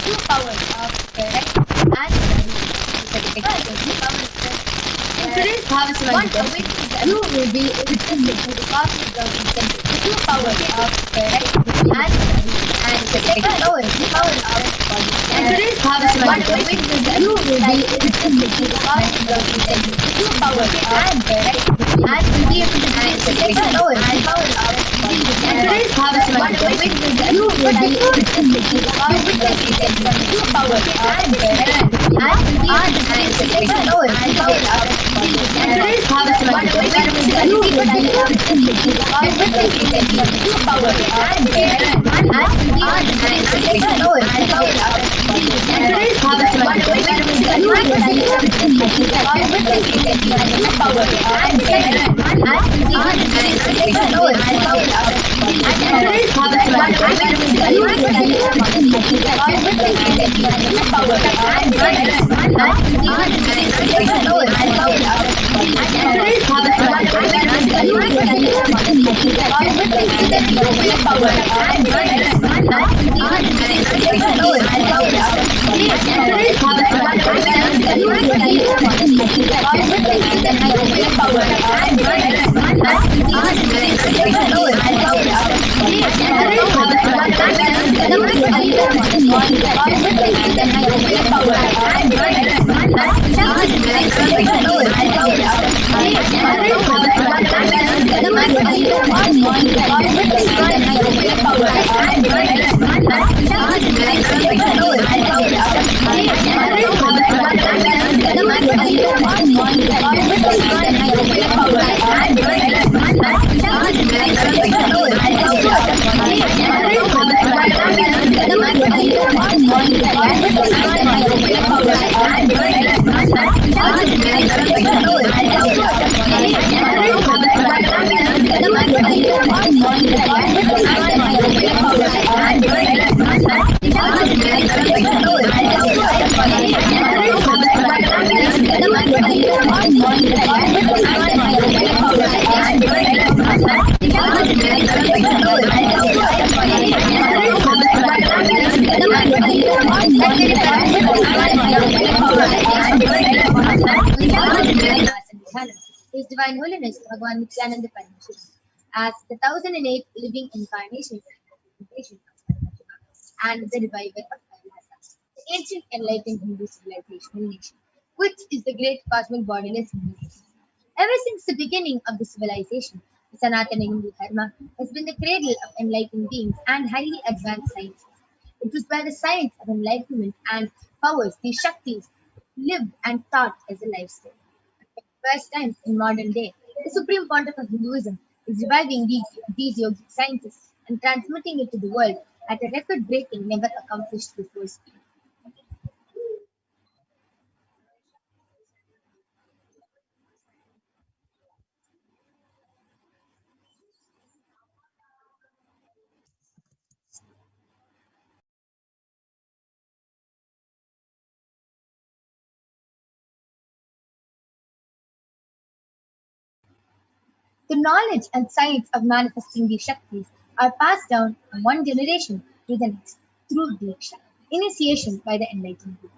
true power of the right and the in today's Bhava you will be introduced to the cosmic government, the true power of the right and the second power of in today's Bhava you will be introduced to the cosmic government, the true power of the right and will be able to and the second power of in today's Bhava you will be introduced to the cosmic government, the true power of the right and will be able to and the second power of in today's Bhava you will be introduced to the cosmic government, the true power of the right and will be able to and the second power of in today's Bhava you will be introduced to the cosmic government, the true power of the right and will be able to and the second power of in today's Bhava you will be introduced to the cosmic government, the true power of the right and will be able to and the second power of in today's Bhava you will be introduced to the cosmic government, the true power of the right and will be able to and the second power in today's Bhava you will be introduced to the cosmic government, the true power of the right and will be able to and the second power in today's Bhava you will be introduced to the cosmic government, the true power of the right and will be able to and the second power in today's Bhava you will be introduced to the cosmic government, the true power of the right and will be able to and the second power in today's Bhava you will be introduced to the cosmic government, the true power of the right and will be able to and the second power in today's Bhava you will be introduced to the cosmic government, the true power of the right and will be able to and the second power in today's Bhava you will be introduced to the cosmic government, the true power of the right and will be able to and the second power in today's Bhava you will be introduced to the cosmic government, the true power of the right and will be able to and the second power in today's Bhava you will be introduced to the cosmic government, the true power of the right and will be able to and His Divine Holiness Bhagavan Nithyananda Paramashivam as the 1008th living incarnation of Paramashiva and the reviver of Kailasa, the ancient enlightened Hindu civilizational nation, which is the great cosmic bodiless civilization. Ever since the beginning of the civilization, the Sanatana Hindu Dharma has been the cradle of enlightened beings and highly advanced sciences. It was by the science of enlightenment and powers these Shaktis lived and taught as a lifestyle. For the first time in modern day, the Supreme Pontiff of Hinduism is reviving these yogic sciences and transmitting it to the world at a record-breaking, never accomplished before speed. The knowledge and science of manifesting these Shaktis are passed down from one generation to the next through Diksha, initiation by the enlightened Guru.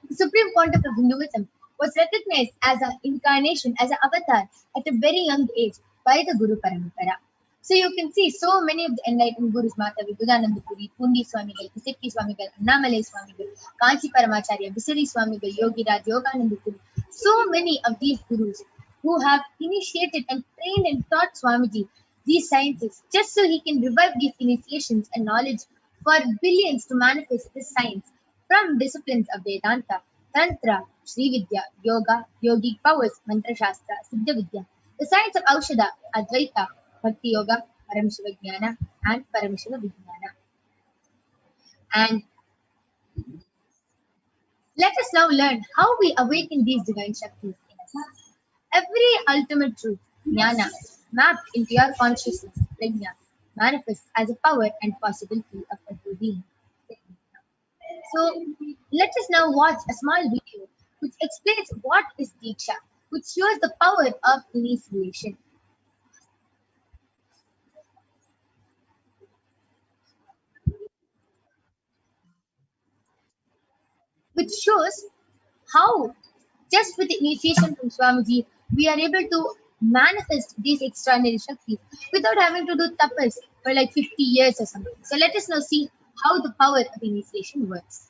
The Supreme Pontiff of Hinduism was recognized as an incarnation, as an avatar at a very young age by the Guru Parampara. So you can see so many of the enlightened Gurus, Mata Vibudananda Puri, Pundi Swamigal, Kisekki Swamigal, Annamalai Swamigal, Kanchi Paramacharya, Visari Swamigal, Yogi Raj, Yogananda Puri. So many of these Gurus who have initiated and trained and taught Swamiji these sciences just so he can revive these initiations and knowledge for billions to manifest this science from disciplines of Vedanta, Tantra, Sri Vidya, Yoga, Yogic powers, Mantra Shastra, Siddha Vidya, the science of Aushadha, Advaita, Bhakti Yoga, Paramashiva Jnana, and Paramashiva Vijnana. And let us now learn how we awaken these divine Shaktis in us. Every ultimate truth, jnana, mapped into your consciousness, prajna, manifests as a power and possibility of every being. So, let us now watch a small video which explains what is Diksha, which shows the power of initiation. which shows how just with the initiation from Swamiji, we are able to manifest these extraordinary Shaktis without having to do tapas for like 50 years or something. So let us now see how the power of initiation works.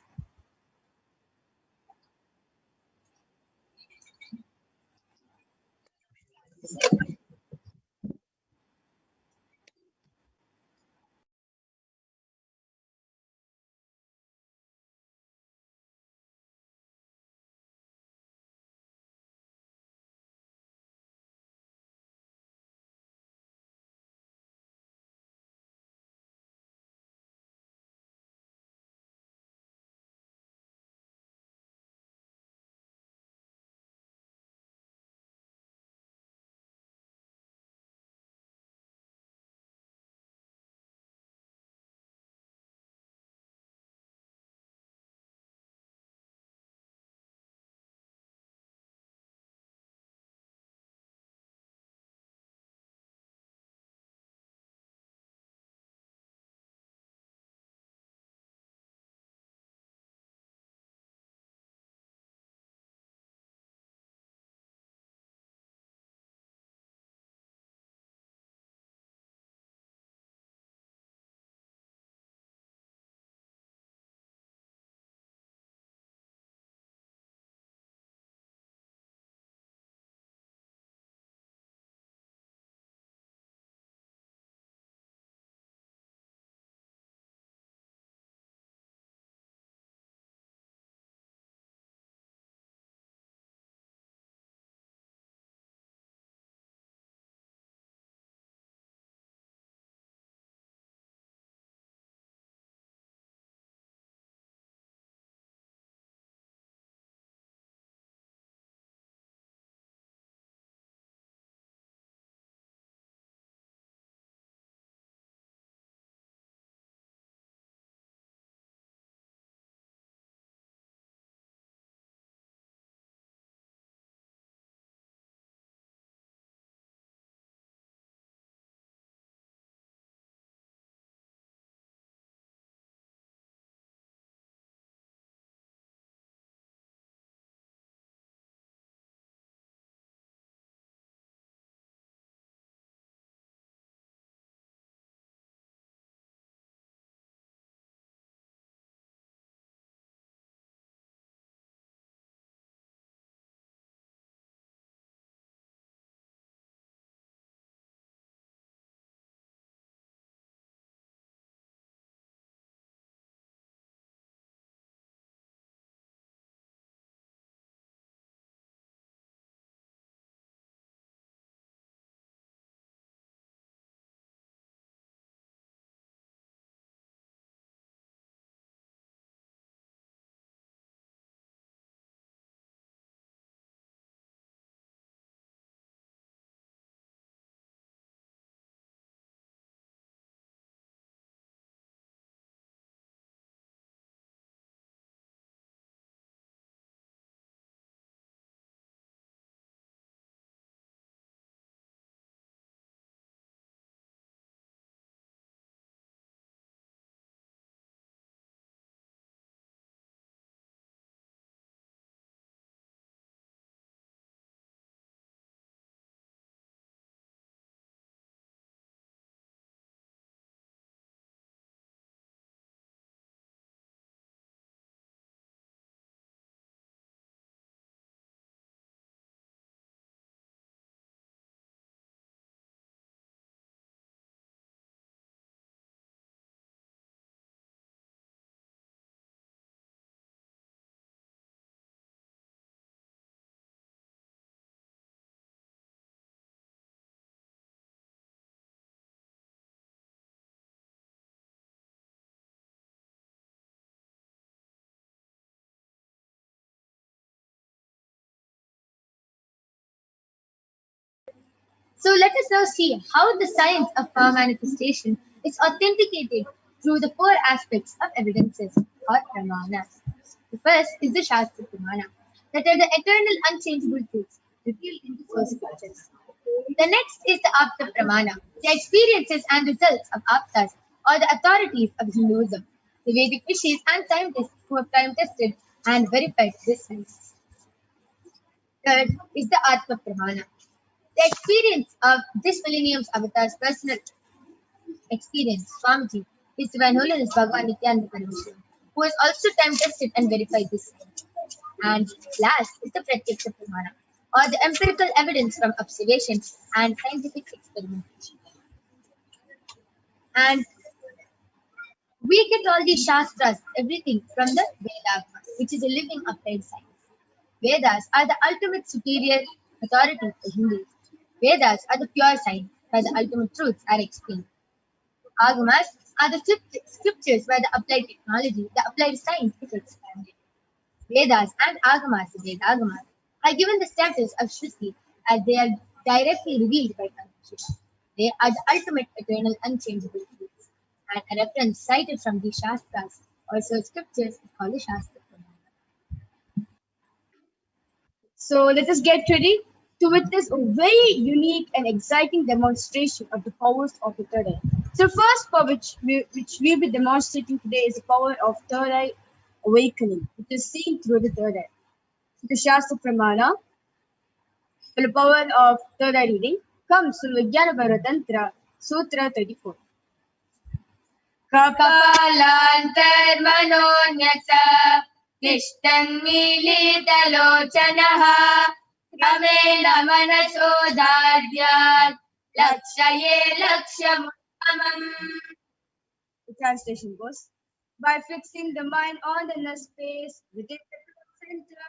So let us now see how the science of power manifestation is authenticated through the four aspects of evidences or pramanas. The first is the Shastra Pramana, that are the eternal unchangeable truths revealed in the source scriptures. The next is the Apta Pramana, the experiences and results of Aptas or the authorities of Hinduism, the Vedic rishis and scientists who have time tested and verified this is. Third is the Atma Pramana. The experience of this millennium's avatar's personal experience, Swamiji, is Divine Holiness Bhagavan Nithyananda Paramashivam, who has also time tested and verified this. And last is the Pratyaksha Pramana, or the empirical evidence from observation and scientific experimentation. And we get all these Shastras, everything from the Vedas, which is a living applied science. Vedas are the ultimate superior authority for Hindus. Vedas are the pure science, where the ultimate truths are explained. Agamas are the scriptures where the applied technology, the applied science is expanded. Vedas and Agamas, the Agamas, are given the status of Shruti as they are directly revealed by Paramashiva. They are the ultimate eternal unchangeable truths. And a reference cited from the Shastras, also scriptures, is called the Shastra. So let us get ready to witness a very unique and exciting demonstration of the powers of the third eye. So first power which we'll be demonstrating today is the power of third eye awakening, which is seen through the third eye. The Shastra Pramana for the power of third eye reading comes from Vijnana Bharatantra, Sutra 34. कपालान्तर्मनोऽन्यस तिष्ठन्मीलितलोचनः क्रमेण मनसो दार्ढ्यात् लक्ष्ये लक्ष्यमुत्तमम्. The translation goes, by fixing the mind on the inner space within the center,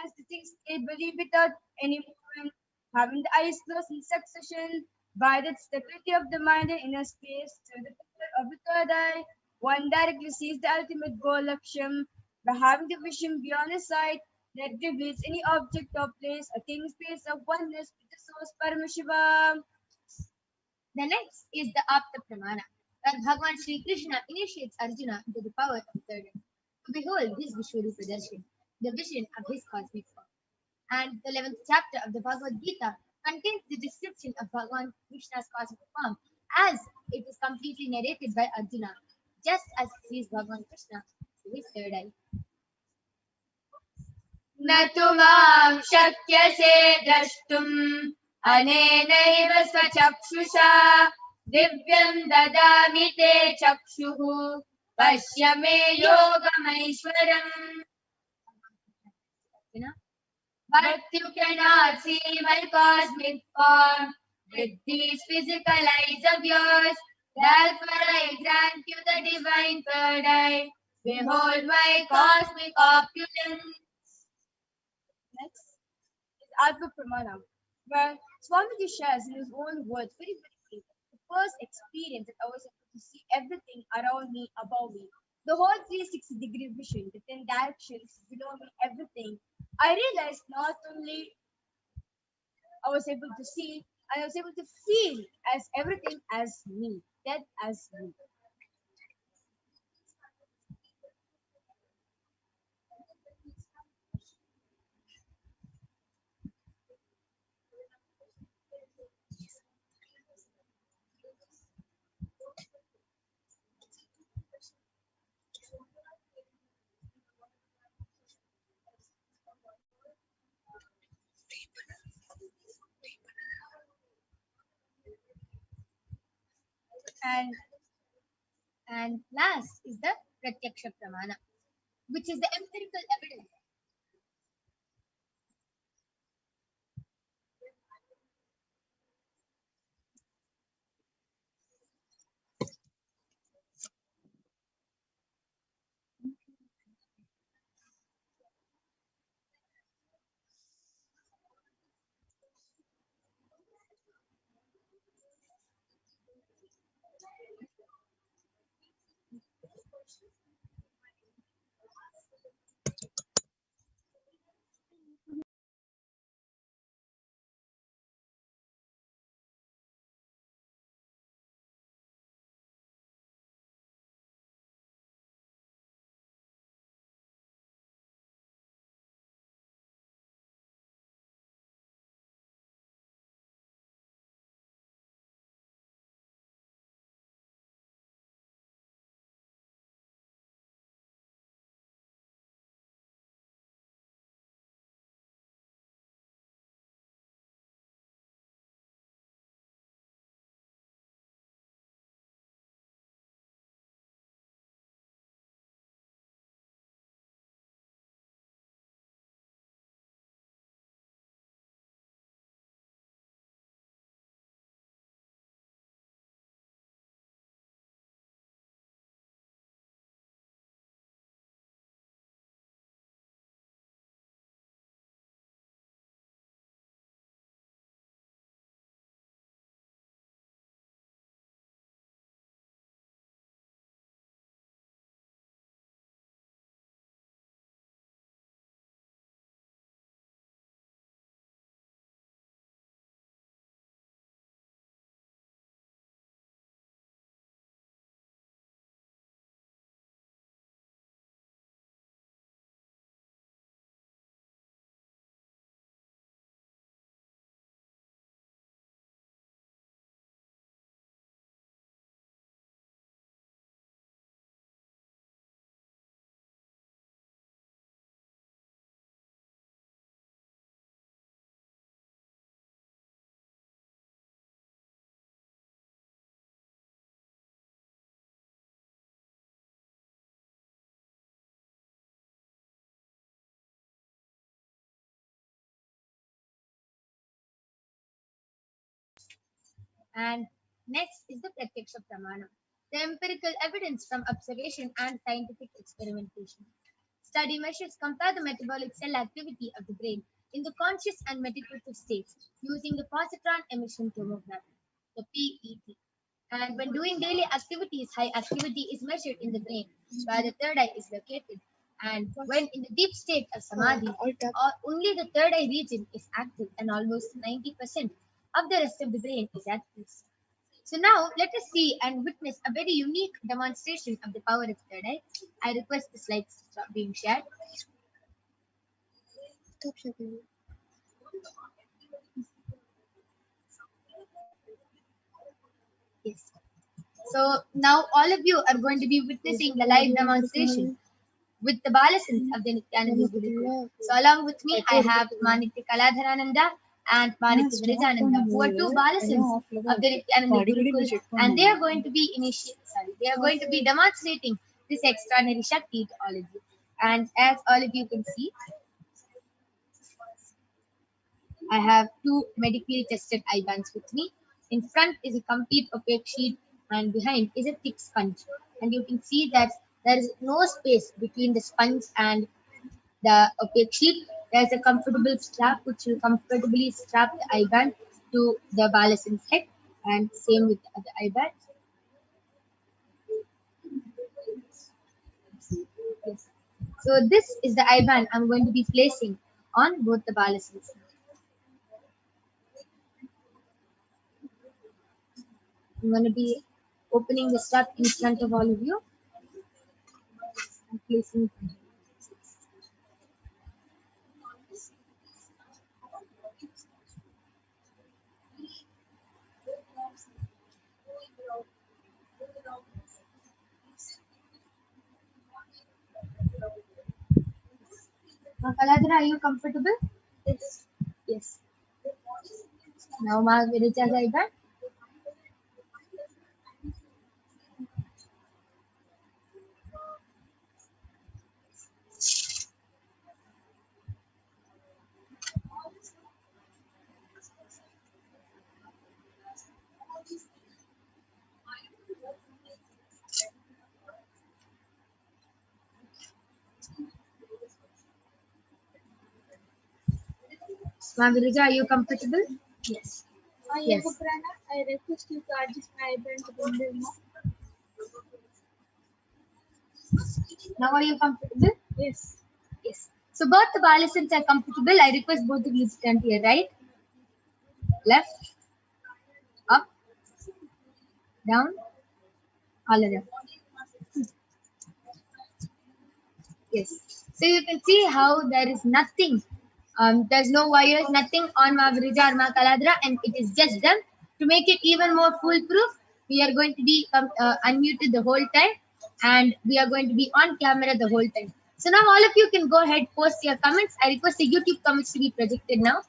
as the things stably without any movement, having the eyes closed in succession, by the stability of the mind and inner space through the pillar of the third eye, one directly sees the ultimate goal Laksham, by having the vision beyond the sight that reveals any object or place, a thing space of oneness with the source Paramashivoham. The next is the Apta Pramana, where Bhagavan Sri Krishna initiates Arjuna into the power of the third eye. To behold his Vishwarupa Darshan, the vision of his cosmic form. And the 11th chapter of the Bhagavad Gita contains the description of Bhagavan Krishna's cosmic form as it is completely narrated by Arjuna, just as he sees Bhagavan Krishna through his third eye. न तु मां शक्यसे द्रष्टुम् अनेनैव स्वचक्षुषा दिव्यं ददामि ते चक्षुः पश्य मे योगमैश्वरम्. But you cannot see my cosmic form with these physical eyes of yours. Therefore I grant you the divine third eye. Behold my cosmic opulence. Next is Atma Pramana, where Swamiji shares in his own words very briefly the first experience that I was able to see everything around me, above me. The whole 360-degree vision, the 10 directions below me, everything. I realized not only I was able to see, I was able to feel as everything as me, that as me. And last is the Pratyaksha Pramana, which is the empirical evidence And next is the Pratyaksha Pramana, the empirical evidence from observation and scientific experimentation. Study measures compare the metabolic cell activity of the brain in the conscious and meditative states using the positron emission tomography, the PET. And when doing daily activities, high activity is measured in the brain where the third eye is located. And when in the deep state of samadhi, only the third eye region is active and almost 90% of the rest of the brain is at peace. So now let us see and witness a very unique demonstration of the power of third eye. I request the slides to stop being shared. Yes. So now all of you are going to be witnessing the live demonstration with the Balasins of the Nithyananda Gurukul. So along with me, I have Manitya Kaladharananda and Manitya Virajananda, who are two Balasins of the Nithyananda Gurukul, and they are going to be demonstrating this extraordinary Shakti to all of you. And as all of you can see, I have two medically tested eye bands with me. In front is a complete opaque sheet, and behind is a thick sponge. And you can see that there is no space between the sponge and the opaque sheet. There is a comfortable strap which will comfortably strap the eye band to the Balasin's head, and same with the other eye band. Yes. So this is the eye band I'm going to be placing on both the Balasins. I'm going to be opening the strap in front of all of you and placing it. Now, Kaladra, are you comfortable? Yes. Yes. Now, Mark Viricha's eye band. Margarita, are you comfortable? Yes. Yes. I request you to adjust my eyeband to the middle. Now are you comfortable? Yes. Yes. So both the Balasins are comfortable. I request both of you to turn to your right, left, up, down, all around. Yes. So you can see how there is nothing. There's no wires, nothing on Mavrija or Kaladra, and it is just them. To make it even more foolproof, we are going to be unmuted the whole time, and we are going to be on camera the whole time. So now all of you can go ahead, post your comments. I request the YouTube comments to be projected now.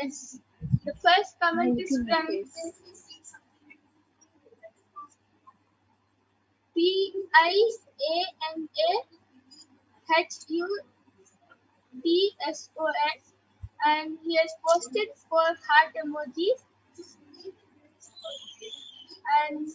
Yes. The first comment is from PIANAHUDSOS, and he has posted 4 heart emojis. And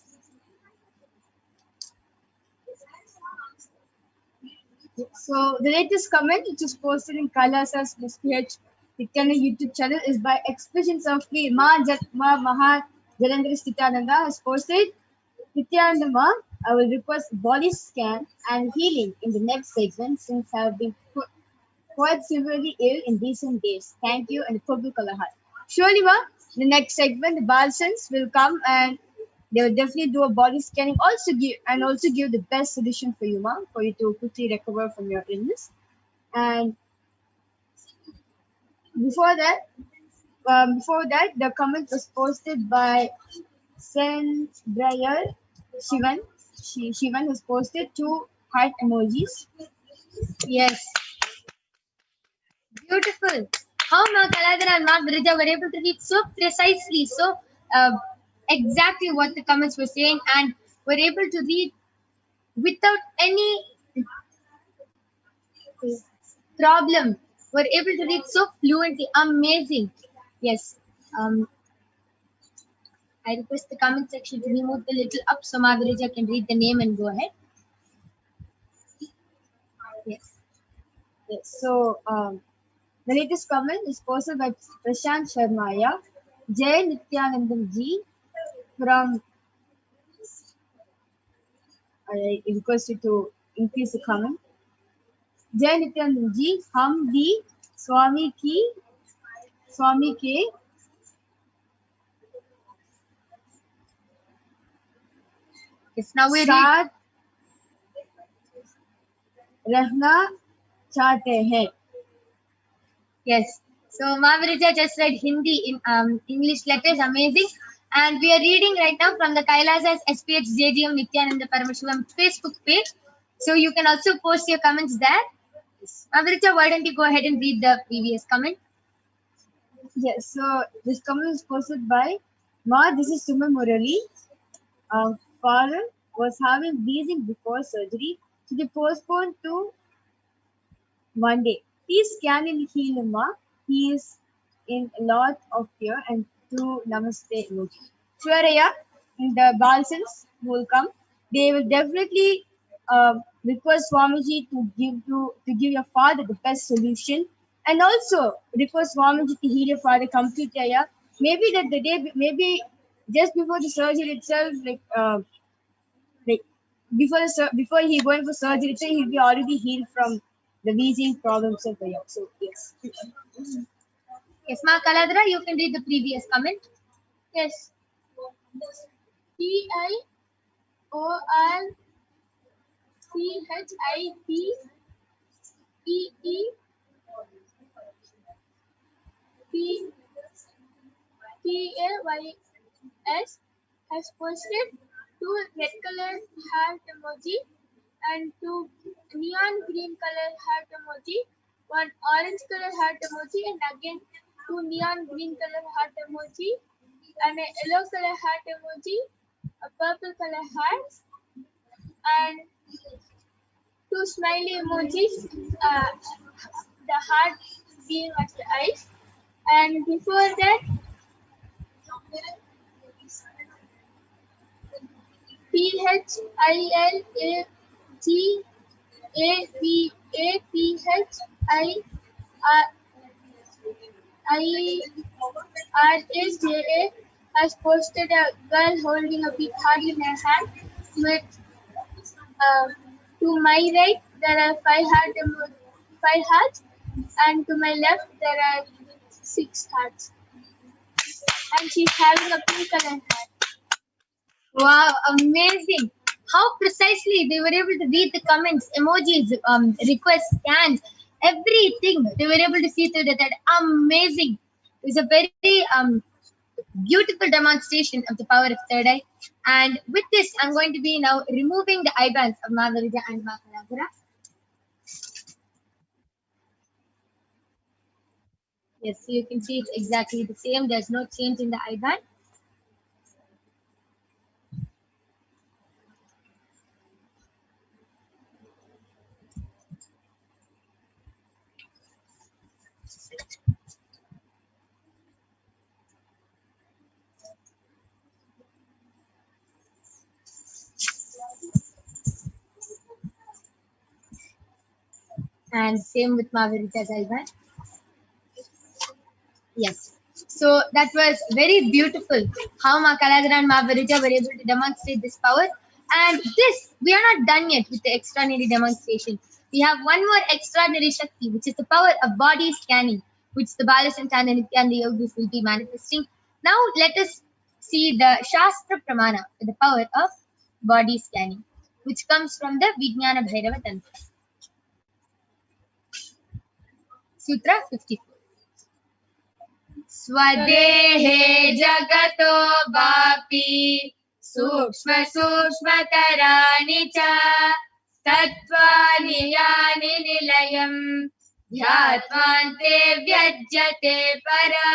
so the latest comment, which is posted in Kailasa's HDH Nithyananda YouTube channel, is by Expressions of Free Maha Jalandhar Nithyananda has posted, Nithyananda Ma, I will request body scan and healing in the next segment since I have been quite severely ill in recent days. Thank you and Prabhu Kalahar. Surely, Ma, the next segment, the Balsans will come and they will definitely do a body scanning, also give the best solution for you, Ma, for you to quickly recover from your illness. And before that, the comment was posted by Sendriyar Shivan has posted two heart emojis. Yes, beautiful. How Ma Kaladara and Ma Virija were able to read so precisely, so uh, exactly what the comments were saying, and were able to read without any problem. Were able to read so fluently. Amazing. Yes. I request the comment section to be moved a little up so Ma Virija can read the name and go ahead. Yes. Yes. So the latest comment is posted by Prashant Sharmaya, Jay Nithyanandam Ji from I request you to increase the comment. जय नित्यानंद जी हम भी स्वामी के साथ रहना चाहते हैं. Yes. So Ma Virija just read Hindi in English letters. Amazing. And we are reading right now from the Kailasa's SPH JGM Nithyananda Paramashivam Facebook page. So you can also post your comments there. Ma Virija, why don't you go ahead and read the previous comment? Yes, so this comment is posted by Ma. This is Suma Murali. Father was having wheezing before surgery, so they postponed to Monday. Please scan and heal him, Ma. He is in a lot of fear and to Namaste emoji. Shwaraya, the Balsans who will come, they will definitely request Swamiji to give your father the best solution, and also request Swamiji to heal your father completely. Yeah? Maybe that the day, maybe just before the surgery itself, like before he going for surgery, itself, he'll be already healed from the wheezing problems of the young. So yes. Yes, Ma Kaladra, you can read the previous comment. Yes. PIORCHIPPAYS has posted two red colored heart emoji and two neon green color heart emoji, one orange color heart emoji, and again two neon green color heart emoji, and a yellow color heart emoji, a purple color heart, and two smiley emojis, the heart being at the eyes. And before that, PHILGAPAPHIRSJA has posted a girl holding a big heart in her hand with to my right there are five hearts, and to my left there are 6 hearts, and she's having a pink color hat. Wow, amazing. How precisely they were able to read the comments, emojis, requests, scans, everything. They were able to see through that. Amazing. It was a very beautiful demonstration of the power of third eye. And with this, I'm going to be now removing the eye bands of Ma Virija and Ma Kaladara. Yes, so you can see it's exactly the same. There's no change in the eye band. And same with Ma Virita's eye band. Yes. So that was very beautiful how Ma Kaladara and Ma Virija were able to demonstrate this power. And this, we are not done yet with the extraordinary demonstration. We have one more extraordinary Shakti, which is the power of body scanning, which the Balasantana and the yogis will be manifesting. Now let us see the Shastra Pramana, the power of body scanning, which comes from the Vijnana Bhairava Tantra. Sutra 54. स्वदेहे जगतो वापि सूक्ष्म सूक्ष्मतराणि च तत्त्वानि यानि निलयम् ध्यात्वान्ते व्यज्यते para.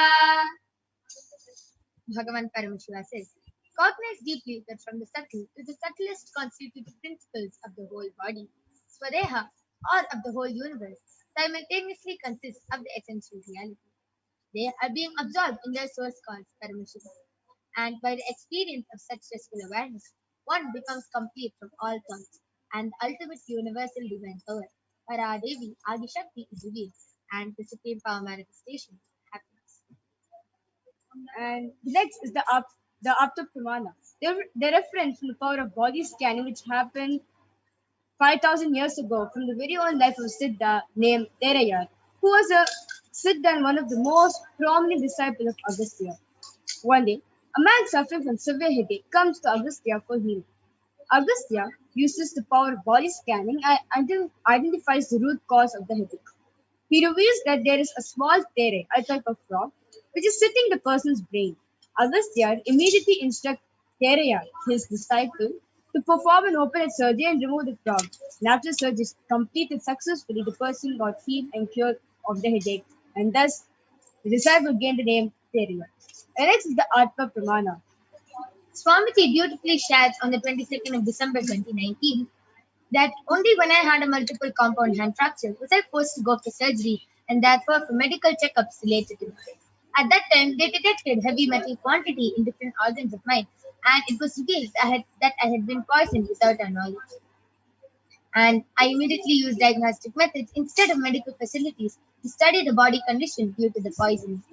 Bhagavan Paramashiva says, cognize deeply that from the subtle to the subtlest constitutive principles of the whole body, Swadeha, or of the whole universe, simultaneously consist of the essential reality. They are being absorbed in their source called Paramashiva. And by the experience of such restful awareness, one becomes complete from all thoughts, and the ultimate universal divine power, Paradevi Adishakti, is revealed, and the supreme power manifestation happens. And next is the Aptapramana. The reference from the power of body scanning, which happened 5,000 years ago from the very own life of Siddha named Terayar, who was a Siddha and one of the most prominent disciples of Agastya. One day, a man suffering from severe headache comes to Agastya for healing. Agastya uses the power of body scanning and identifies the root cause of the headache. He reveals that there is a small tere, a type of frog, which is sitting in the person's brain. Agastya immediately instructs Teraya, his disciple, to perform an open-head surgery and remove the frog. And after surgery is completed successfully, the person got healed and cured of the headache, and thus the disciple gained the name Teraya. And next is the Atma Pramana. Swamiji beautifully shares on the 22nd of December 2019 that only when I had a multiple compound hand fracture was I forced to go for surgery and therefore for medical checkups related to it. At that time, they detected heavy metal quantity in different organs of mine, and it was revealed that I had been poisoned without our knowledge. And I immediately used diagnostic methods instead of medical facilities to study the body condition due to the poison.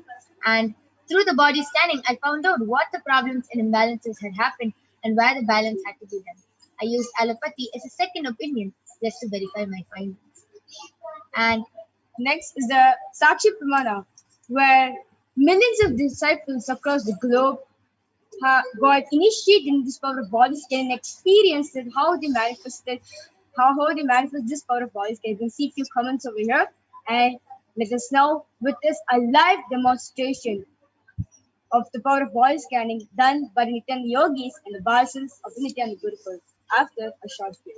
And through the body scanning, I found out what the problems and imbalances had happened and where the balance had to be done. I used allopathy as a second opinion just to verify my findings. And next is the Sakshi Pramana, where millions of disciples across the globe got initiated in this power of body scan and experienced it, how they manifest this power of body scan. You can see a few comments over here, and let us now witness a live demonstration of the power of body scanning done by the Nithyananda yogis and the Basins of the Nithyananda Gurukul after a short break.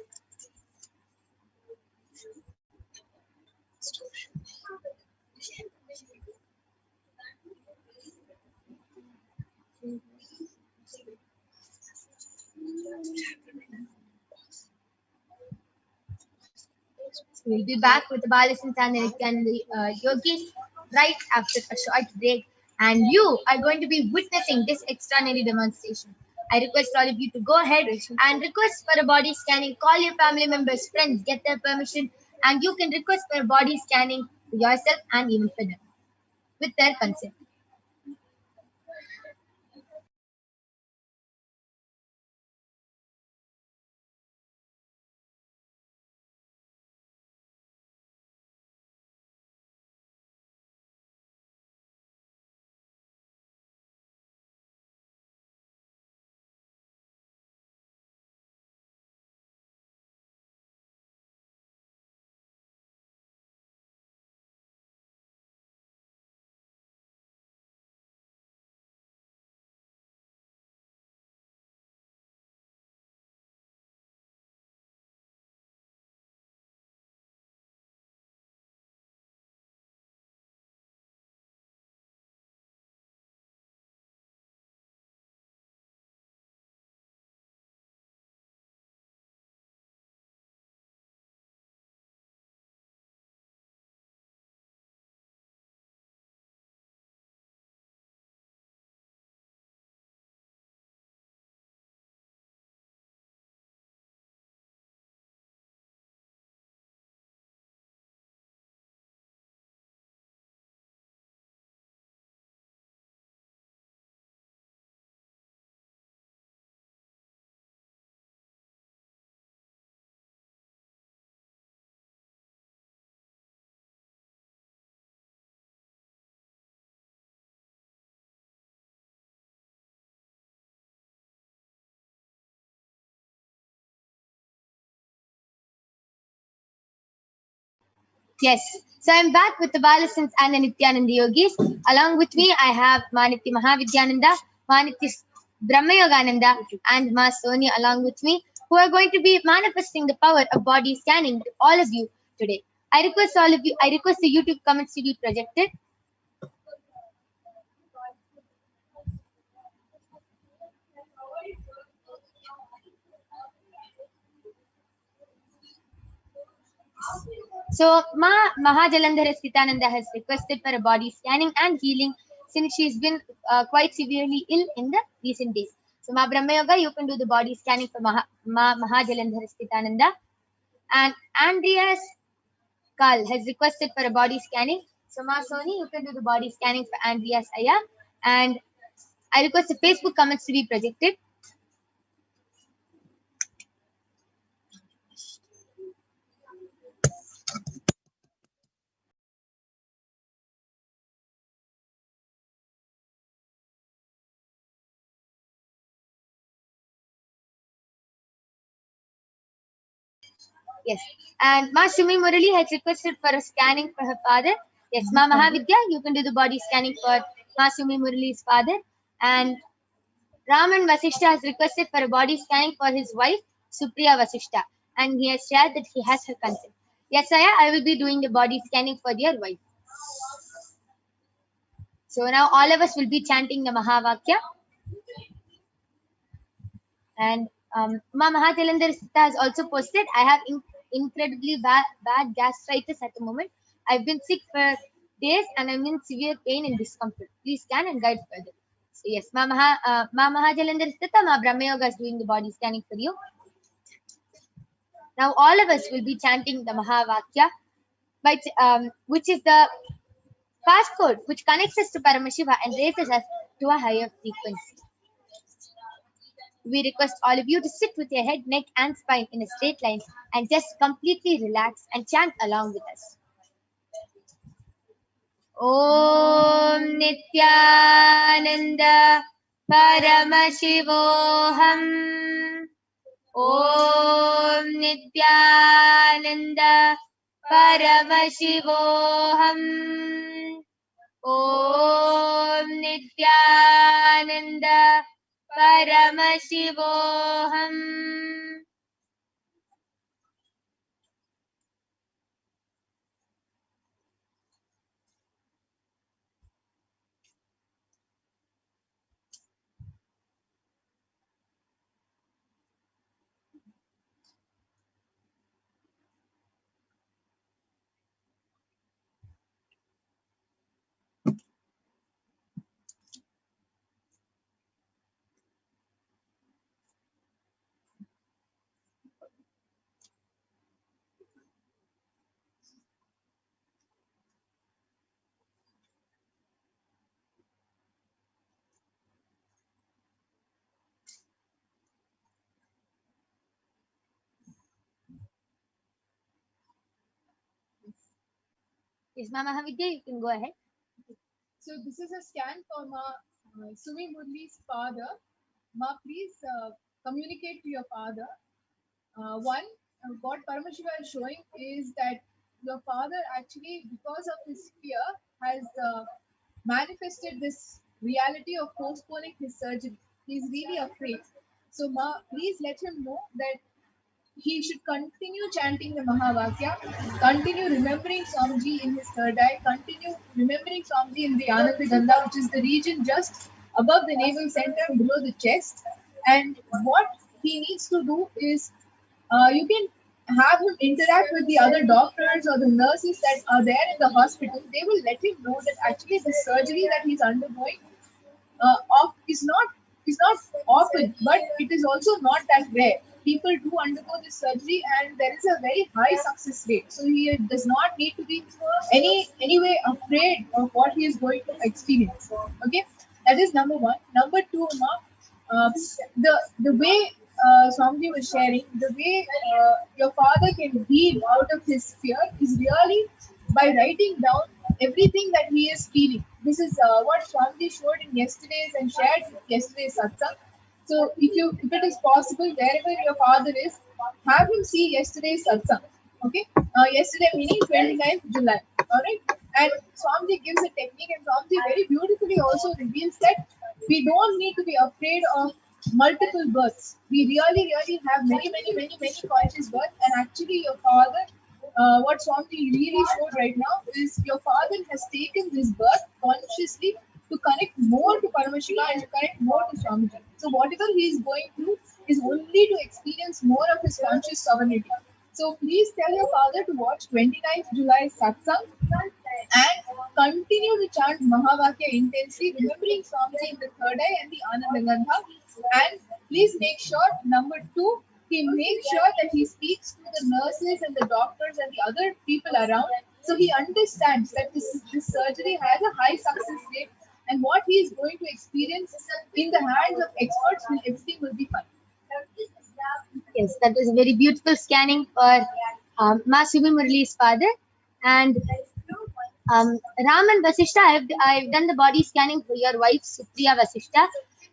We'll be back with the Balasans and the yogis right after a short break. And you are going to be witnessing this extraordinary demonstration. I request all of you to go ahead and request for a body scanning. Call your family members, friends, get their permission, and you can request for a body scanning for yourself and even for them with their consent. Yes. So I'm back with the Balasans and the Nithyananda Yogis. Along with me, I have Maniti Mahavidyananda, Maniti Brahmayogananda, and Ma Soni along with me, who are going to be manifesting the power of body scanning to all of you today. I request the YouTube comments to be projected. So Mahajalandhara Sitananda has requested for a body scanning and healing since she's been quite severely ill in the recent days. So Ma Brahma Yoga, you can do the body scanning for Mahajalandhara Sitananda. And Andreas Karl has requested for a body scanning. So Ma Soni, you can do the body scanning for Andreas Aya. And I request the Facebook comments to be projected. Yes. And Ma Shumi Murali has requested for a scanning for her father. Yes, Ma Mahavidya, you can do the body scanning for Ma Shumi Murali's father. And Raman Vasishta has requested for a body scanning for his wife, Supriya Vasishta. And he has shared that he has her consent. Yes, I will be doing the body scanning for their wife. So now all of us will be chanting the Mahavakya. And Ma Mahatilandar Sita has also posted, I have incredibly bad gastritis at the moment. I've been sick for days and I'm in severe pain and discomfort. Please scan and guide further. So yes, Ma Mahajalandar Sita, Ma Brahma Yoga is doing the body scanning for you. Now all of us will be chanting the Mahavakya, which is the passcode which connects us to Paramashiva and raises us to a higher frequency. We request all of you to sit with your head, neck, and spine in a straight line and just completely relax and chant along with us. Om Nithyananda Paramashivoham. Om Nithyananda Paramashivoham. Om Nithyananda Paramashivoham. Yes, Mama Hamidya, you can go ahead. So this is a scan for Sumi Murli's father. Ma, please communicate to your father. One, what Paramashiva is showing is that your father actually, because of his fear, has manifested this reality of postponing his surgery. He's really afraid. So Ma, please let him know that he should continue chanting the Mahavakya, continue remembering Swamiji in his third eye, continue remembering Swamiji in the Anandagandha, which is the region just above the navel center below the chest. And what he needs to do is you can have him interact with the other doctors or the nurses that are there in the hospital. They will let him know that actually the surgery that he's undergoing is not often, but it is also not that rare. People do undergo this surgery, and there is a very high success rate. So he does not need to be anyway afraid of what he is going to experience. Okay, that is number one. Number two, the way Swamiji was sharing, the way your father can heal out of his fear is really by writing down everything that he is feeling. This is what Swamiji showed in yesterday's and shared in yesterday's satsang. So if it is possible, wherever your father is, have him see yesterday's satsang. Okay, yesterday meaning 29th July. All right, and Swamiji gives a technique, and Swamiji very beautifully also reveals that we don't need to be afraid of multiple births. We really, really have many conscious births, and actually, your father. What Swamiji really showed right now is your father has taken this birth consciously to connect more to Paramashiva and to connect more to Swamiji. So whatever he is going through is only to experience more of his conscious sovereignty. So please tell your father to watch 29th July Satsang and continue to chant Mahavakya intensely, remembering Swamiji in the third eye and the Anandagandha. And please make sure, number two, he makes sure that he speaks to the nurses and the doctors and the other people around, so he understands that this surgery has a high success rate, and what he is going to experience in the hands of experts, everything will be fine. Yes, that was a very beautiful scanning for Ma Sumi Murali's father. And Ram and Vasishta, I've done the body scanning for your wife, Supriya Vasishta.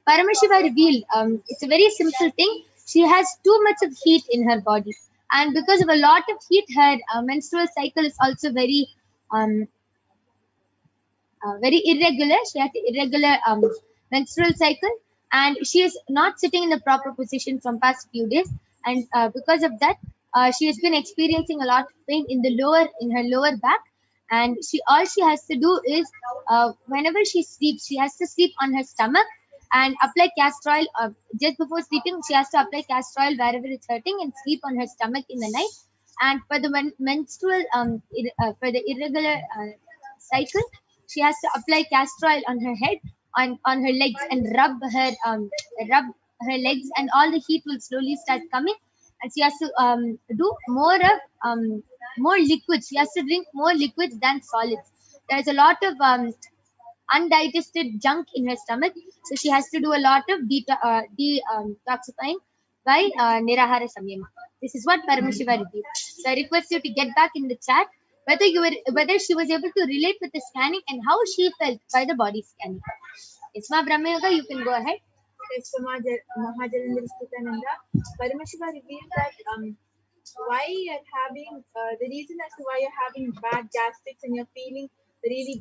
Paramashiva revealed it's a very simple thing. She has too much of heat in her body. And because of a lot of heat, her menstrual cycle is also um, very irregular. She has irregular menstrual cycle, and she is not sitting in the proper position from past few days. And because of that, she has been experiencing a lot of pain in her lower back. And all she has to do is whenever she sleeps, she has to sleep on her stomach and apply castor oil. Just before sleeping, she has to apply castor oil wherever it's hurting and sleep on her stomach in the night. And for the menstrual, for the irregular cycle, she has to apply castor oil on her head, on her legs, and rub her legs, and all the heat will slowly start coming. And she has to do more liquids. She has to drink more liquids than solids. There's a lot of undigested junk in her stomach, so she has to do a lot of detoxifying by Nirahara Samyama. This is what Paramashiva revealed. So I request you to get back in the chat whether she was able to relate with the scanning and how she felt by the body scanning. Isma Brahmayoga, you can go ahead. Yes, Mahajalandra Sthitananda, Paramashiva revealed that why you're having the reason as to why you're having bad gastrics and you're feeling really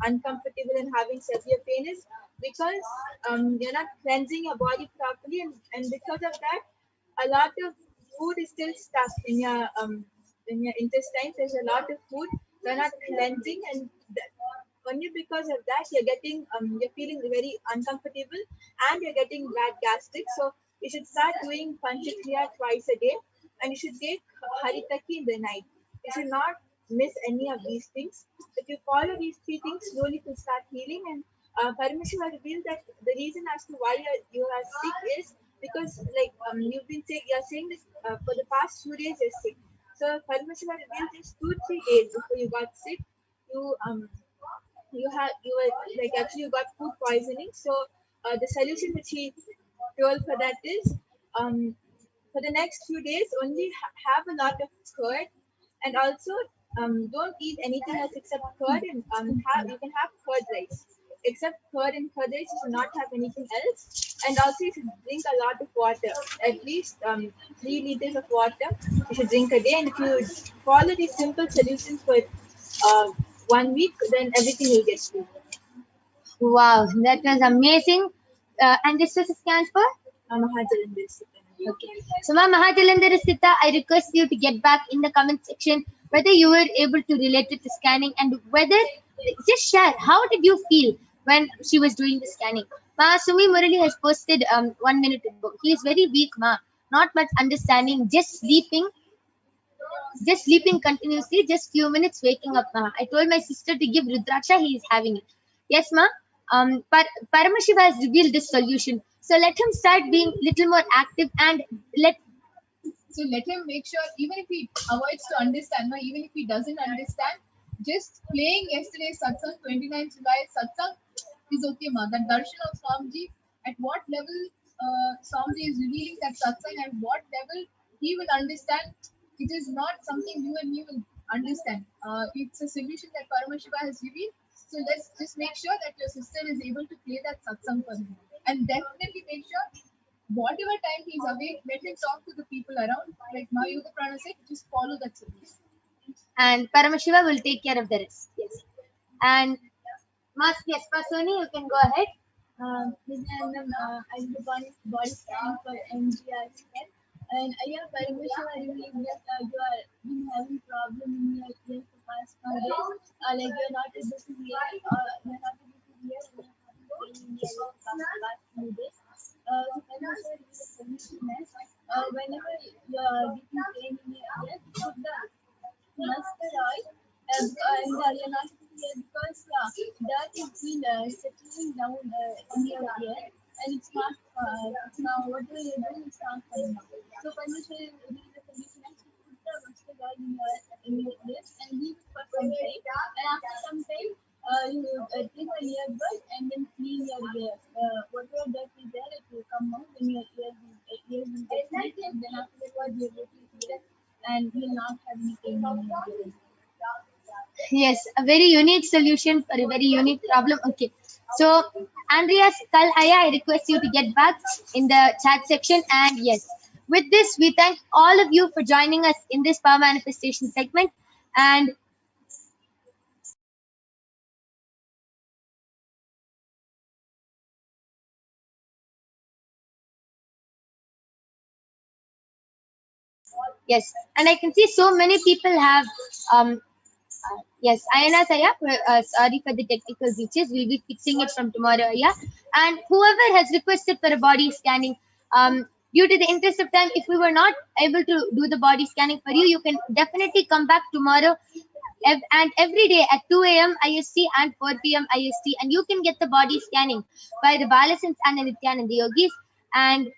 uncomfortable and having severe pain is because you're not cleansing your body properly, and because of that, a lot of food is still stuck in your intestines. There's a lot of food you're not cleansing, and only because of that you're feeling very uncomfortable and you're getting bad gastric. So you should start doing Panchakriya twice a day, and you should take Haritaki in the night. You should not miss any of these things. If you follow these three things, slowly you will start healing. And Paramashiva revealed that the reason as to why you are sick is because you're saying this for the past 2 days you're sick. So Paramashiva revealed this 2-3 days before you got sick. You got food poisoning. So the solution which he told for that is for the next few days only have a lot of curd, and also don't eat anything else except curd, and you can have curd rice. Except curd and curd rice, you should not have anything else. And also you should drink a lot of water, at least 3 liters of water you should drink a day. And if you follow these simple solutions for 1 week, then everything will get through. Wow, that was amazing. And this was a scan for Mahajalandra. Okay. So, Mahajalandra Sita, I request you to get back in the comment section whether you were able to relate it to scanning, and whether, just share, how did you feel when she was doing the scanning. Ma Sumi Murali has posted 1 minute ago. He is very weak, Ma. Not much understanding, just sleeping continuously, just few minutes waking up, Ma. I told my sister to give Rudraksha, he is having it. Yes, Ma. Paramashiva has revealed this solution. So let him start being little more active, and let him make sure, even if he avoids to understand, even if he doesn't understand, just playing yesterday's Satsang, 29th July Satsang is okay, Ma. That darshan of Swamiji, at what level Swamiji is revealing that Satsang, and what level he will understand, it is not something you and me will understand. It's a solution that Paramashiva has revealed. So let's just make sure that your sister is able to play that Satsang for him. And definitely make sure whatever time he's awake, let him talk to the people around. Like Mahayuga Prana said, just follow that signal. And Paramashiva will take care of the rest. Yes. And yes, Pasoni, you can go ahead. I did one body scan for MGR scan, and I have Paramashiva revealed that you are been having problem in your ears for past few days. Like you're not able to hear, you're not able to hear, and you're having pain in your ears for past few days. So Paramashiva revealed the solution is whenever you're getting pain in your ears, put the mustard oil, and you're not here because that is been settling down in your ear, and it's not now whatever you're doing it's not coming out. So Parmeshwar really the solution is to put the mustard oil in your ears and leave it for some time, and after some time you take an earbud and then clean your ears. Whatever dirt is there it will come out when your ears will get clean, and then afterwards you're able to hear and you'll not have any pain in your ears. Yes, a very unique solution for a very unique problem. Okay. So, Andreas Kalaya, I request you to get back in the chat section. And yes, with this, we thank all of you for joining us in this power manifestation segment. And yes, and I can see so many people have yes, Ayana Saya, sorry for the technical glitches. We'll be fixing it from tomorrow, yeah. And whoever has requested for a body scanning, due to the interest of time, if we were not able to do the body scanning for you, you can definitely come back tomorrow and every day at 2 a.m. IST and 4 p.m. IST, and you can get the body scanning by the Balasins and the Nithyananda Yogis. And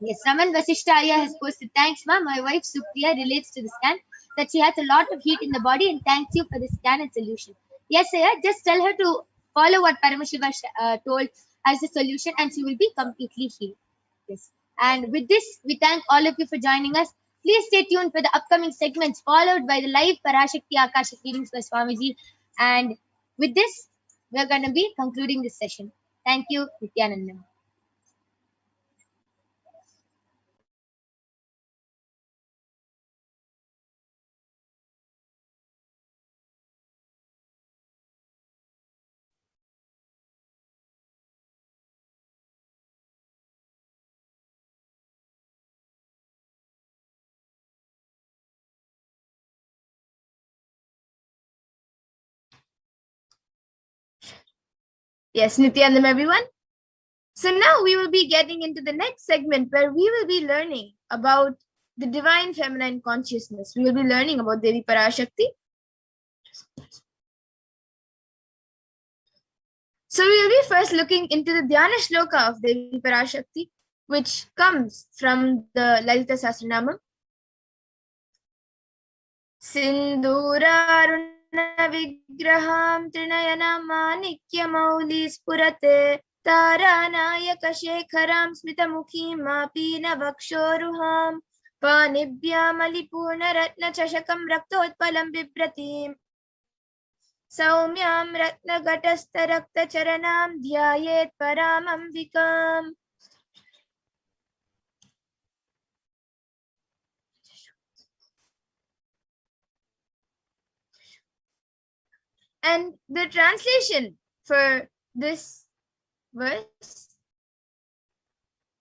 yes, Raman Vasishtaya has posted, thanks, ma'am. My wife Supriya relates to the scan that she has a lot of heat in the body and thanks you for the scan and solution. Yes, Saya, just tell her to follow what Paramashiva told as a solution and she will be completely healed. Yes. And with this, we thank all of you for joining us. Please stay tuned for the upcoming segments followed by the live Parashakti Akasha readings by Swamiji. And with this, we're going to be concluding this session. Thank you, Nithyananda. Yes, Nithyanandam, everyone. So now we will be getting into the next segment where we will be learning about the divine feminine consciousness. We will be learning about Devi Parashakti. So we will be first looking into the Dhyana Shloka of Devi Parashakti, which comes from the Lalita Sahasranamam. Sindhuraruna Vigraham Trinayana Manikya Mauli Spurate Taranayaka Shekharam Smitamukhim Mapina Vakshoruham Panibhyam Alipurna Ratna Chashakam Raktotpalam Bibratim Saumyam Ratna Gatasta Rakta Charanam Dhyayet Paramam Vikam. And the translation for this verse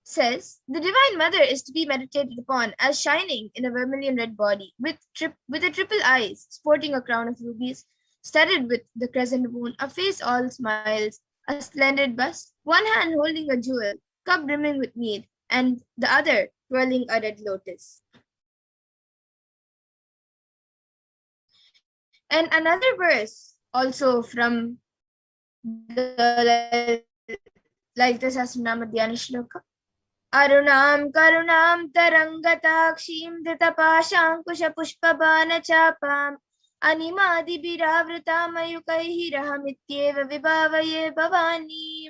says, the Divine Mother is to be meditated upon as shining in a vermilion red body, with a triple eyes, sporting a crown of rubies, studded with the crescent moon, a face all smiles, a splendid bust, one hand holding a jewel, cup brimming with mead, and the other twirling a red lotus. And another verse also from the Lalita Sahasranama Dhyana Shloka. Arunam karunam tarangatakshim dritapashankusha pushpabana chapam animadi biravritam ayukaihi vibhavaye bhavani.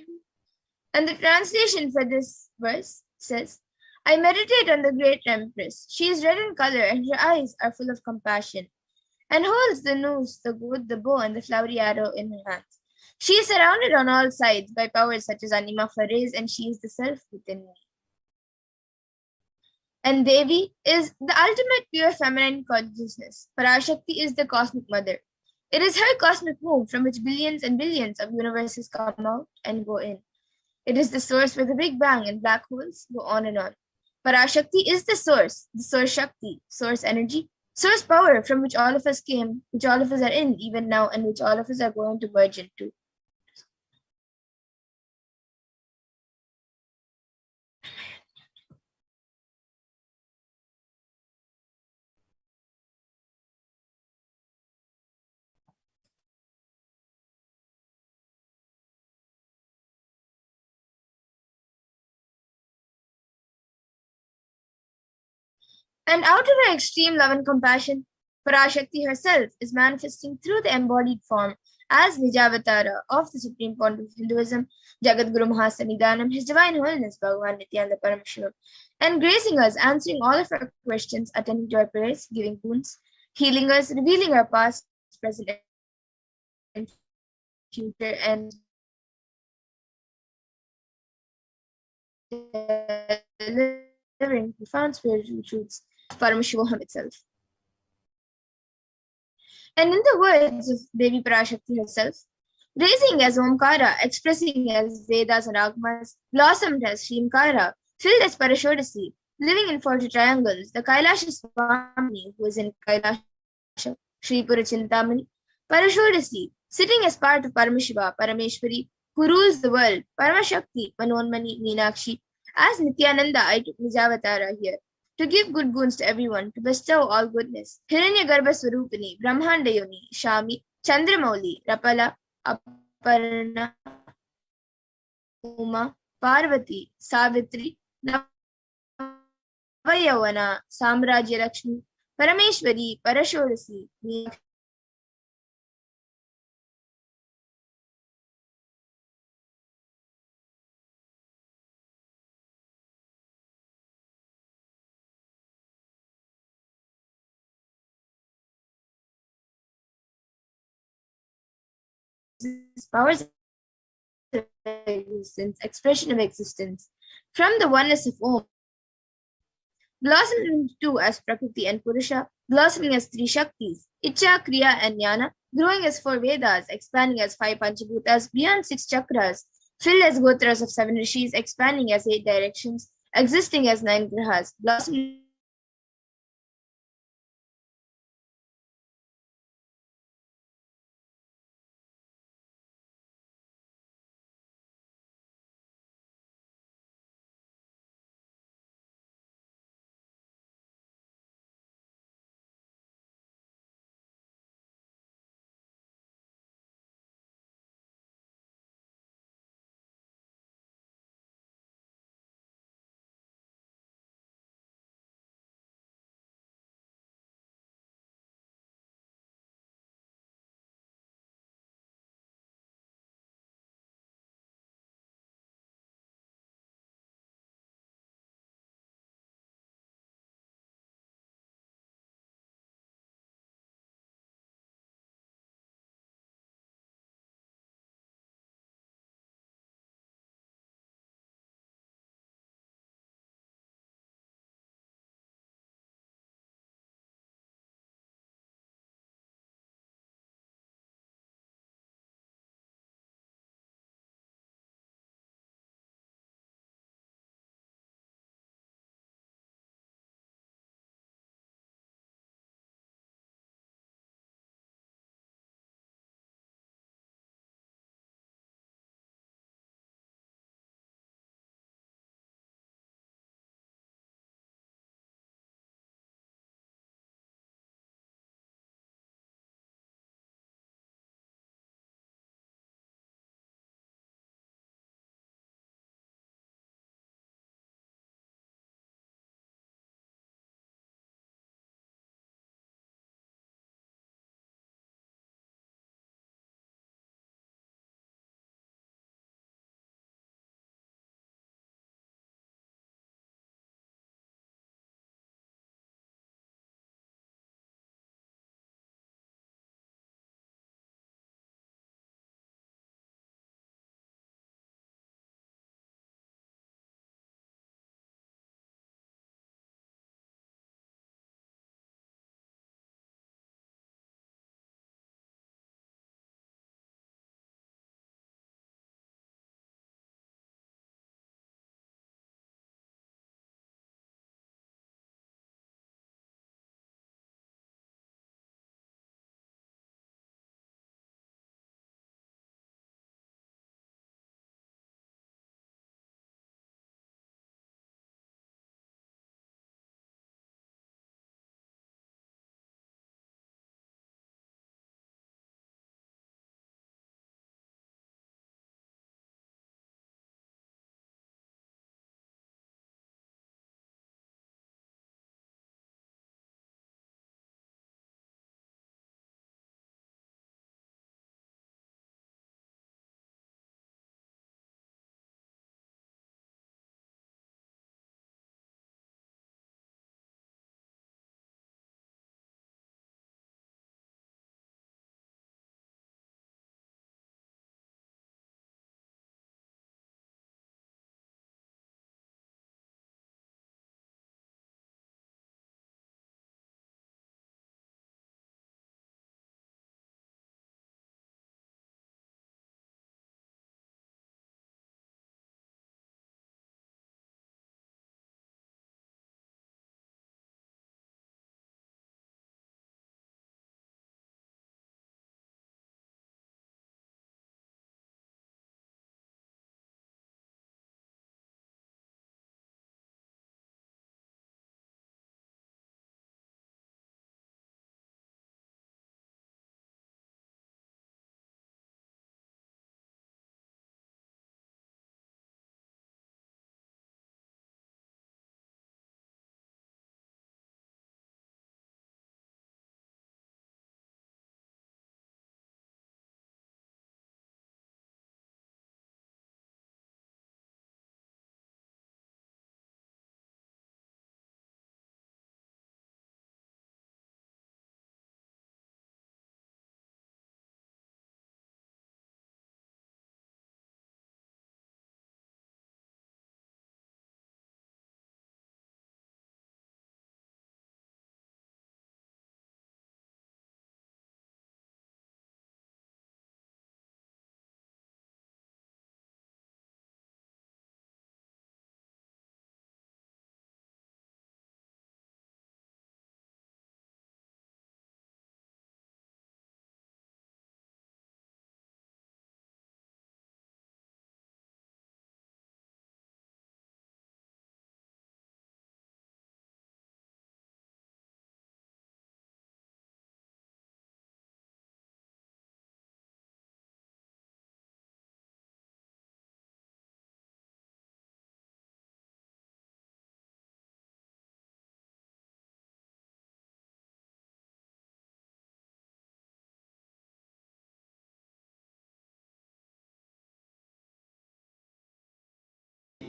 And the translation for this verse says, I meditate on the great Empress. She is red in color and her eyes are full of compassion, and holds the noose, the wood, the bow, and the flowery arrow in her hands. She is surrounded on all sides by powers such as Anima Fares, and she is the self within me. And Devi is the ultimate pure feminine consciousness. Parashakti is the cosmic mother. It is her cosmic womb from which billions and billions of universes come out and go in. It is the source where the Big Bang and black holes go on and on. Parashakti is the source Shakti, source energy, source power from which all of us came, which all of us are in even now, and which all of us are going to merge into. And out of her extreme love and compassion, Parashakti herself is manifesting through the embodied form as Nijavatara of the Supreme Pontiff of Hinduism, Jagadguru Mahasanidanam, His Divine Holiness Bhagavan Nithyananda Paramashivam, and gracing us, answering all of our questions, attending to our prayers, giving boons, healing us, revealing our past, present, and future, and delivering profound spiritual truths of Paramashivoham itself. And in the words of Devi Parashakti herself, raising as Omkara, expressing as Vedas and Agmas, blossomed as Shrimkara, filled as Parashodasi, living in 40 triangles, the Kailasa Swami, who is in Kailasa, Sri Purachintamani, Parashodasi, sitting as part of Paramashiva, Parameshwari, who rules the world, Paramashakti, Manonmani, Meenakshi, as Nithyananda, I took Nijavatara here to give good boons to everyone, to bestow all goodness. Hiranyagarbha Swarupini, Brahmanda Yoni, Shami, Chandramauli, Rapala, Aparna, Uma, Parvati, Savitri, Navayavana, Samrajya Lakshmi, Parameshwari, Parashodasi, powers of existence, expression of existence, from the oneness of Om, blossoming into two as Prakriti and Purusha, blossoming as three Shaktis, Icha, Kriya, and Jnana, growing as four Vedas, expanding as five Panchabhutas, beyond six chakras, filled as Gotras of seven Rishis, expanding as eight directions, existing as nine Grahas, blossoming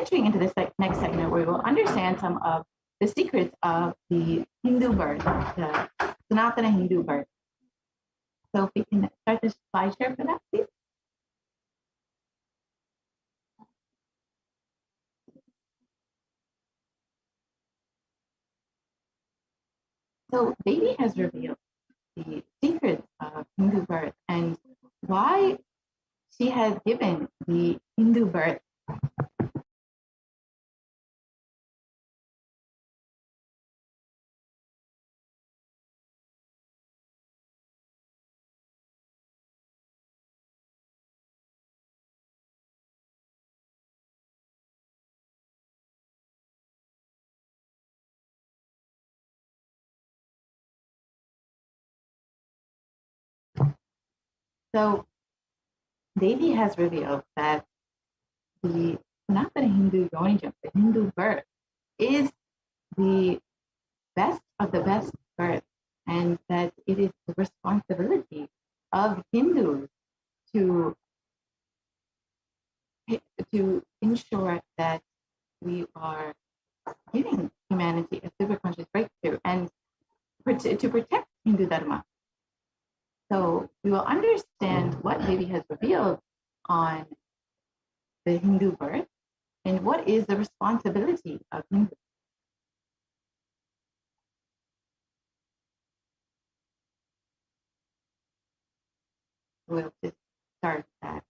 entering into this next segment where we will understand some of the secrets of the Hindu birth, the Sanatana Hindu birth. So if we can start the slide share for that, please. So Devi has revealed the secrets of Hindu birth and why she has given the Hindu birth. So Devi has revealed that the Sanatana Hindu Yonijam, the Hindu birth, is the best of the best birth, and that it is the responsibility of Hindus to ensure that we are giving humanity a super conscious breakthrough and to protect Hindu Dharma. So we will understand what Devi has revealed on the Hindu birth and what is the responsibility of Hindus. We'll just start that.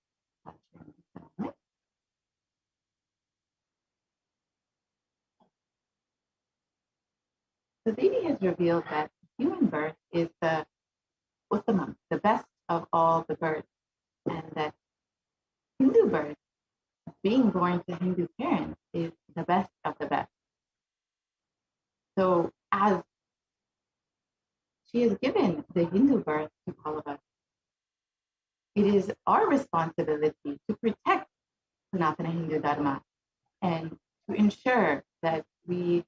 So Devi has revealed that human birth is the Uttamam, the best of all the births, and that Hindu birth, being born to Hindu parents, is the best of the best. So as she has given the Hindu birth to all of us, it is our responsibility to protect Sanatana Hindu Dharma and to ensure that we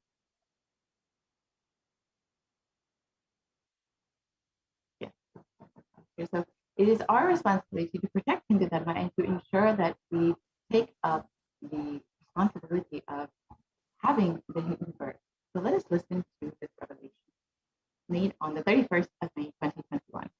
so it is our responsibility to protect Hindu Dharma and to ensure that we take up the responsibility of having the Hindu birth. So let us listen to this revelation made on the 31st of May, 2021.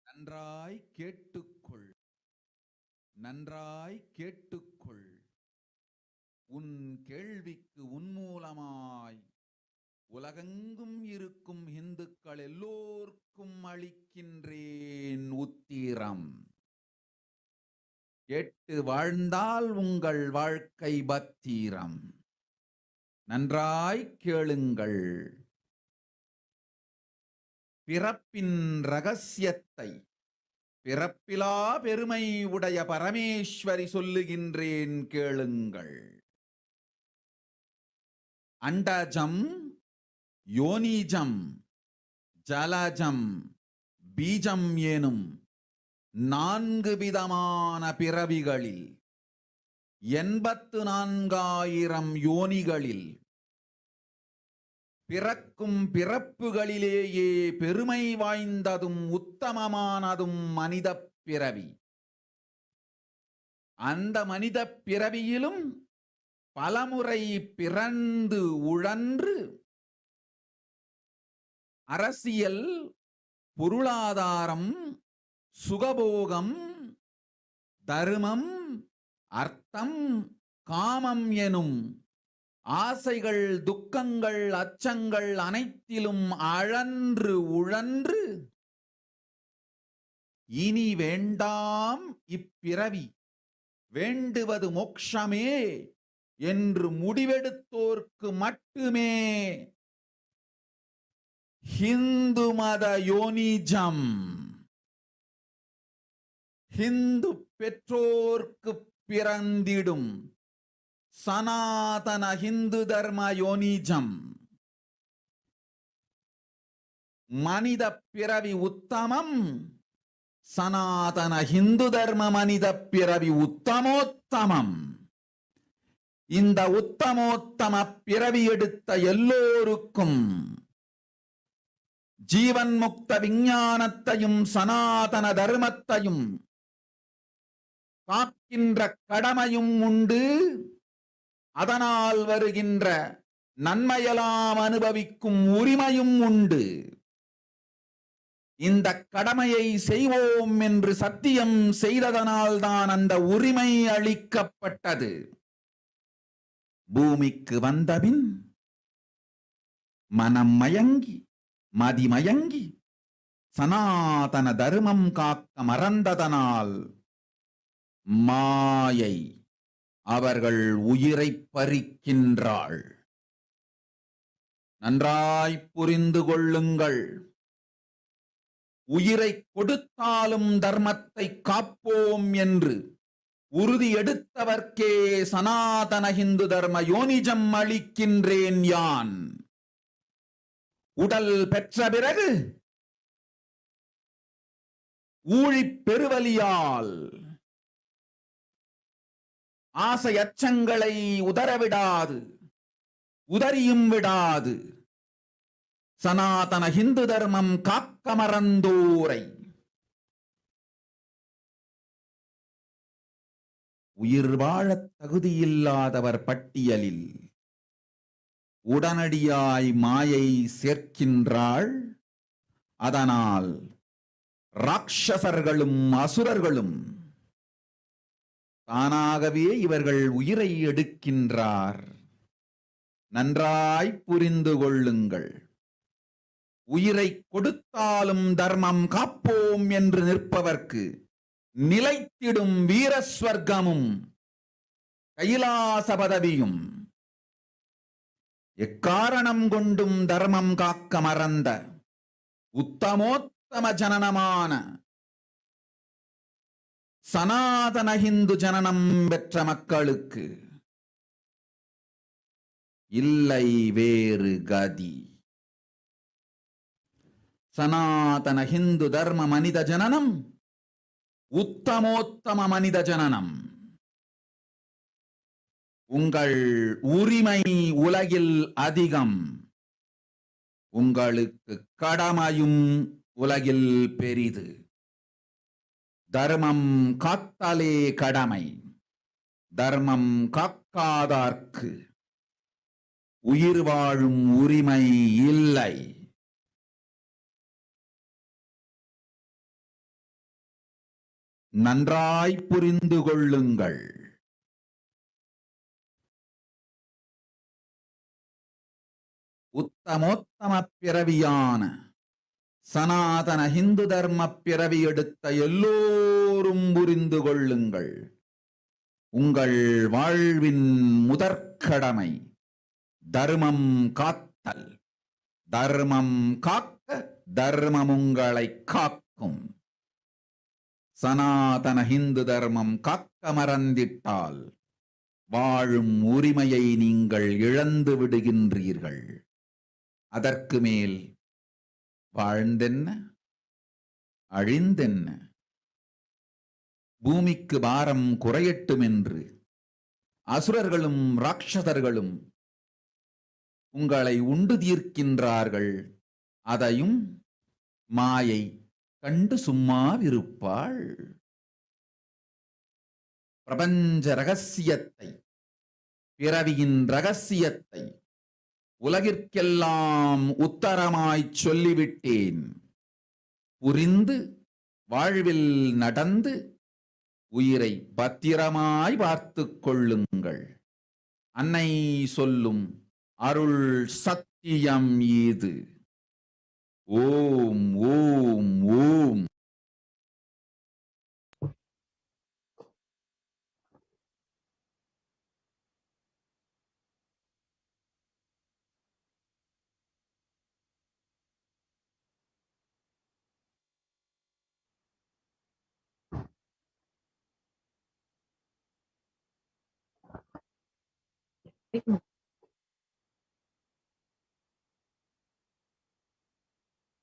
நன்றாய் கேட்டுக்கொள், நன்றாய் கேட்டுக்கொள். உன் கேள்விக்கு உன்மூலமாய் உலகெங்கும் இருக்கும் இந்துக்கள் எல்லோர்க்கும் அளிக்கின்றேன் உத்திரம். கேட்டு வாழ்ந்தால் உங்கள் வாழ்க்கை பத்திரம். நன்றாய் கேளுங்கள். பிறப்பின் ரகசியத்தை பிறப்பிலா பெருமை உடைய பரமேஸ்வரி சொல்லுகின்றேன் கேளுங்கள். அண்டஜம், யோனிஜம், ஜலஜம், பீஜம் எனும் 4 விதமான பிறவிகளில் 84,000 யோனிகளில் பிறக்கும் பிறப்புகளிலேயே பெருமை வாய்ந்ததும் உத்தமமானதும் மனித பிறவி. அந்த மனித பிறவியிலும் பலமுறை பிறந்து உழன்று அரசியல், பொருளாதாரம், சுகபோகம், தர்மம், அர்த்தம், காமம் எனும் ஆசைகள், துக்கங்கள், அச்சங்கள் அனைத்திலும் அழன்று உழன்று இனி வேண்டாம் இப்பிறவி, வேண்டுவது மோட்சமே என்று முடிவெடுத்தோர்க்கு மட்டுமே ஹிந்து மத யோனிஜம், ஹிந்து பெற்றோர்க்கு பிறந்திடும் சனாதன ஹிந்து தர்ம யோனிஜம். மனித பிறவி உத்தமம், சனாதன ஹிந்து தர்ம மனித பிறவி உத்தமோத்தமம். இந்த உத்தமோத்தம பிறவி எடுத்த எல்லோருக்கும் ஜீவன் முக்த விஞ்ஞானத்தையும் சனாதன தர்மத்தையும் காக்கின்ற கடமையும் உண்டு. அதனால் வருகின்ற நன்மையெல்லாம் அனுபவிக்கும் உரிமையும் உண்டு. இந்த கடமையை செய்வோம் என்று சத்தியம் செய்ததனால்தான் அந்த உரிமை அளிக்கப்பட்டது. பூமிக்கு வந்தபின் மனம் மயங்கி மதிமயங்கி சனாதன தர்மம் காக்க மறந்ததனால் மாயை அவர்கள் உயிரை பறிக்கின்றாள். நன்றாய் புரிந்து கொள்ளுங்கள். உயிரை கொடுத்தாலும் தர்மத்தை காப்போம் என்று உறுதி எடுத்தவர்க்கே சனாதன இந்து தர்ம யோனிஜம் அளிக்கின்றேன் யான். உடல் பெற்ற பிறகு ஊழிப் பெருவலியால் ஆசை அச்சங்களை உதறவிடாது, உதறியும் விடாது சனாதன இந்து தர்மம் காக்க மறந்தோரை உயிர் வாழத் தகுதியில்லாதவர் பட்டியலில் உடனடியாய் மாயை சேர்க்கின்றாள். அதனால் ராட்சசர்களும் அசுரர்களும் தானாகவே இவர்கள் உயிரை எடுக்கின்றார். நன்றாய் புரிந்து கொள்ளுங்கள். உயிரை கொடுத்தாலும் தர்மம் காப்போம் என்று நிற்பவர்க்கு நிலைத்திடும் வீரஸ்வர்க்கமும் கைலாச பதவியும், எக்காரணம் கொண்டும் தர்மம் காக்க மறந்த உத்தமோத்தம ஜனனமான சனாதன இந்து ஜனனம் பெற்ற மக்களுக்கு இல்லை வேறு கதி. சனாதன இந்து தர்ம மனித ஜனனம் உத்தமோத்தம மனித ஜனனம். உங்கள் உரிமை உலகில் அதிகம், உங்களுக்கு கடமையும் உலகில் பெரிது. தர்மம் காத்தாலே கடமை, தர்மம் காக்காதார்க்கு உயிர் வாழும் உரிமை இல்லை. நன்றாய் புரிந்து கொள்ளுங்கள். உத்தமோத்தம பிறவியான சனாதன இந்து தர்ம பிறவி எடுத்த எல்லோரும் புரிந்து கொள்ளுங்கள். உங்கள் வாழ்வின் முதற்கடமை தர்மம் காத்தல். தர்மம் காக்க தர்மம் உங்களை காக்கும். சனாதன இந்து தர்மம் காக்க மறந்திட்டால் வாழும் உரிமையை நீங்கள் இழந்து விடுகின்றீர்கள். அதற்கு மேல் வாழ்ந்தென்ன அழிந்தென்ன? பூமிக்கு பாரம் குறையட்டும் என்று அசுரர்களும் ராட்சதர்களும் உங்களை உண்டு தீர்க்கின்றார்கள். அதையும் மாயை கண்டு சும்மாவிருப்பாள். பிரபஞ்ச ரகசியத்தை, பிறவியின் ரகசியத்தை உலகிற்கெல்லாம் உத்தரமாய் சொல்லிவிட்டேன். புரிந்து வாழ்வில் நடந்து உயிரை பத்திரமாய் பார்த்துக் கொள்ளுங்கள். அன்னை சொல்லும் அருள் சத்தியம் இது. ஓம் ஓம் ஓம்.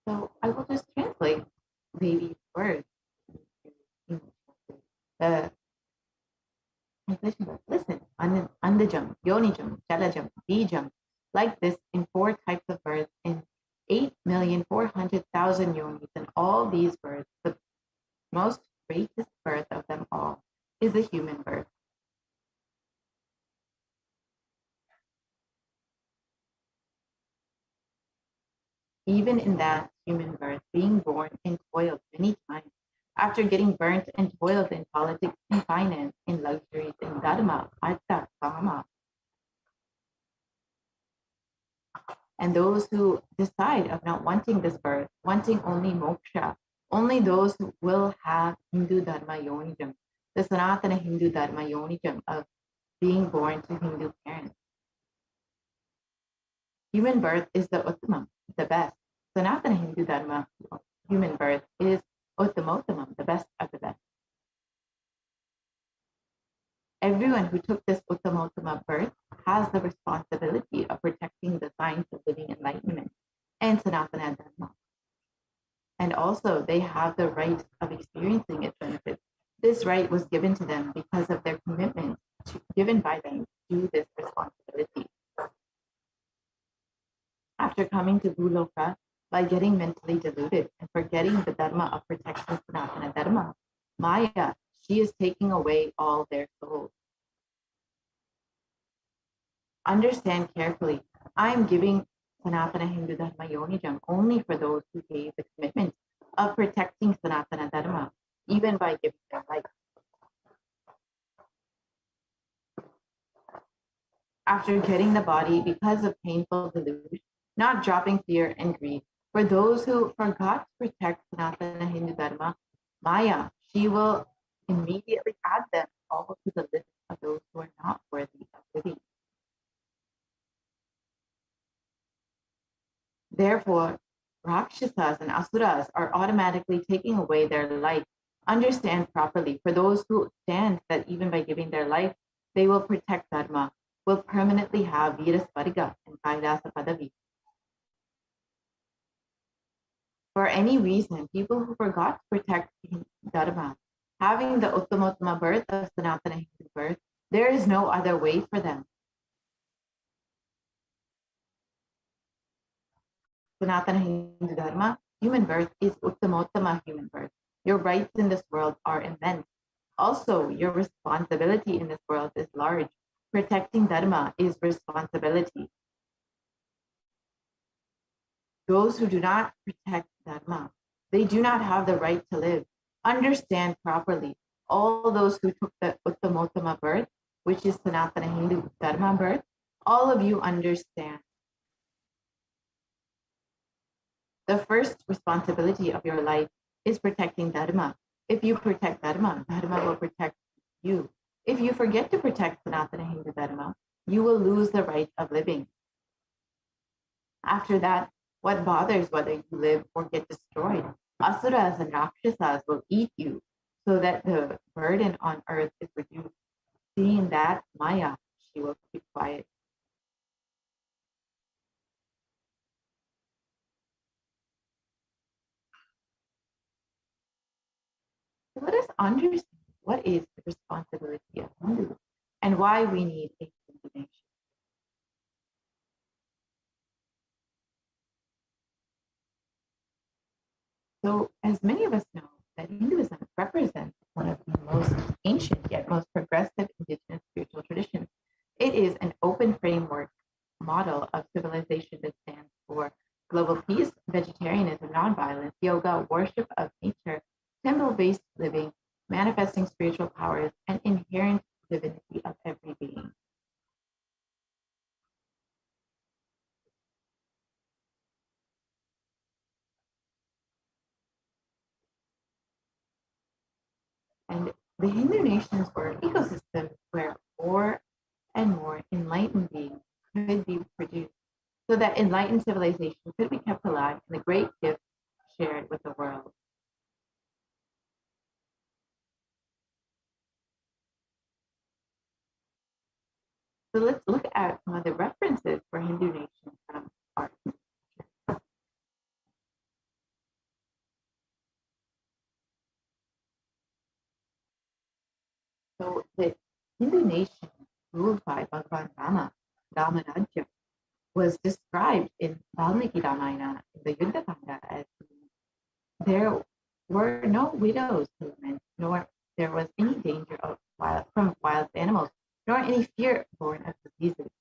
So I will just translate these words. The translation goes, listen, Andajam, Yonijam, Jalajam, Bijam, like this in 4 types of births in 8,400,000 yonis. And all these births, the most greatest birth of them all is a human birth. Even in that human birth, being born and toiled many times, after getting burnt and toiled in politics and finance, in luxuries, in dharma, artha, kama. And those who decide of not wanting this birth, wanting only moksha, only those who will have Hindu dharma yonijam, the Sanatana Hindu dharma yonijam of being born to Hindu parents. Human birth is the uttamam, the best. Sanatana Hindu dharma human birth is uttamottamam, the best of the best. Everyone who took this uttamottama birth has the responsibility of protecting the science of living enlightenment and Sanatana dharma. And also they have the right of experiencing its benefits. This right was given to them because of their commitment given by them to this responsibility. After coming to Bhuloka by getting mentally deluded and forgetting the dharma of protection, Sanatana dharma, Maya, she is taking away all their souls. Understand carefully, I am giving Sanatana Hindu Dharma Yonijam only for those who gave the commitment of protecting Sanatana Dharma, even by giving their life. After getting the body because of painful delusion, not dropping fear and greed, for those who forgot to protect Sanatana Hindu Dharma, Maya, she will immediately add them all to the list of those who are not worthy of living. Therefore, Rakshasas and Asuras are automatically taking away their life. Understand properly, for those who stand that even by giving their life, they will protect Dharma, will permanently have Virasvarga and Kailasa Padavi. For any reason, people who forgot to protect Dharma, having the Uttamottama birth of Sanatana Hindu birth, there is no other way for them. Sanatana Hindu Dharma, human birth is Uttamottama human birth. Your rights in this world are immense. Also, your responsibility in this world is large. Protecting Dharma is responsibility. Those who do not protect Dharma, they do not have the right to live. Understand properly. All those who took the Uttamottama birth, which is Sanatana Hindu Dharma birth, all of you understand. The first responsibility of your life is protecting Dharma. If you protect Dharma, Dharma will protect you. If you forget to protect Sanatana Hindu Dharma, you will lose the right of living. After that, what bothers whether you live or get destroyed? Asuras and Rakshasas will eat you so that the burden on earth is reduced. Seeing that, Maya, she will keep quiet. So let us understand what is the responsibility of Hindus and why we need a Hindu nation. So, as many of us know, that Hinduism represents one of the most ancient yet most progressive indigenous spiritual traditions. It is an open framework model of civilization that stands for global peace, vegetarianism, nonviolence, yoga, worship of nature, temple-based living, manifesting spiritual powers, and inherent divinity of every being. And the Hindu nations were ecosystems where more and more enlightened beings could be produced, so that enlightened civilization could be kept alive and the great gift shared with the world. So let's look at some of the references for Hindu nations from art. So the Hindu nation ruled by Bhagavan Rama, Ramarajya, was described in Valmiki Ramayana in the Yuddha Kanda as there were no widows who meant, nor there was any danger from wild animals, nor any fear born of diseases.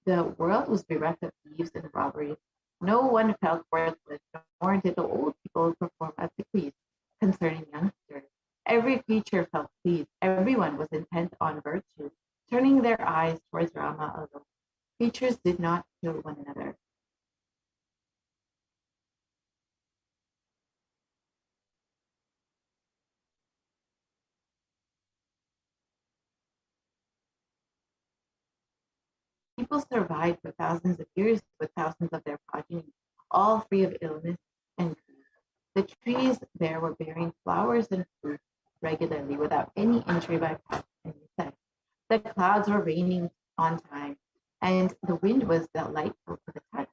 The world was bereft of thieves and robberies. No one felt worthless, nor did the old people perform obsequies concerning youngsters. Every creature felt pleased. Everyone was intent on virtue, turning their eyes towards Rama alone. Creatures did not kill one another. People survived for thousands of years with thousands of their progeny, all free of illness and grief. The trees there were bearing flowers and fruit regularly without any injury by pests and insects. The clouds were raining on time, and the wind was delightful to the touch.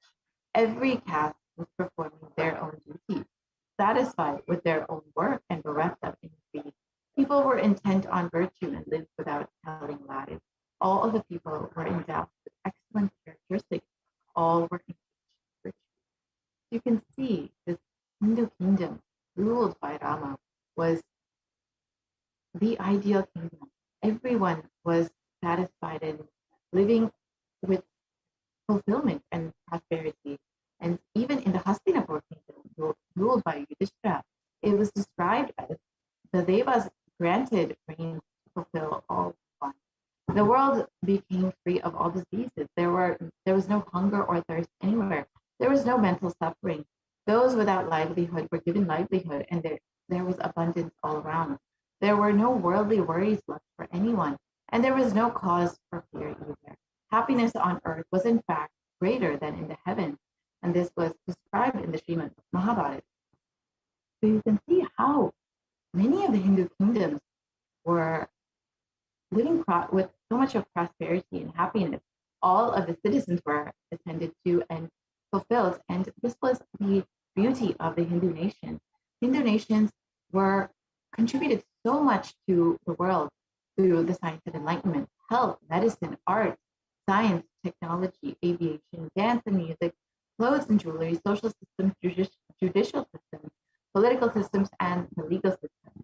Every caste was performing their own duty, satisfied with their own work and bereft of any greed. People were intent on virtue and lived without telling lies. All of the people were endowed with excellent characteristics. All were engaged in virtue. You can see this Hindu kingdom ruled by Rama was the ideal kingdom. Everyone was satisfied and living with fulfillment and prosperity. And even in the Hastinapur kingdom, ruled by Yudhishthira, it was described as the Devas granted rain to fulfill all wants. The world became free of all diseases. There was no hunger or thirst anywhere. There was no mental suffering. Those without livelihood were given livelihood, and there was abundance all around. There were no worldly worries left for anyone, and there was no cause for fear either. Happiness on earth was in fact greater than in the heavens, and this was described in the Srimad Mahabharata. So you can see how many of the Hindu kingdoms were living with so much of prosperity and happiness. All of the citizens were attended to and fulfilled, and this was the beauty of the Hindu nation. Hindu nations were contributed so much to the world through the science of enlightenment, health, medicine, art, science, technology, aviation, dance and music, clothes and jewelry, social systems, judicial systems, political systems, and the legal system.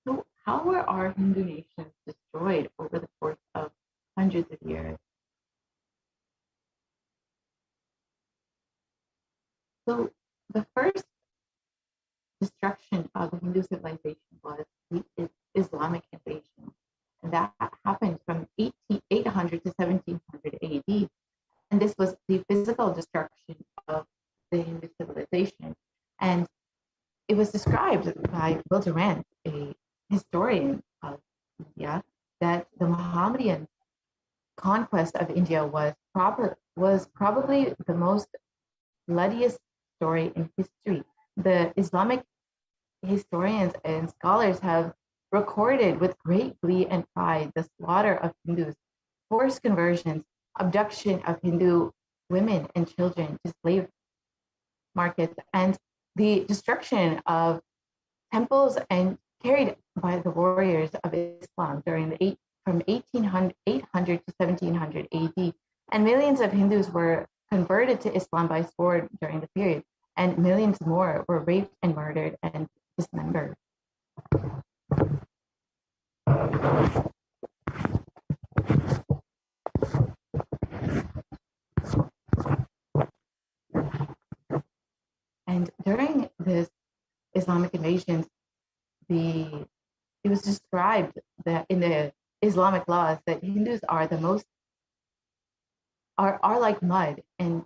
So how were our Hindu nations destroyed over the course of hundreds of years? So the first destruction of the Hindu civilization was the Islamic invasion. And that happened from 800 to 1700 AD. And this was the physical destruction of the Hindu civilization. And it was described by Will Durant, a historian of India, that the Mohammedan conquest of India was probably the most bloodiest story in history. The Islamic historians and scholars have recorded with great glee and pride the slaughter of Hindus, forced conversions, abduction of Hindu women and children to slave markets, and the destruction of temples and carried by the warriors of Islam during from 800 to 1700 AD. And millions of Hindus were converted to Islam by sword during the period, and millions more were raped and murdered and dismembered. And during this Islamic invasion, it was described that in the Islamic laws that Hindus are the most are like mud, and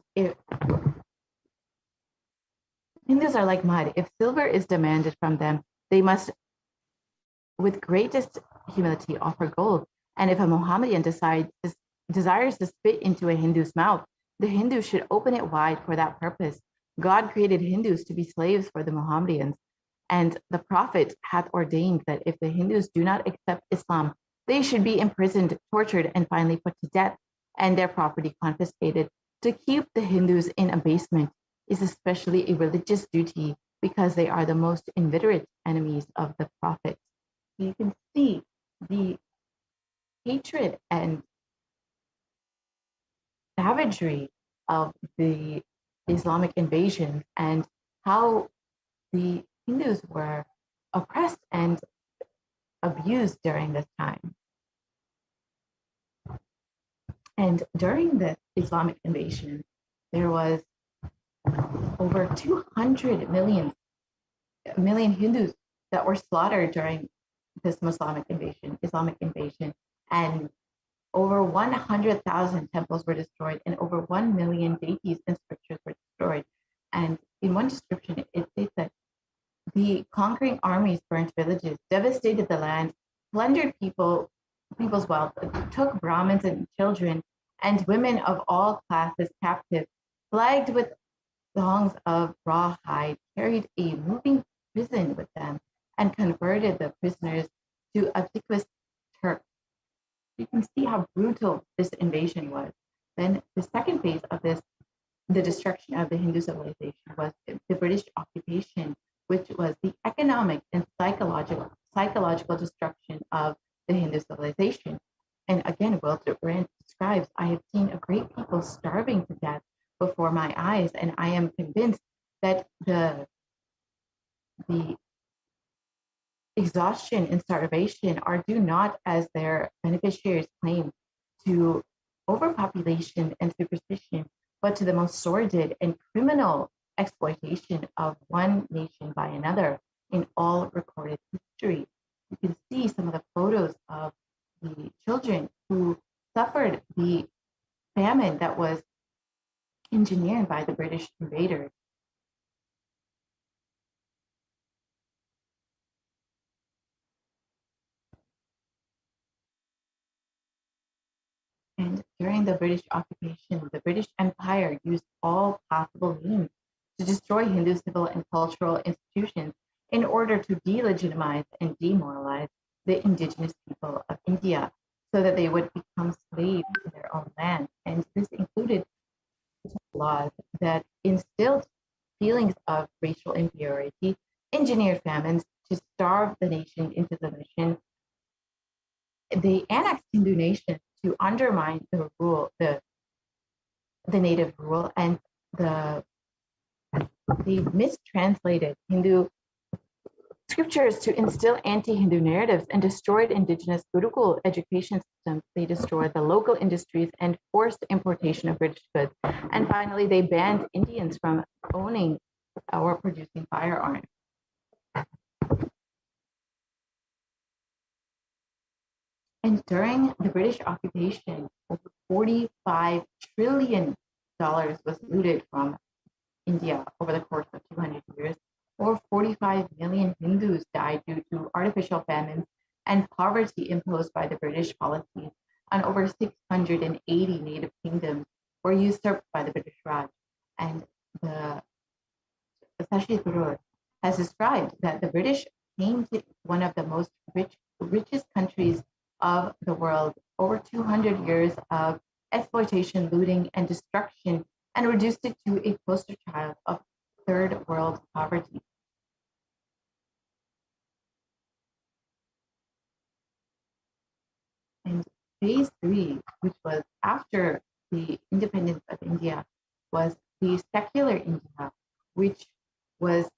Hindus are like mud. If silver is demanded from them, they must, with greatest humility, offer gold. And if a Mohammedan desires to spit into a Hindu's mouth, the Hindu should open it wide for that purpose. God created Hindus to be slaves for the Mohammedans, and the Prophet hath ordained that if the Hindus do not accept Islam, they should be imprisoned, tortured, and finally put to death, and their property confiscated. To keep the Hindus in abasement is especially a religious duty because they are the most inveterate enemies of the Prophet. You can see the hatred and savagery of the Islamic invasion and how the Hindus were oppressed and abused during this time. And during the Islamic invasion, there was over 200 million Hindus that were slaughtered during this Islamic invasion, and over 100,000 temples were destroyed, and over 1 million deities and scriptures were destroyed. And in one description, it states that the conquering armies burnt villages, devastated the land, plundered people's wealth, took Brahmins and children and women of all classes captive, flagged with thongs of rawhide, carried a moving prison with them, and converted the prisoners to obsequious Turks. You can see how brutal this invasion was. Then the second phase of this, the destruction of the Hindu civilization, was the British occupation, which was the economic and psychological destruction of the Hindu civilization. And again, Walter Brandt describes, I have seen a great people starving to death before my eyes, and I am convinced that the exhaustion and starvation are due not, as their beneficiaries claim, to overpopulation and superstition, but to the most sordid and criminal exploitation of one nation by another in all recorded history. You can see some of the photos of the children who suffered the famine that was engineered by the British invaders. And during the British occupation, the British Empire used all possible means to destroy Hindu civil and cultural institutions in order to delegitimize and demoralize the indigenous people of India so that they would become slaves in their own land. And this included laws that instilled feelings of racial inferiority, engineered famines to starve the nation into submission. They annexed Hindu nations to undermine the rule, the native rule, and they mistranslated Hindu scriptures to instill anti-Hindu narratives and destroyed indigenous Gurukul education systems. They destroyed the local industries and forced importation of British goods. And finally, they banned Indians from owning or producing firearms. And during the British occupation, over $45 trillion was looted from India over the course of 200 years. Over 45 million Hindus died due to artificial famines and poverty imposed by the British policies, and over 680 native kingdoms were usurped by the British Raj. And the Sashi Tharoor has described that the British came to one of the most richest countries of the world, over 200 years of exploitation, looting, and destruction, and reduced it to a poster child of third world poverty. And phase 3, which was after the independence of India, was the secular India, which was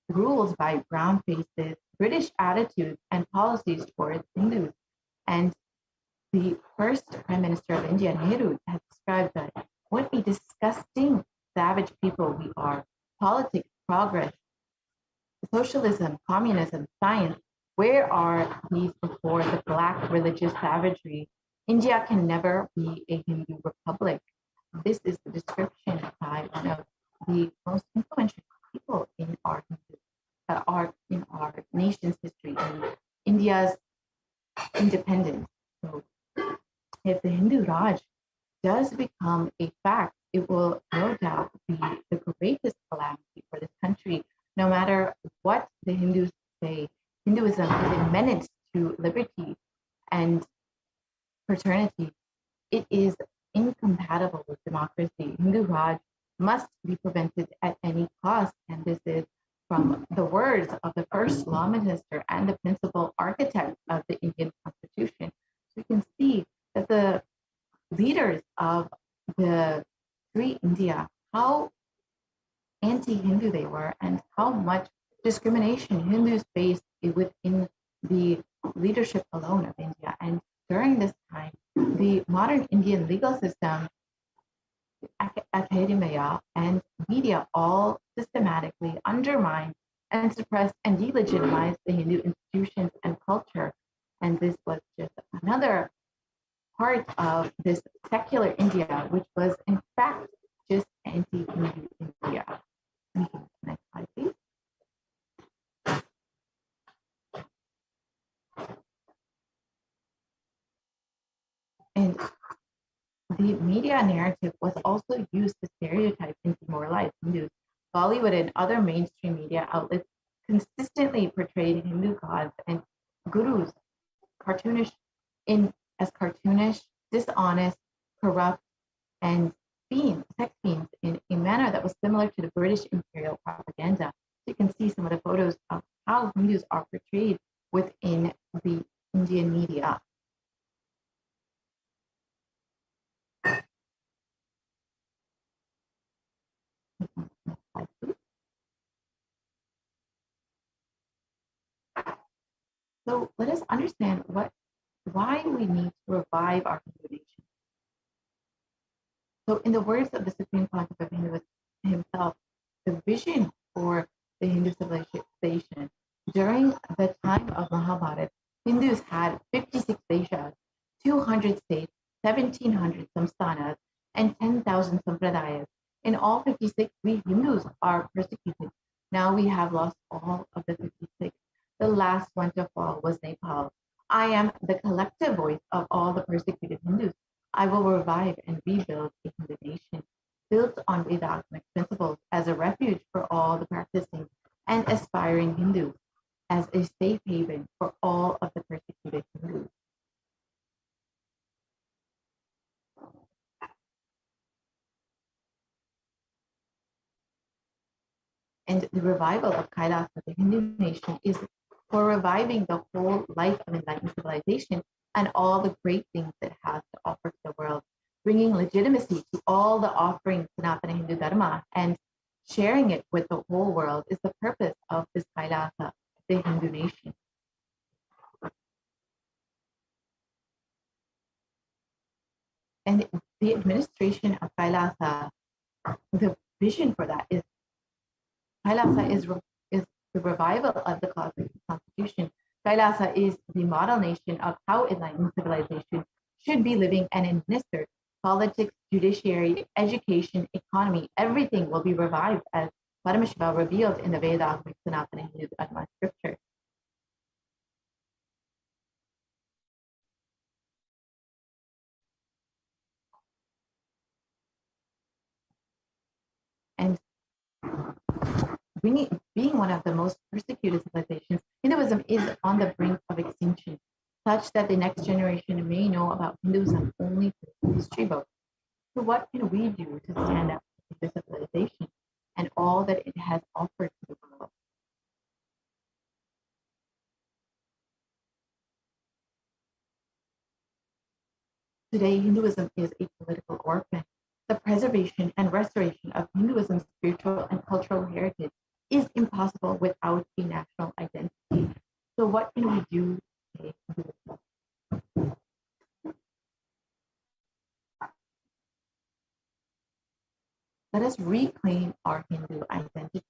ruled by brown faces, British attitudes and policies towards Hindus. And the first Prime Minister of India, Nehru, has described that what a disgusting, savage people we are. Politics, progress, socialism, communism, science, where are these before the Black religious savagery? India can never be a Hindu republic. This is the description by one of the most influential people in our nation's history, in India's independence. So if the Hindu Raj does become a fact, it will no doubt be the greatest calamity for this country. No matter what the Hindus say, Hinduism is a menace to liberty and fraternity. It is incompatible with democracy. Hindu Raj must be prevented at any cost, and this is from the words of the first law minister and the principal architect of the Indian Constitution, we can see that the leaders of the free India, how anti-Hindu they were and how much discrimination Hindus faced within the leadership alone of India. And during this time, the modern Indian legal system, academia, and media all systematically undermined and suppressed and delegitimized the Hindu institutions and culture. And this was just another part of this secular India, which was in fact just anti-Hindu India. Next slide, please. And the media narrative was also used to stereotype and demoralize Hindus. Bollywood and other mainstream media outlets consistently portrayed Hindu gods and gurus as cartoonish, dishonest, corrupt, and sex fiends in a manner that was similar to the British imperial propaganda. You can see some of the photos of how Hindus are portrayed within the Indian media. So let us understand why we need to revive our Hindu nation. So in the words of the Supreme Pontiff of Hinduism himself, the vision for the Hindu civilization during the time of Mahabharata, Hindus had 56 deshas, 200 states, 1,700 samsthanas, and 10,000 sampradayas. In all 56, we Hindus are persecuted. Now we have lost all of the 56. The last one to fall was Nepal. I am the collective voice of all the persecuted Hindus. I will revive and rebuild a Hindu nation built on Vedic principles as a refuge for all the practicing and aspiring Hindus, as a safe haven for all of the persecuted Hindus. And the revival of Kailasa, the Hindu nation, is for reviving the whole life of enlightened civilization and all the great things it has to offer to the world, bringing legitimacy to all the offerings of Sanatana Hindu Dharma and sharing it with the whole world is the purpose of this Kailasa, the Hindu nation. And the administration of Kailasa, the vision for that is Kailasa is the revival of the cosmic constitution. Kailasa is the model nation of how enlightened civilization should be living and administered. Politics, judiciary, education, economy, everything will be revived as Paramashiva revealed in the Vedas, Sanatana Hindu Dharma scripture. And being one of the most persecuted civilizations, Hinduism is on the brink of extinction, such that the next generation may know about Hinduism only through history books. So what can we do to stand up to this civilization and all that it has offered to the world? Today, Hinduism is a political orphan. The preservation and restoration of Hinduism's spiritual and cultural heritage is impossible without a national identity. So what can we do today? Let us reclaim our Hindu identity.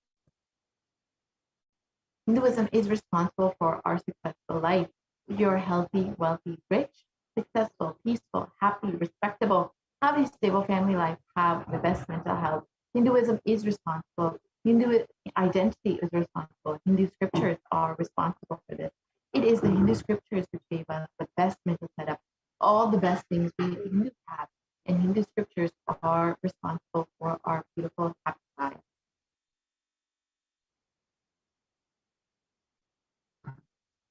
Hinduism is responsible for our successful life. If you're healthy, wealthy, rich, successful, peaceful, happy, respectable, have a stable family life, have the best mental health, Hinduism is responsible. Hindu identity is responsible. Hindu scriptures are responsible for this. It is the Hindu scriptures which gave us the best mental setup, all the best things we Hindus have. And Hindu scriptures are responsible for our beautiful, happy lives.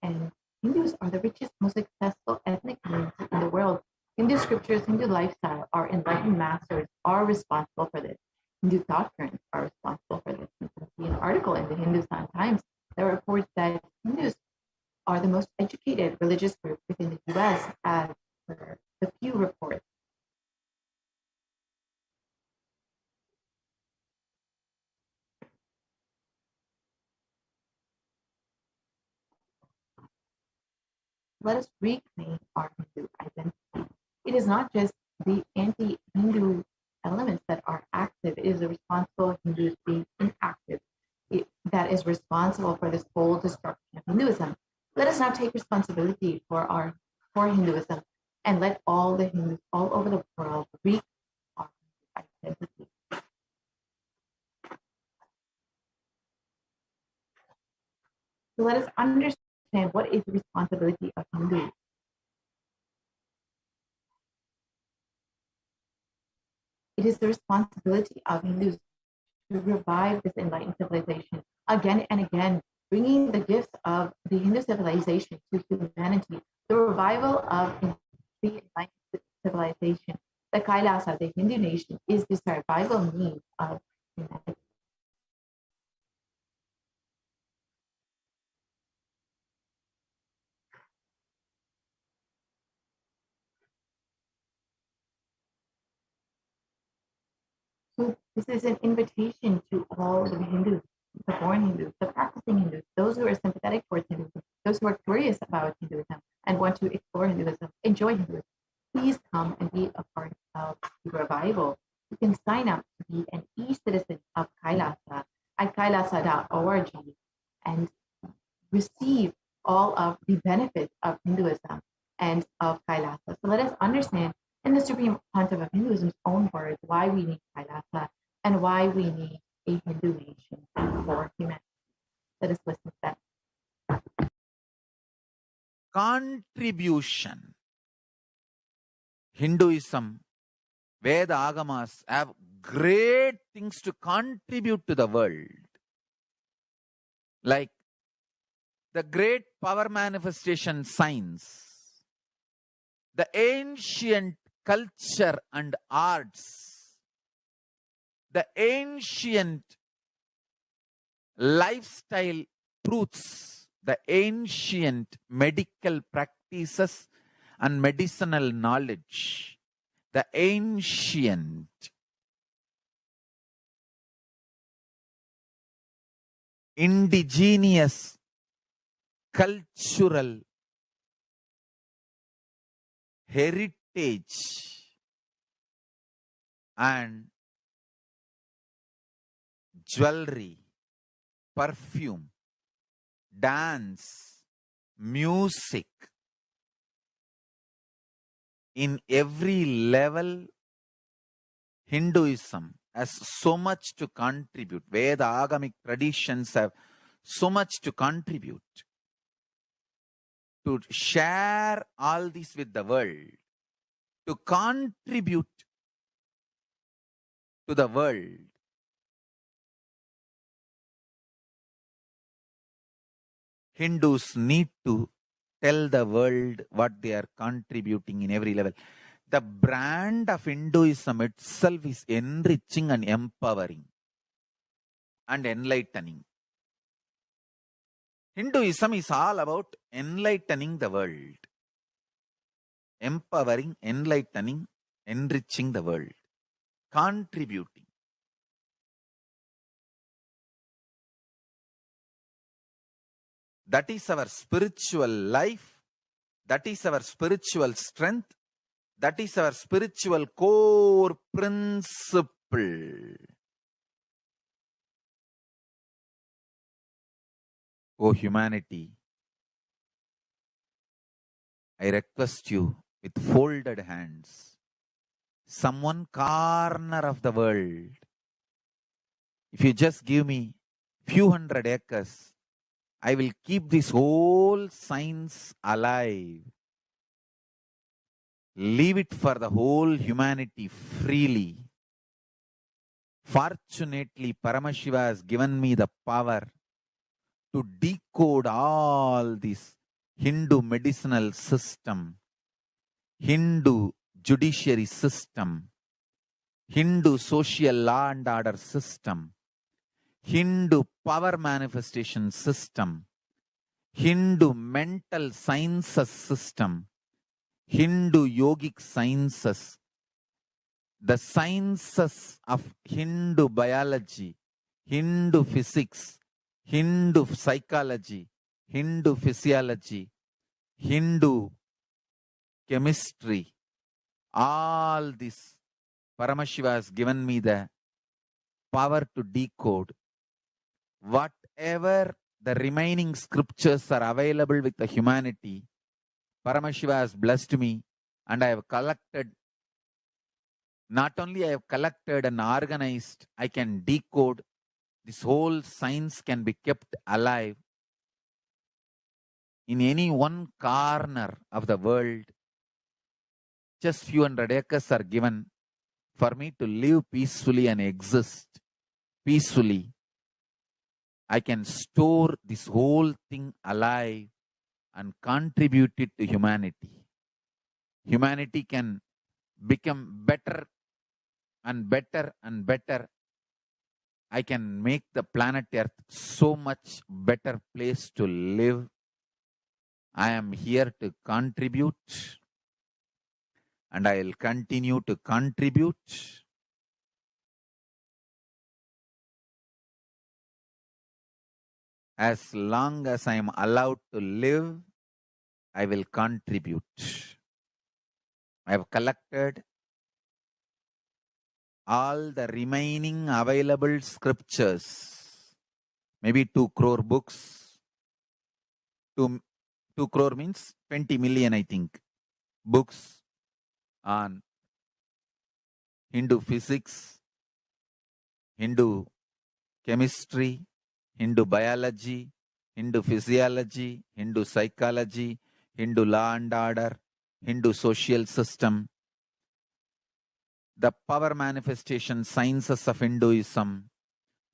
And Hindus are the richest, most successful ethnic community in the world. Hindu scriptures, Hindu lifestyle, our enlightened masters are responsible for this. Hindu thought currents are responsible for this. You can see in article in the Hindustan Times that reports that Hindus are the most educated religious group within the US as per the Pew report. Let us reclaim our Hindu identity. It is not just the anti-Hindu elements that are active. It is the responsible Hindus being inactive that is responsible for this whole destruction of Hinduism. Let us now take responsibility for Hinduism and let all the Hindus all over the world reclaim our identity. So let us understand what is the responsibility of Hindus. It is the responsibility of Hindus to revive this enlightened civilization again and again, bringing the gifts of the Hindu civilization to humanity. The revival of the enlightened civilization, the Kailasa, the Hindu nation, is the survival need of humanity. So this is an invitation to all the Hindus, the born Hindus, the practicing Hindus, those who are sympathetic towards Hinduism, those who are curious about Hinduism and want to explore Hinduism, enjoy Hinduism. Please come and be a part of the revival. You can sign up to be an e-citizen of Kailasa at kailasa.org and receive all of the benefits of Hinduism and of Kailasa. So let us understand in the Supreme Pontiff of Hinduism's own words why we need Kailasa and why we need a Hindu nation for humanity. Let us listen to that. Contribution. Hinduism, Veda Agamas have great things to contribute to the world. Like the great power manifestation science, the ancient culture and arts, the ancient lifestyle truths, the ancient medical practices and medicinal knowledge, the ancient indigenous cultural heritage and jewelry, perfume, dance, music, in every level, Hinduism has so much to contribute. Veda Agamic traditions have so much to contribute. To share all this with the world, to contribute to the world. Hindus need to tell the world what they are contributing in every level. The brand of Hinduism itself is enriching and empowering and enlightening. Hinduism is all about enlightening the world. Empowering, enlightening, enriching the world. Contributing. That is our spiritual life. That is our spiritual strength. That is our spiritual core principle. O humanity, I request you with folded hands, some one corner of the world, if you just give me few hundred acres, I will keep this whole science alive. Leave it for the whole humanity freely. Fortunately, Paramashiva has given me the power to decode all this Hindu medicinal system, Hindu judiciary system, Hindu social law and order system, Hindu power manifestation system, Hindu mental sciences system, Hindu yogic sciences, the sciences of Hindu biology, Hindu physics, Hindu psychology, Hindu physiology, Hindu chemistry, all this Paramashiva has given me the power to decode whatever the remaining scriptures are available with the humanity. Paramashiva has blessed me, and I have collected, not only I have collected and organized, I can decode. This whole science can be kept alive in any one corner of the world. Just few hundred acres are given for me to live peacefully and exist peacefully. I can store this whole thing alive and contribute it to humanity. Humanity can become better and better and better. I can make the planet Earth so much better place to live. I am here to contribute, and I will continue to contribute. As long as I am allowed to live, I will contribute. I have collected all the remaining available scriptures, maybe 2 crore books. 2 crore means 20 million, I think, books on Hindu physics, Hindu chemistry, Hindu biology, Hindu physiology, Hindu psychology, Hindu law and order, Hindu social system, the power manifestation sciences of Hinduism,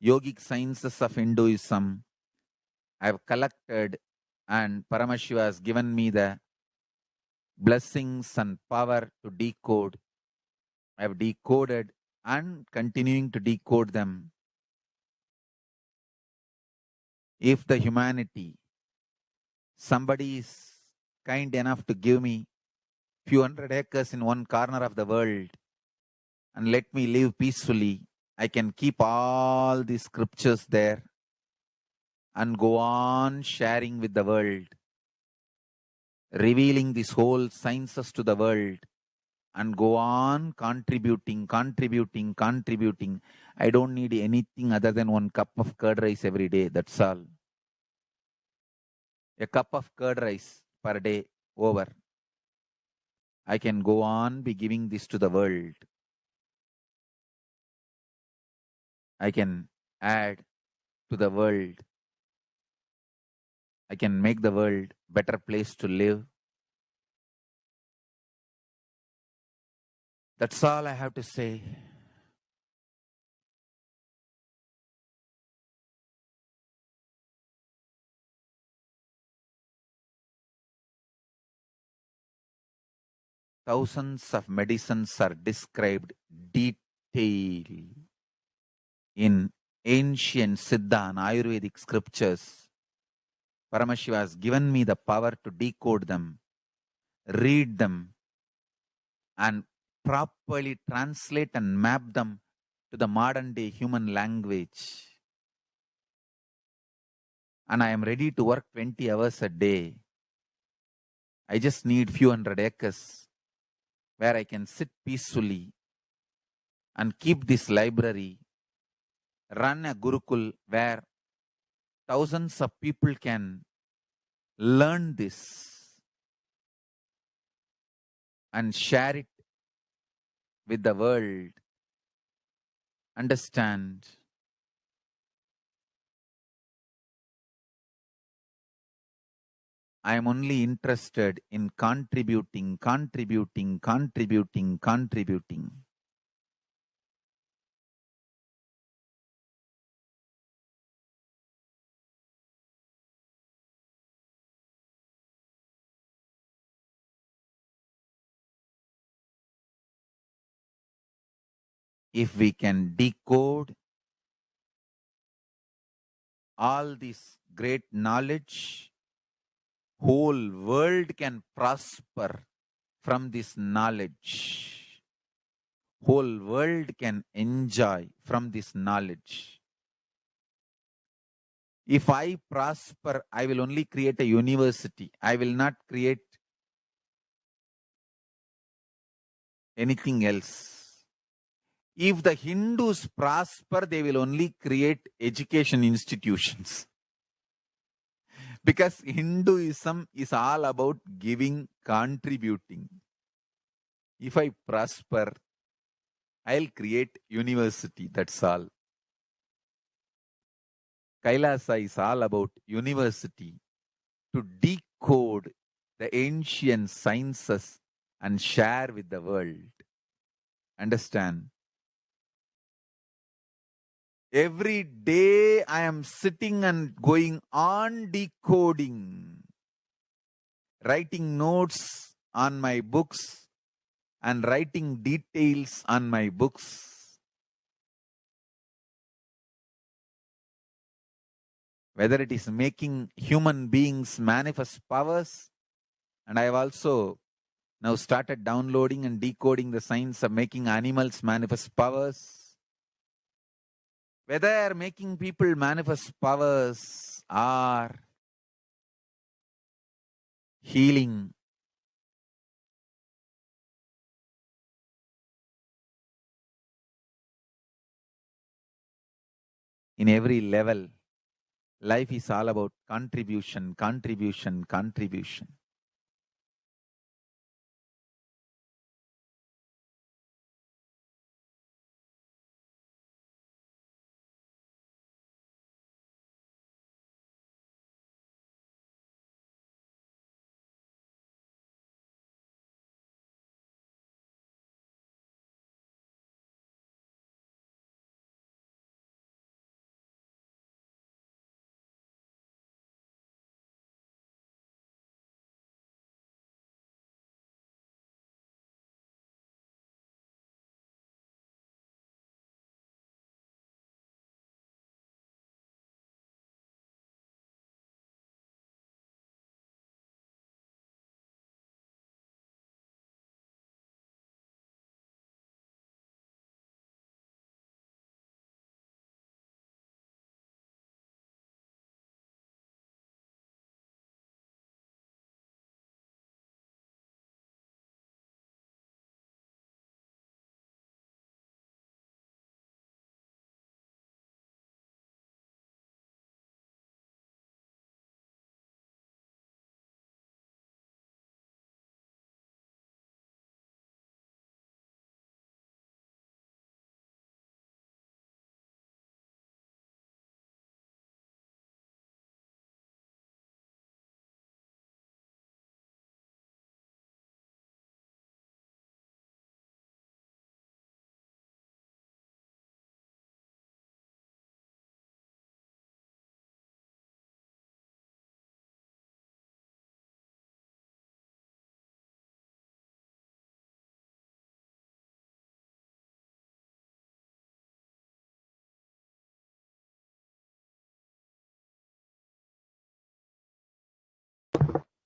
yogic sciences of Hinduism. I have collected, and Paramashiva has given me the blessings and power to decode. I have decoded and continuing to decode them. If the humanity, somebody is kind enough to give me few hundred acres in one corner of the world and let me live peacefully, I can keep all the scriptures there and go on sharing with the world, revealing this whole sciences to the world, and go on contributing. I don't need anything other than 1 cup of curd rice every day. That's all. A cup of curd rice per day over. I can go on be giving this to the world. I can add to the world. I can make the world better place to live. That's all I have to say. Thousands of medicines are described detail in ancient Siddha and Ayurvedic scriptures. Paramashiva has given me the power to decode them, read them, and properly translate and map them to the modern day human language. And I am ready to work 20 hours a day. I just need few hundred acres where I can sit peacefully and keep this library, run a Gurukul where thousands of people can learn this and share it with the world, understand. I am only interested in contributing. If we can decode all this great knowledge, whole world can prosper from this knowledge. Whole world can enjoy from this knowledge. If I prosper, I will only create a university. I will not create anything else. If the Hindus prosper, they will only create education institutions. Because Hinduism is all about giving, contributing. If I prosper, I'll create university, that's all. Kailasa is all about university to decode the ancient sciences and share with the world. Understand? Every day I am sitting and going on decoding, writing notes on my books and writing details on my books. Whether it is making human beings manifest powers, and I have also now started downloading and decoding the science of making animals manifest powers. Whether making people manifest powers or healing, in every level, life is all about contribution, contribution, contribution.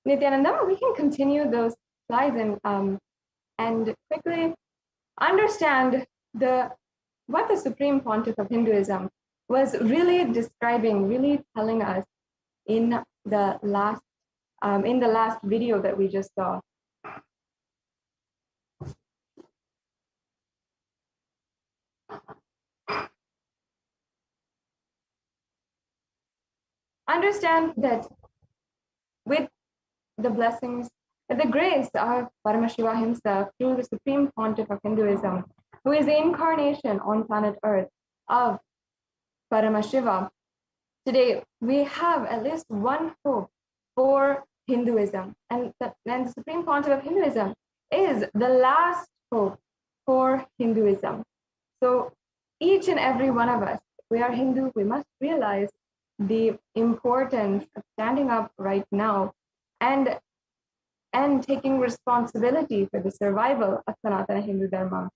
Nithyananda, we can continue those slides and quickly understand what the Supreme Pontiff of Hinduism was really describing, really telling us in the last video that we just saw. Understand that with the blessings, the grace of Paramashiva himself through the Supreme Pontiff of Hinduism, who is the incarnation on planet Earth of Paramashiva, today we have at least one hope for Hinduism, and the Supreme Pontiff of Hinduism is the last hope for Hinduism. So each and every one of us, we are Hindu, we must realize the importance of standing up right now and taking responsibility for the survival of Sanatana Hindu Dharma.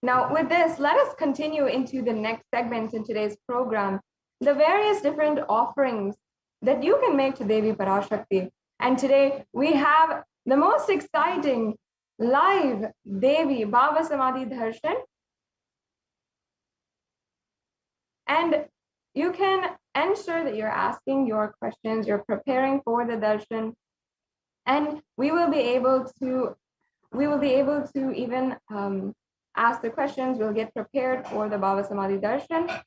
Now, with this, let us continue into the next segment in today's program. the various different offerings that you can make to Devi Parashakti. And today we have the most exciting live Devi Bhava Samadhi Darshan. And you can ensure that you're asking your questions, you're preparing for the darshan, and we will be able to even ask the questions. We'll get prepared for the Bhava Samadhi darshan.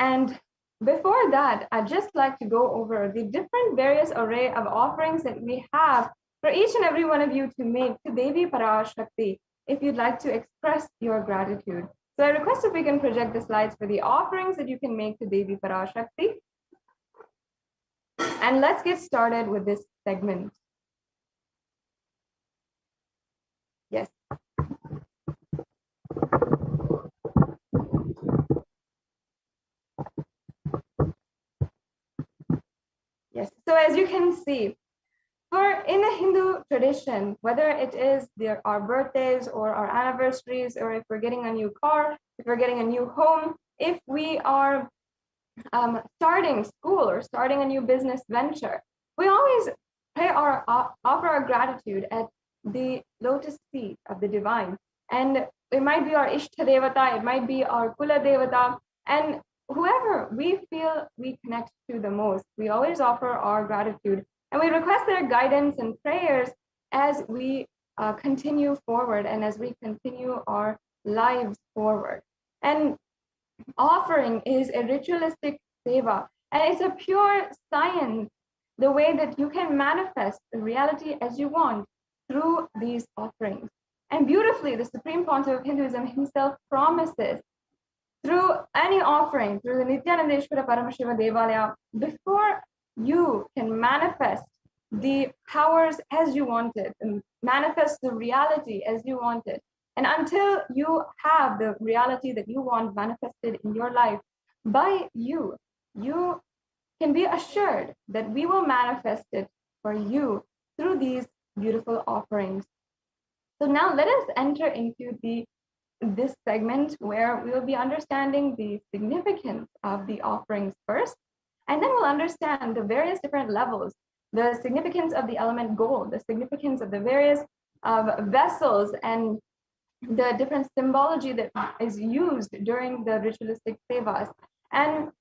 And before that, I'd just like to go over the different various array of offerings that we have for each and every one of you to make to Devi Parashakti if you'd like to express your gratitude. So I request if we can project the slides for the offerings that you can make to Devi Parashakti. And let's get started with this segment. Yes. Yes, so as you can see, in the Hindu tradition, whether it is our birthdays or our anniversaries, or if we're getting a new car, if we're getting a new home, if we are starting school or starting a new business venture, we always offer our gratitude at the lotus feet of the divine. And it might be our Ishta Devata, it might be our Kula Devata, and whoever we feel we connect to the most, we always offer our gratitude. And we request their guidance and prayers as we continue forward and as we continue our lives forward. And offering is a ritualistic seva, and it's a pure science, the way that you can manifest the reality as you want through these offerings. And beautifully, the Supreme Pontiff of Hinduism himself promises through any offering, through the Nithyananda Paramashivam Devalaya, before you can manifest the powers as you want it, and manifest the reality as you want it, and until you have the reality that you want manifested in your life by you, you can be assured that we will manifest it for you through these beautiful offerings. So now let us enter into this segment where we will be understanding the significance of the offerings first, and then we'll understand the various different levels, the significance of the element gold, the significance of the various vessels, and the different symbology that is used during the ritualistic sevas, and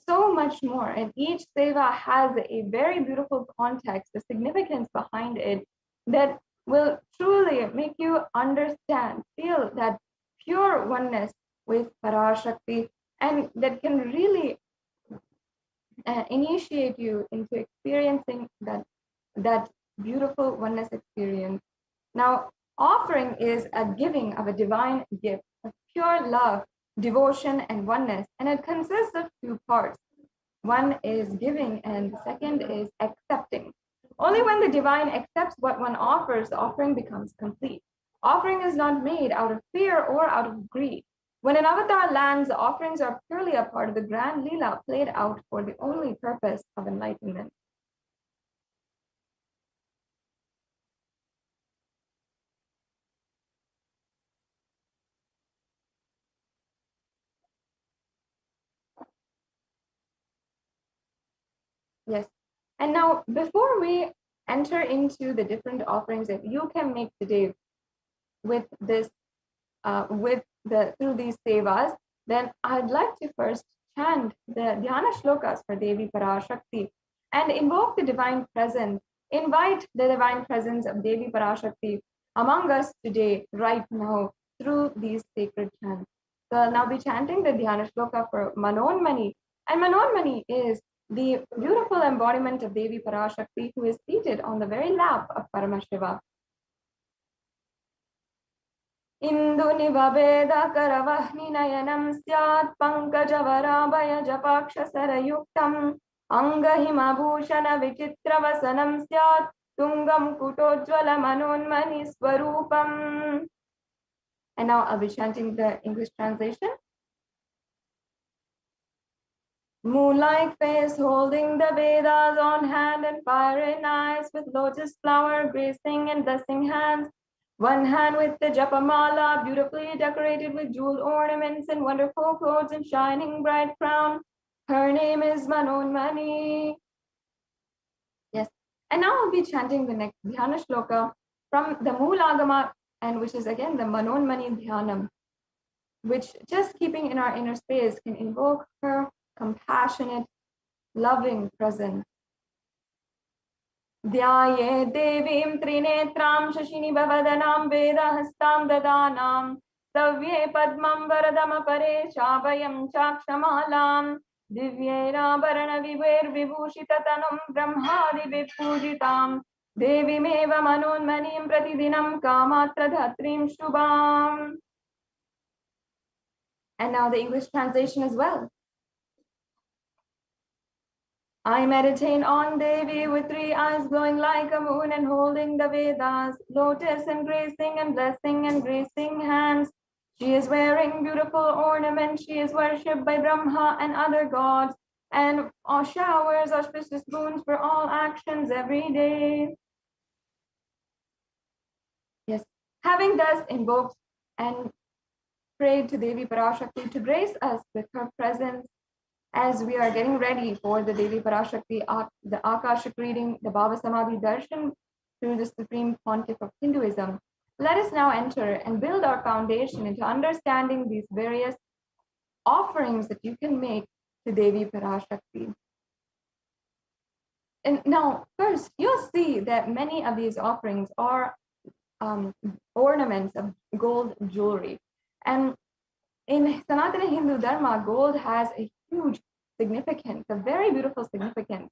so much more. And each seva has a very beautiful context, the significance behind it, that will truly make you understand, feel that pure oneness with Parashakti, and that can really initiate you into experiencing that beautiful oneness experience. Now, offering is a giving of a divine gift of pure love, devotion, and oneness, and it consists of two parts. One is giving, and the second is accepting. Only when the divine accepts what one offers, the offering becomes complete. Offering is not made out of fear or out of greed. When an avatar lands, the offerings are purely a part of the grand lila played out for the only purpose of enlightenment. Yes. And now, before we enter into the different offerings that you can make today with this, through these sevas, then I'd like to first chant the Dhyana shlokas for Devi Parashakti and invoke the divine presence, invite the divine presence of Devi Parashakti among us today, right now, through these sacred chants. So I'll now be chanting the Dhyana shloka for Manonmani, and Manonmani is the beautiful embodiment of Devi Parashakti, who is seated on the very lap of Paramashiva. Indunivabedakaravahni nayanam syat pankajavaraabhaya japaksha-sarayuktam angahimabhushana vichitravasanam syat tungam kutojjvala manonmani swarupam. And now I'll be chanting the English translation. Moonlight face holding the Vedas on hand and fire in eyes, with lotus flower gracing and blessing hands, One hand with the japamala, beautifully decorated with jeweled ornaments and wonderful clothes and shining bright crown. Her name is Manonmani. Yes. And now I'll be chanting the next Dhyana Shloka from the Moolagama, and which is again the Manonmani Dhyanam, which just keeping in our inner space can invoke her compassionate, loving presence. ध्याये देवीं त्रिनेत्रां शशिनिभवदनां वेदहस्तां ददानां स्तव्ये पद्मं वरदमपरे चाभयं चाक्षमालां दिव्यैराभरणविभैर्विभूषिततनुं ब्रह्मादिभिः पूजितां देवीमेव मनोन्मनीं प्रतिदिनं कामात्रधात्रीं शुभाम्. And now the English translation as well. I meditate on Devi with 3 eyes glowing like a moon and holding the Vedas, lotus and gracing and blessing and gracing hands. She is wearing beautiful ornaments. She is worshipped by Brahma and other gods and showers auspicious boons for all actions every day. Yes, having thus invoked and prayed to Devi Parashakti to grace us with her presence, as we are getting ready for the Devi Parashakti, the Akashic reading, the Bhava Samadhi Darshan through the Supreme Pontiff of Hinduism, let us now enter and build our foundation into understanding these various offerings that you can make to Devi Parashakti. And now, first, you'll see that many of these offerings are ornaments of gold jewelry. And in Sanatana Hindu Dharma, gold has a huge significance, a very beautiful significance.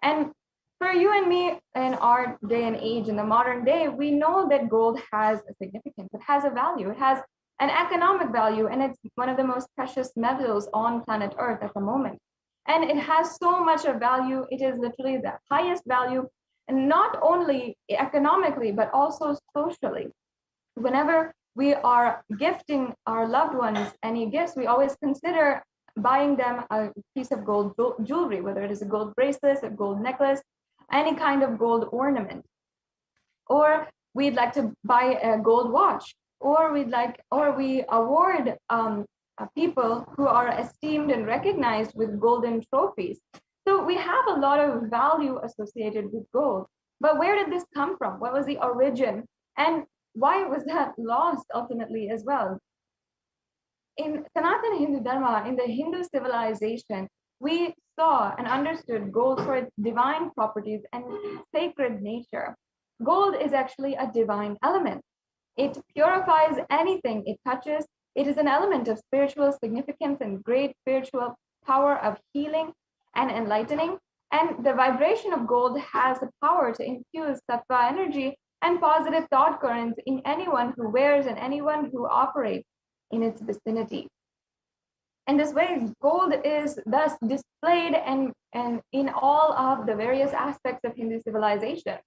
And for you and me in our day and age, in the modern day, we know that gold has a significance. It has a value. It has an economic value, and it's one of the most precious metals on planet Earth at the moment. And it has so much of value. It is literally the highest value, and not only economically, but also socially. Whenever we are gifting our loved ones any gifts, we always consider buying them a piece of gold jewelry, whether it is a gold bracelet, a gold necklace, any kind of gold ornament. Or we'd like to buy a gold watch, or we award people who are esteemed and recognized with golden trophies. So we have a lot of value associated with gold. But where did this come from? What was the origin? And why was that lost ultimately as well? In Sanatana Hindu Dharma, in the Hindu civilization, we saw and understood gold for its divine properties and sacred nature. Gold is actually a divine element. It purifies anything it touches. It is an element of spiritual significance and great spiritual power of healing and enlightening. And the vibration of gold has the power to infuse sattva energy and positive thought currents in anyone who wears and anyone who operates in its vicinity. In this way, gold is thus displayed and in all of the various aspects of Hindu civilization.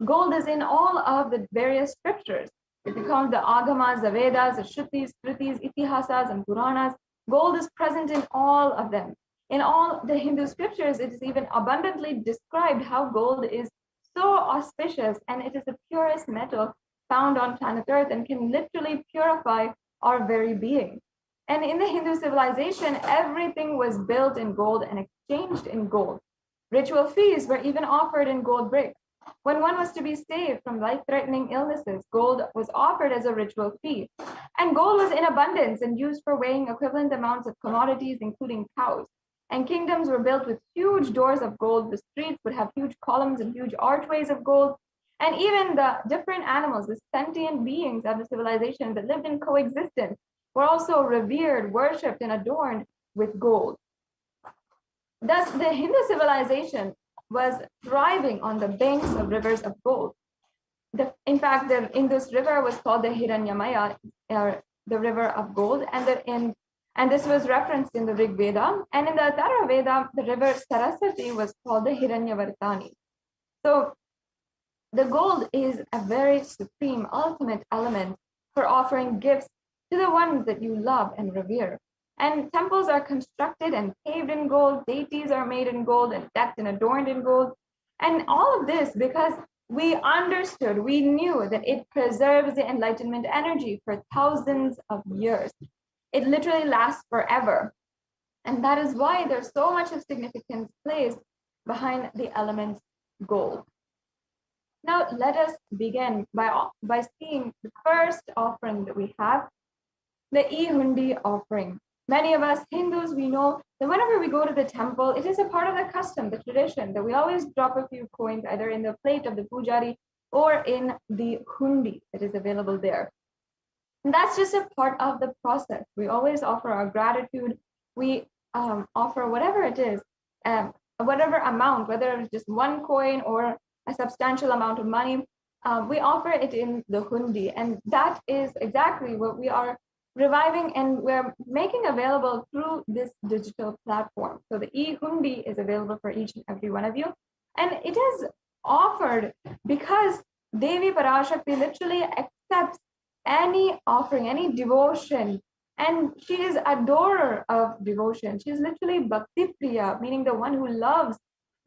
Gold is in all of the various scriptures. It becomes the Agamas, the Vedas, the Shrutis, Smritis, Itihasas, and Puranas. Gold is present in all of them. In all the Hindu scriptures, it is even abundantly described how gold is so auspicious, and it is the purest metal found on planet Earth and can literally purify our very being. And in the Hindu civilization, everything was built in gold and exchanged in gold. Ritual feasts were even offered in gold bricks. When one was to be saved from life-threatening illnesses, gold was offered as a ritual fee. And gold was in abundance and used for weighing equivalent amounts of commodities, including cows. And kingdoms were built with huge doors of gold. The streets would have huge columns and huge archways of gold. And even the different animals, the sentient beings of the civilization that lived in coexistence, were also revered, worshipped, and adorned with gold. Thus, the Hindu civilization was thriving on the banks of rivers of gold. In fact, the Indus River was called the Hiranyamaya, the river of gold, and this was referenced in the Rig Veda. And in the Athara Veda, the river Saraswati was called the Hiranyavartani. So the gold is a very supreme, ultimate element for offering gifts to the ones that you love and revere. And temples are constructed and paved in gold, deities are made in gold and decked and adorned in gold. And all of this because We understood, we knew that it preserves the enlightenment energy for thousands of years. It literally lasts forever. And that is why there's so much of significance placed behind the element gold. Now, let us begin by seeing the first offering that we have, the e-hundi offering. Many of us Hindus, we know that whenever we go to the temple, it is a part of the custom, the tradition, that we always drop a few coins either in the plate of the pujari or in the hundi that is available there. And that's just a part of the process. We always offer our gratitude. We offer whatever it is, whatever amount, whether it's just one coin or a substantial amount of money, we offer it in the hundi. And that is exactly what we are reviving and we're making available through this digital platform. So the e-hundi is available for each and every one of you. And it is offered because Devi Parashakti literally accepts any offering, any devotion. And she is adorer of devotion. She is literally Bhakti Priya, meaning the one who loves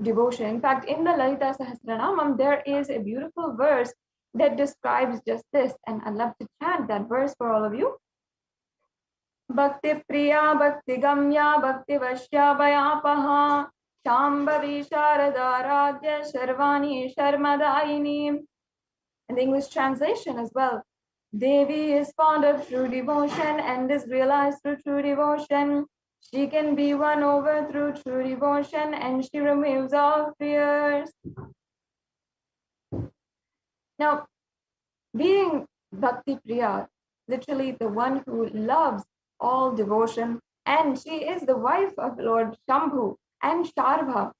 devotion. In fact, in the Lalita Sahasranamam, there is a beautiful verse that describes just this. And I'd love to chant that verse for all of you. Bhakti Priya, Bhakti Gamya, Bhakti Vashya Bhayapaha, Shambhavi Sharada Radya Sharvani Sharmadaini. And the English translation as well. Devi is fond of true devotion and is realized through true devotion. She can be won over through true devotion and she removes all fears. Now, being Bhakti Priya, literally the one who loves all devotion, and she is the wife of Lord Shambhu and Sharbha,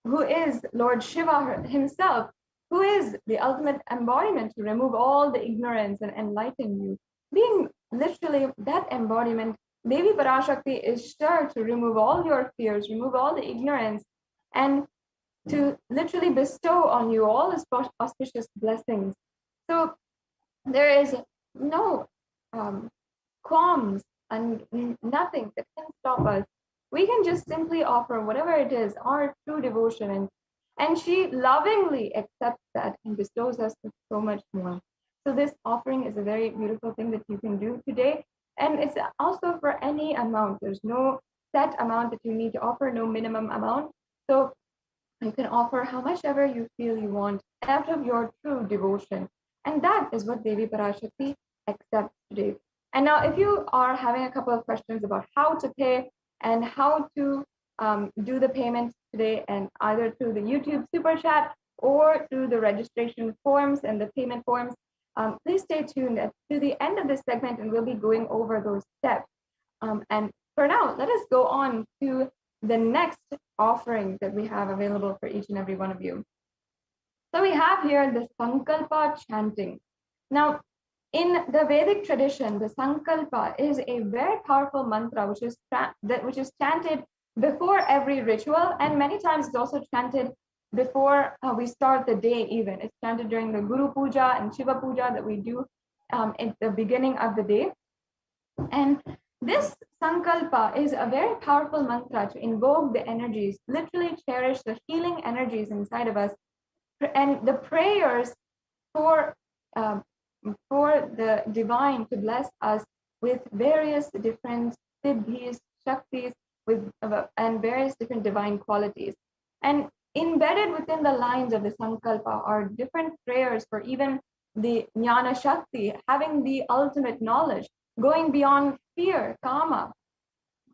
who is Lord Shiva himself, who is the ultimate embodiment to remove all the ignorance and enlighten you. Being literally that embodiment, Devi Parashakti is sure to remove all your fears, remove all the ignorance, and to literally bestow on you all his auspicious blessings. So there is no qualms and nothing that can stop us. We can just simply offer whatever it is, our true devotion, and she lovingly accepts that and bestows us with so much more. So this offering is a very beautiful thing that you can do today. And it's also for any amount. There's no set amount that you need to offer, no minimum amount. So you can offer how much ever you feel you want out of your true devotion. And that is what Devi Parashakti accepts today. And now if you are having a couple of questions about how to pay and how to do the payment today, and either through the YouTube super chat or through the registration forms and the payment forms, please stay tuned to the end of this segment and we'll be going over those steps. And for now, let us go on to the next offering that we have available for each and every one of you. So we have here the Sankalpa chanting. Now, in the Vedic tradition, the Sankalpa is a very powerful mantra which is chanted before every ritual, and many times it's also chanted before we start the day even. It's chanted during the Guru Puja and Shiva Puja that we do at the beginning of the day. And this Sankalpa is a very powerful mantra to invoke the energies, literally cherish the healing energies inside of us, and the prayers for the divine to bless us with various different siddhis, shaktis, and various different divine qualities. And embedded within the lines of the Sankalpa are different prayers for even the Jnana Shakti, having the ultimate knowledge, going beyond fear, kama,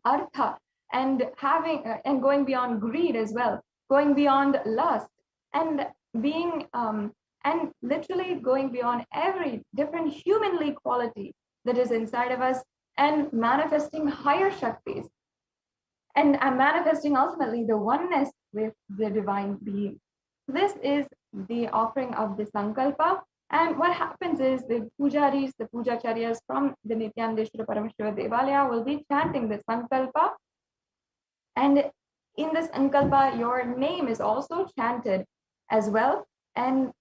artha, and going beyond greed as well, going beyond lust, and being and literally going beyond every different humanly quality that is inside of us, and manifesting higher Shaktis, and manifesting ultimately the oneness with the divine being. This is the offering of the Sankalpa. And what happens is the pujaris, the pujacharyas from the Nithyananda Paramashivam Devalaya will be chanting the Sankalpa. And in this Sankalpa, your name is also chanted as well. And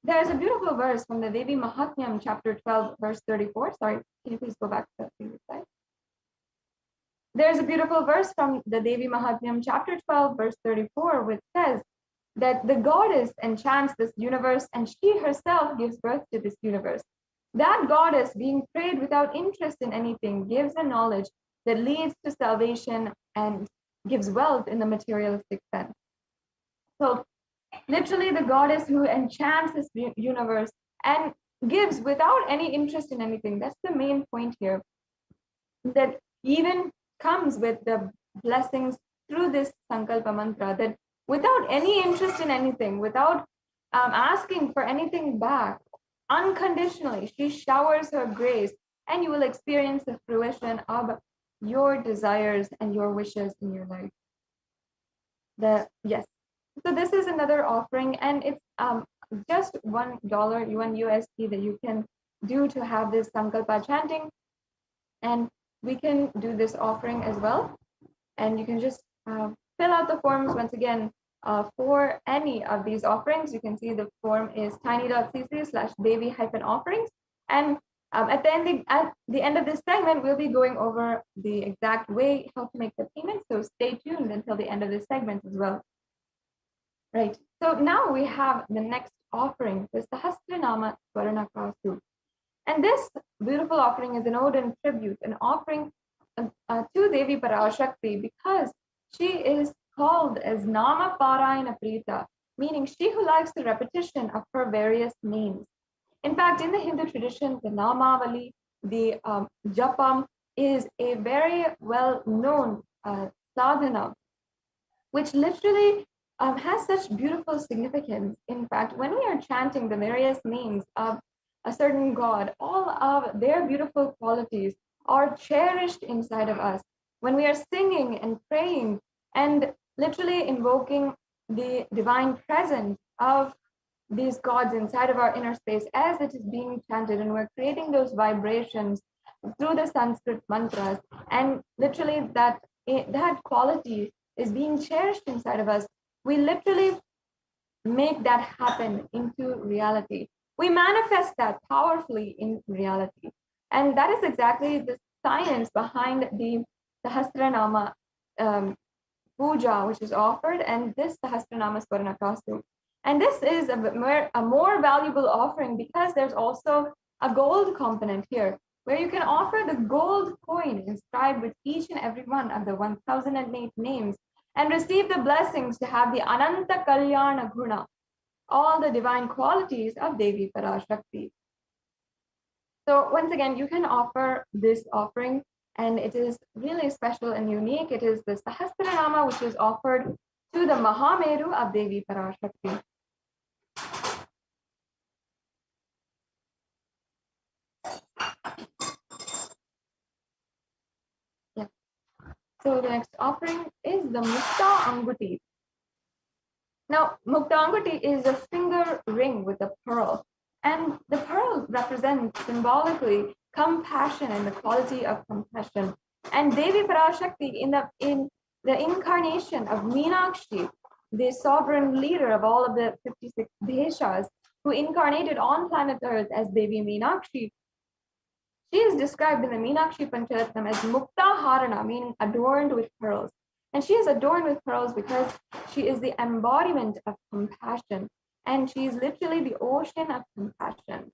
there's a beautiful verse from the Devi Mahatmyam, chapter 12, verse 34. Sorry, can you please go back to the previous slide? There's a beautiful verse from the Devi Mahatmyam, chapter 12, verse 34, which says, that the goddess enchants this universe and she herself gives birth to this universe. That goddess, being prayed without interest in anything, gives a knowledge that leads to salvation and gives wealth in the materialistic sense. So, literally, the goddess who enchants this universe and gives without any interest in anything. That's the main point here. That even comes with the blessings through this Sankalpa mantra, that without any interest in anything, without asking for anything back, unconditionally, she showers her grace, and you will experience the fruition of your desires and your wishes in your life. Yes. So this is another offering, and it's just $1 USD that you can do to have this Sankalpa chanting, and we can do this offering as well. And you can just fill out the forms once again for any of these offerings. You can see the form is tiny.cc/Devi-offerings. And at the end of this segment, we'll be going over the exact way how to make the payment. So stay tuned until the end of this segment as well. Right. So now we have the next offering, the Sahasranama Swaranakasu. And this beautiful offering is an ode and tribute, an offering to Devi Parashakti, because she is called as Nama Parayana Prita, meaning she who likes the repetition of her various names. In fact, in the Hindu tradition, the Namavali, the Japam, is a very well-known sadhana, which literally has such beautiful significance. In fact, when we are chanting the various names of a certain god, all of their beautiful qualities are cherished inside of us. When we are singing and praying and literally invoking the divine presence of these gods inside of our inner space as it is being chanted, and we're creating those vibrations through the Sanskrit mantras, and literally that quality is being cherished inside of us, we literally make that happen into reality. We manifest that powerfully in reality. And that is exactly the science behind the Sahasranama puja, which is offered, and this Sahasranama Swaranakasu. And this is a more valuable offering because there's also a gold component here, where you can offer the gold coin inscribed with each and every one of the 1008 names and receive the blessings to have the Ananta Kalyana Guna, all the divine qualities of Devi Parashakti. So once again, you can offer this offering, and it is really special and unique. It is the Sahasranama, which is offered to the Mahameru of Devi Parashakti. Yeah. So the next offering is the Mukta Anguti. Now, Mukta Anguti is a finger ring with a pearl, and the pearl represents symbolically compassion and the quality of compassion. And Devi Parashakti, in the incarnation of Meenakshi, the sovereign leader of all of the 56 Deshas, who incarnated on planet Earth as Devi Meenakshi, she is described in the Meenakshi Pancharatnam as Mukta Harana, meaning adorned with pearls. And she is adorned with pearls because she is the embodiment of compassion. And she is literally the ocean of compassion.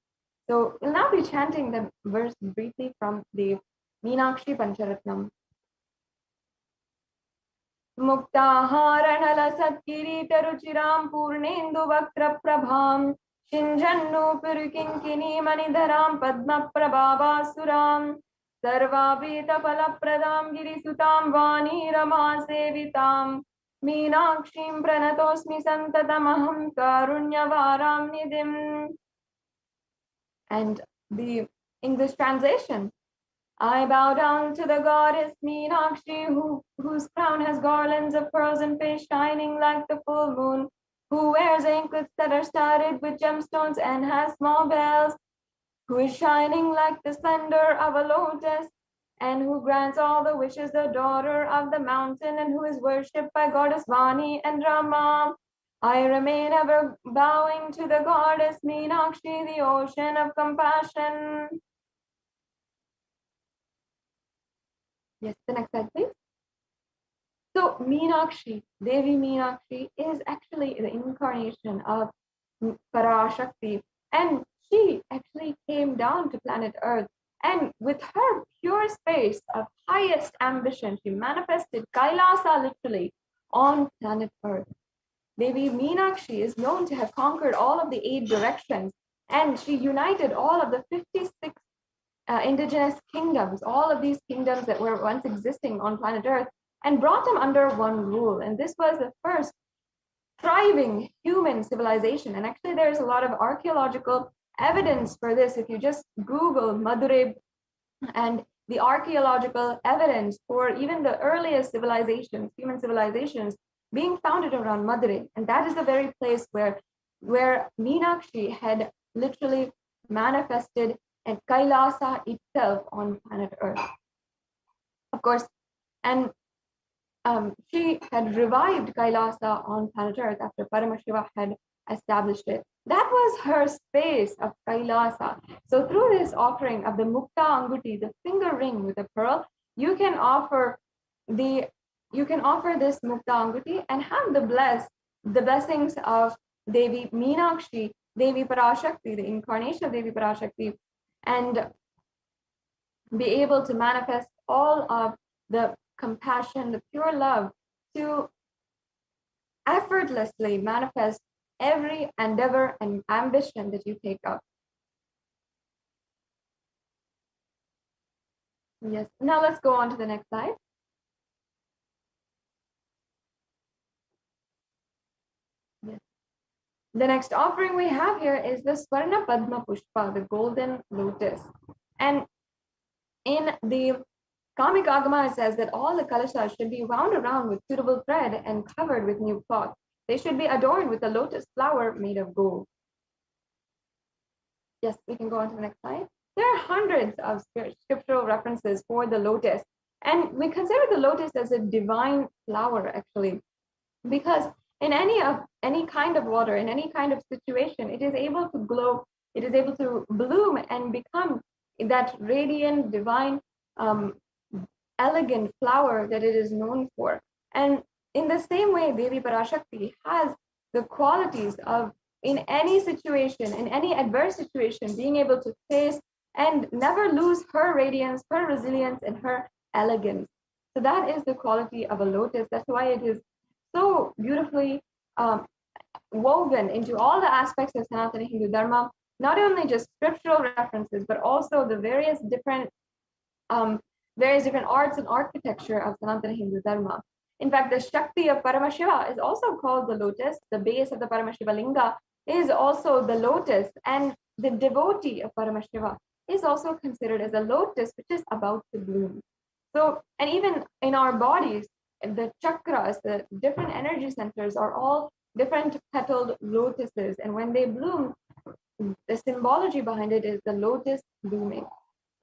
So we'll now be chanting the verse briefly from the Meenakshi Pancharatnam. Muktaharanala Satkirita Ruchiram Purnendu Vaktra Prabham Shinjannu Purikinkini Manidharam Padma Prabhavasuram Sarvabhita Palapradam Girisutam Vani Rama Sevitam Meenakshim Pranatosmi Santatamaham Karunyavaram Nidim. And the English translation. I bow down to the goddess Meenakshi, whose crown has garlands of pearls and face shining like the full moon, who wears anklets that are studded with gemstones and has small bells, who is shining like the splendor of a lotus, and who grants all the wishes, the daughter of the mountain, and who is worshipped by goddess Vani and Rama. I remain ever bowing to the goddess Meenakshi, the ocean of compassion. Yes, the next slide, please. So Meenakshi, Devi Meenakshi, is actually the incarnation of Parashakti, and she actually came down to planet Earth, and with her pure space of highest ambition, she manifested Kailasa literally on planet Earth. Devi Meenakshi is known to have conquered all of the 8 directions, and she united all of the 56 indigenous kingdoms, all of these kingdoms that were once existing on planet Earth, and brought them under one rule. And this was the first thriving human civilization. And actually, there's a lot of archaeological evidence for this. If you just Google Madurai and the archaeological evidence for even the earliest civilizations, human civilizations, being founded around Madurai. And that is the very place where Meenakshi had literally manifested and Kailasa itself on planet Earth. Of course, and she had revived Kailasa on planet Earth after Paramashiva had established it. That was her space of Kailasa. So through this offering of the Mukta Anguti, the finger ring with a pearl, you can offer this Mukta Anguti and have the blessings of Devi Meenakshi, Devi Parashakti, the incarnation of Devi Parashakti, and be able to manifest all of the compassion, the pure love, to effortlessly manifest every endeavor and ambition that you take up. Yes, now let's go on to the next slide. Yes. The next offering we have here is the Swarna Padma Pushpa, the golden lotus. And in the Kamik Agama, it says that all the kalashas should be wound around with suitable thread and covered with new cloth. They should be adorned with a lotus flower made of gold. Yes, we can go on to the next slide. There are hundreds of scriptural references for the lotus. And we consider the lotus as a divine flower, actually, because in any kind of water, in any kind of situation, it is able to glow, it is able to bloom and become that radiant, divine, elegant flower that it is known for. And in the same way, Devi Parashakti has the qualities of, in any situation, in any adverse situation, being able to face and never lose her radiance, her resilience, and her elegance. So that is the quality of a lotus. That's why it is so beautifully woven into all the aspects of Sanatana Hindu Dharma, not only just scriptural references, but also the various different arts and architecture of Sanatana Hindu Dharma. In fact, the Shakti of Paramashiva is also called the lotus. The base of the Paramashiva Linga is also the lotus, and the devotee of Paramashiva is also considered as a lotus, which is about to bloom. So, and even in our bodies, the chakras, the different energy centers are all different petaled lotuses. And when they bloom, the symbology behind it is the lotus blooming.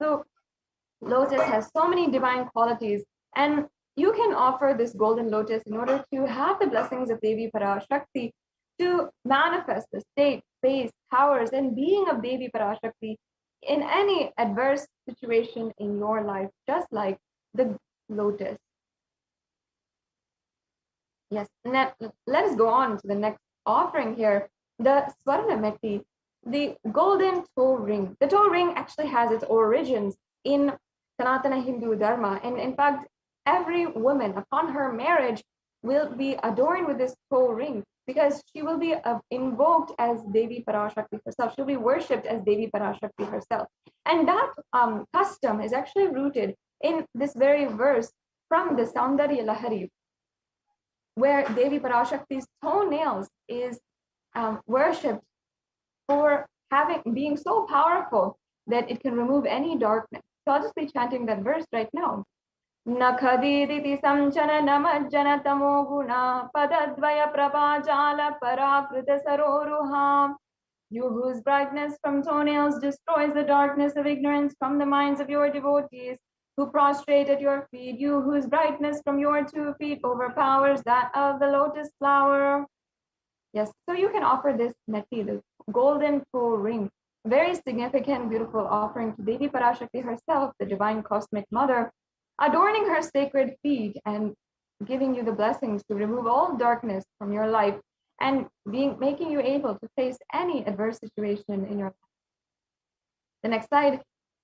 So lotus has so many divine qualities, and you can offer this golden lotus in order to have the blessings of Devi Parashakti to manifest the state, space, powers, and being of Devi Parashakti in any adverse situation in your life, just like the lotus. Yes, let us go on to the next offering here, the Swarna Metti, the golden toe ring. The toe ring actually has its origins in Sanatana Hindu Dharma, and in fact, every woman upon her marriage will be adorned with this toe ring, because she will be invoked as Devi Parashakti herself. She'll be worshipped as Devi Parashakti herself. And that custom is actually rooted in this very verse from the Saundarya Lahari, where Devi Parashakti's toenails is worshipped for being so powerful that it can remove any darkness. So I'll just be chanting that verse right now. Nakhadiditi samchana namajjana tamo guna padadvaya prabhajala parakrita saroruham. You whose brightness from toenails destroys the darkness of ignorance from the minds of your devotees, who prostrate at your feet, you whose brightness from your 2 feet overpowers that of the lotus flower. Yes, so you can offer this Metti, the golden toe ring, very significant, beautiful offering to Devi Parashakti herself, the divine cosmic mother, adorning her sacred feet and giving you the blessings to remove all darkness from your life and making you able to face any adverse situation in your life. The next slide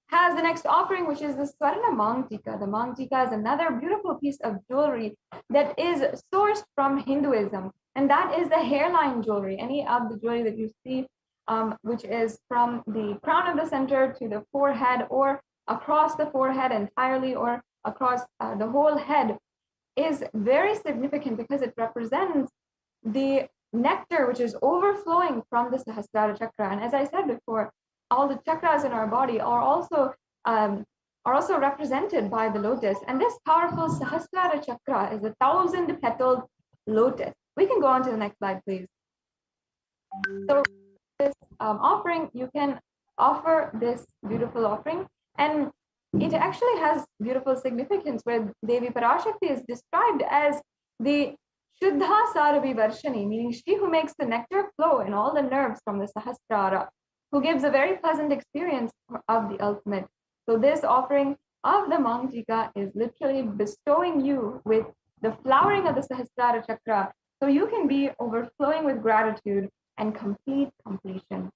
has the next offering, which is the Swarna Mangtika. The Mangtika is another beautiful piece of jewelry that is sourced from Hinduism, and that is the hairline jewelry. Any of the jewelry that you see, which is from the crown of the center to the forehead, or across the forehead entirely, or across the whole head, is very significant because it represents the nectar which is overflowing from the Sahasrara chakra. And as I said before, all the chakras in our body are also represented by the lotus. And this powerful Sahasrara chakra is a 1,000-petaled lotus. We can go on to the next slide, please. So this offering, you can offer this beautiful offering, and it actually has beautiful significance where Devi Parashakti is described as the Shuddha Sarabi Varshani, meaning she who makes the nectar flow in all the nerves from the Sahasrara, who gives a very pleasant experience of the ultimate. So this offering of the Mangtika is literally bestowing you with the flowering of the Sahasrara chakra, so you can be overflowing with gratitude and complete completion.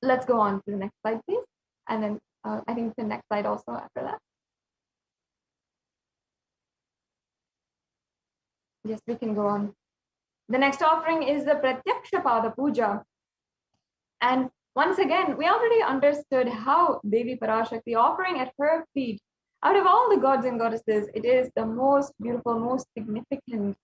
Let's go on to the next slide, please. And then I think the next slide also after that. Yes, we can go on. The next offering is the Pratyaksha Pada Puja. And once again, we already understood how Devi Parashakti, offering at her feet, out of all the gods and goddesses, it is the most beautiful, most significant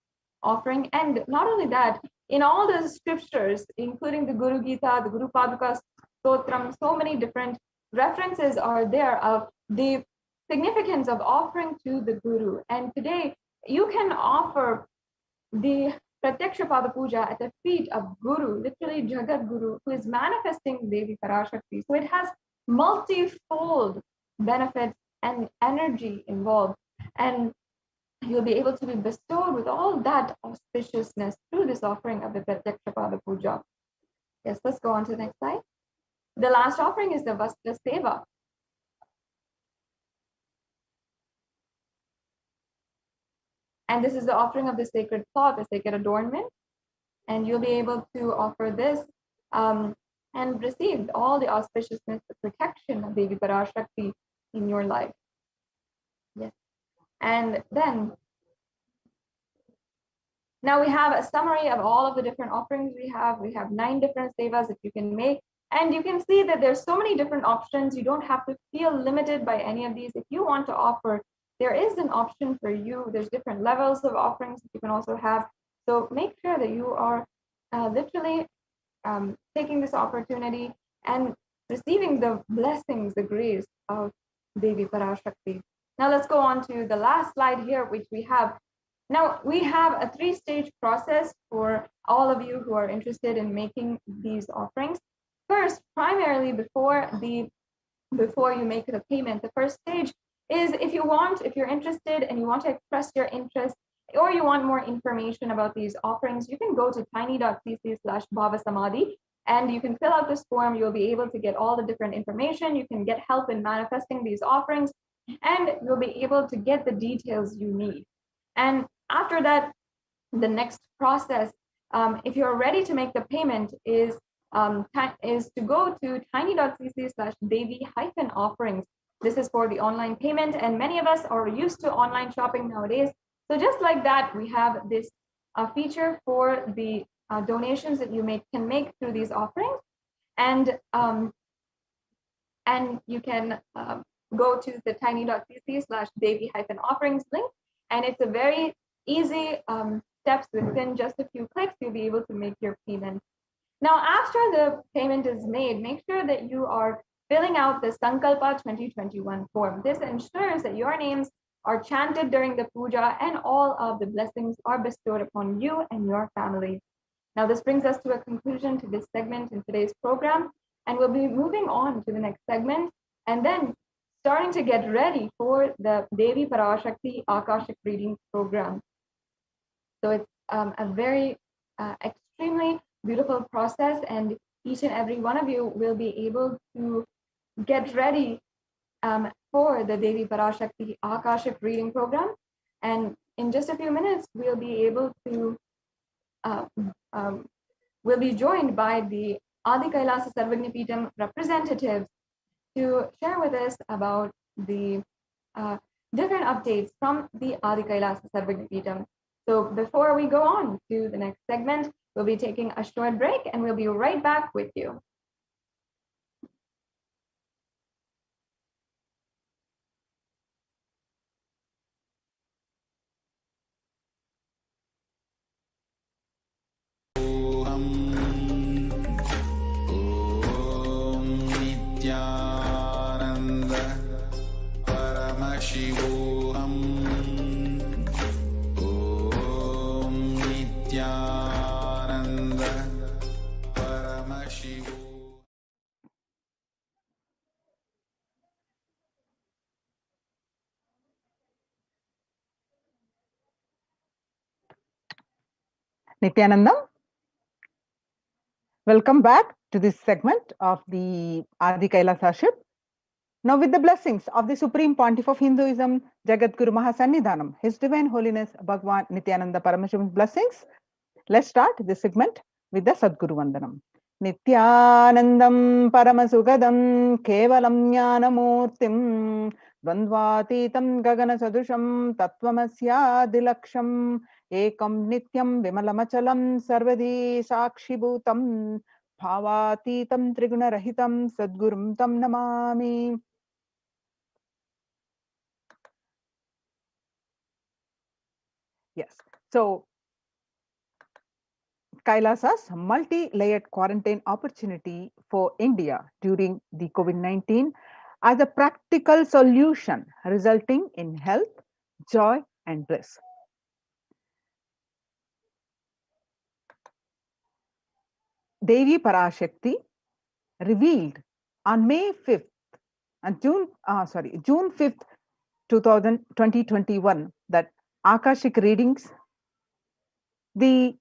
offering. And not only that, in all the scriptures, including the Guru Gita, the Guru Paduka Stotram, so many different references are there of the significance of offering to the Guru. And today, you can offer the Pratyaksha Pada Puja at the feet of Guru, literally Jagat Guru, who is manifesting Devi Parashakti. So it has multifold benefits and energy involved. And you'll be able to be bestowed with all that auspiciousness through this offering of the Pratyaksha Pada Puja. Yes, let's go on to the next slide. The last offering is the Vastra Seva. And this is the offering of the sacred cloth, the sacred adornment. And you'll be able to offer this and receive all the auspiciousness, the protection of Devi Parashakti in your life. Yes. And then, now we have a summary of all of the different offerings we have. We have 9 different sevas that you can make. And you can see that there's so many different options. You don't have to feel limited by any of these. If you want to offer, there is an option for you. There's different levels of offerings that you can also have. So make sure that you are literally taking this opportunity and receiving the blessings, the grace of Devi Parashakti. Now let's go on to the last slide here, which we have. Now we have a 3-stage process for all of you who are interested in making these offerings. First, primarily before you make the payment, the first stage is if you're interested and you want to express your interest, or you want more information about these offerings, you can go to tiny.cc/Bhava Samadhi and you can fill out this form. You'll be able to get all the different information. You can get help in manifesting these offerings, and you'll be able to get the details you need. And after that, the next process, if you're ready to make the payment, is to go to tiny.cc/Devi-offerings. This is for the online payment, and many of us are used to online shopping nowadays. So just like that, we have this feature for the donations that you can make through these offerings, and you can go to the tiny.cc/Devi-offerings link, and it's a very easy steps. Within just a few clicks, you'll be able to make your payment. Now, after the payment is made, make sure that you are filling out the Sankalpa 2021 form. This ensures that your names are chanted during the puja and all of the blessings are bestowed upon you and your family. Now, this brings us to a conclusion to this segment in today's program, and we'll be moving on to the next segment and then starting to get ready for the Devi Parashakti Akashic reading program. So it's a very extremely beautiful process, and each and every one of you will be able to get ready for the Devi Parashakti Akashic reading program. And in just a few minutes, we'll be able to, we'll be joined by the Adi Kailasa Sarvagnapeetham representatives to share with us about the different updates from the Adi Kailasa Sarvagnapeetham. So before we go on to the next segment, we'll be taking a short break and we'll be right back with you. Nithyananda Paramashivoham. Om Nithyananda Paramashivoham. Nithyanandam, welcome back to this segment of the Adi Kailasaship. Now, with the blessings of the Supreme Pontiff of Hinduism, Jagadguru Mahasannidhanam, His Divine Holiness Bhagwan Nithyananda Paramashivam's blessings, let's start this segment with the Sadguru Vandanam. Nithyanandam Paramasugadam Kevalam Jnanamurtim Dvandvatitam Gagana Sadusham Tattvamasya Dilaksham Ekam Nityam Vimalamachalam Sarvadi Sakshibhutam Bhavatitam Triguna-rahitam Sadgurum Tam Namami. Yes, so Kailasa's multi-layered quarantine opportunity for India during the COVID-19 as a practical solution resulting in health, joy, and bliss. Devi Parashakti revealed on May 5th and June 5th, 2021 that Akashic readings, the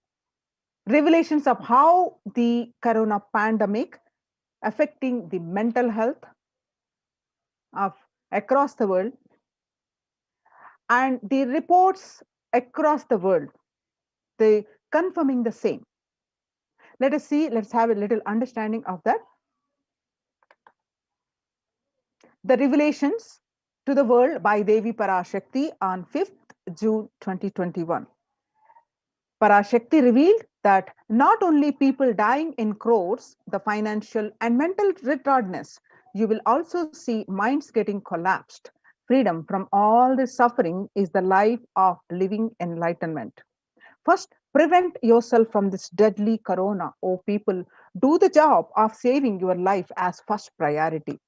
revelations of how the corona pandemic affecting the mental health of across the world and the reports across the world, they confirming the same. Let us see, let's have a little understanding of that. The revelations to the world by Devi Parashakti on 5th June 2021. Parashakti revealed that not only people dying in crores, the financial and mental retardedness, you will also see minds getting collapsed. Freedom from all this suffering is the life of living enlightenment. First, prevent yourself from this deadly corona. Oh, people, do the job of saving your life as first priority.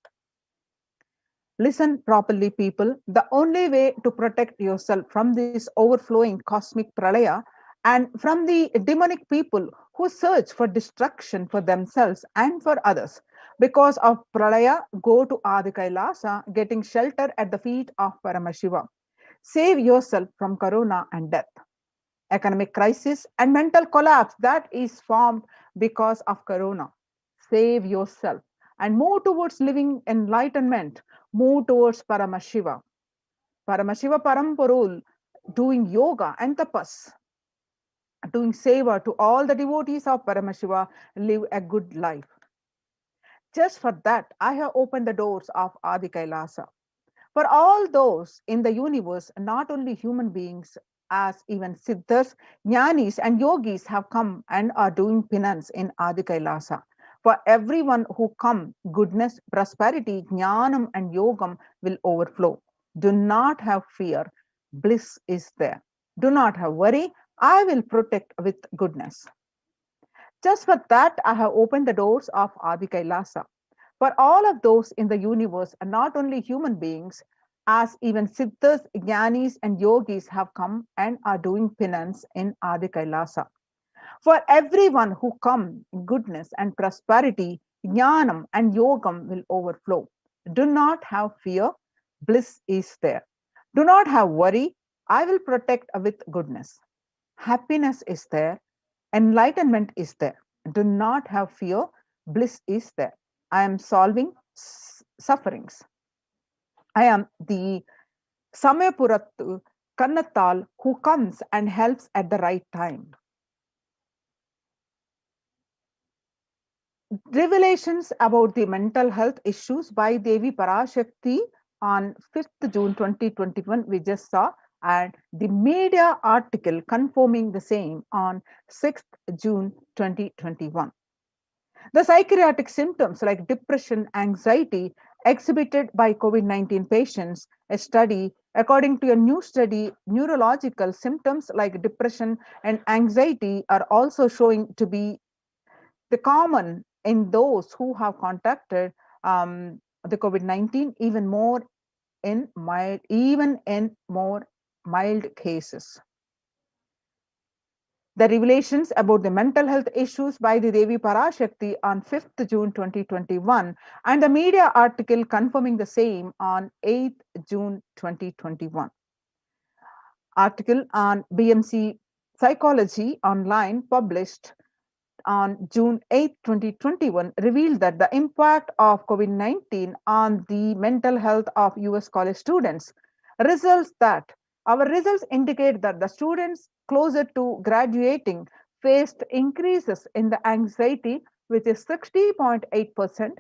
Listen properly, people. The only way to protect yourself from this overflowing cosmic pralaya and from the demonic people who search for destruction for themselves and for others. Because of pralaya, go to Adi Kailasa, getting shelter at the feet of Paramashiva. Save yourself from corona and death. Economic crisis and mental collapse that is formed because of corona. Save yourself and move towards living enlightenment. Move towards Paramashiva. Paramashiva Paramporul, doing yoga and tapas, doing seva to all the devotees of Paramashiva, live a good life. Just for that, I have opened the doors of Adi Kailasa. For all those in the universe, not only human beings, as even Siddhas, Jnanis, and Yogis have come and are doing penance in Adi Kailasa. For everyone who come, goodness, prosperity, Jnanam, and Yogam will overflow. Do not have fear. Bliss is there. Do not have worry. I will protect with goodness. Just for that, I have opened the doors of Adi Kailasa. For all of those in the universe, and not only human beings, as even Siddhas, Jnanis, and Yogis have come and are doing penance in Adi Kailasa. For everyone who come, goodness and prosperity, Jnanam and Yogam will overflow. Do not have fear, bliss is there. Do not have worry, I will protect with goodness. Happiness is there, enlightenment is there. Do not have fear, bliss is there. I am solving sufferings. I am the Samayapurattu Kannathal, who comes and helps at the right time. Revelations about the mental health issues by Devi Parashakti on 5th June 2021, we just saw, and the media article confirming the same on 6th June 2021. The psychiatric symptoms like depression, anxiety exhibited by COVID-19 patients, a study, according to a new study, neurological symptoms like depression and anxiety are also showing to be the common in those who have contracted the COVID-19, even in more mild cases. The revelations about the mental health issues by the Devi Parashakti on 5th June 2021 and the media article confirming the same on 8th June 2021. Article on BMC Psychology Online published on June 8, 2021 revealed that the impact of COVID-19 on the mental health of US college students our results indicate that the students closer to graduating faced increases in the anxiety, which is 60.8%,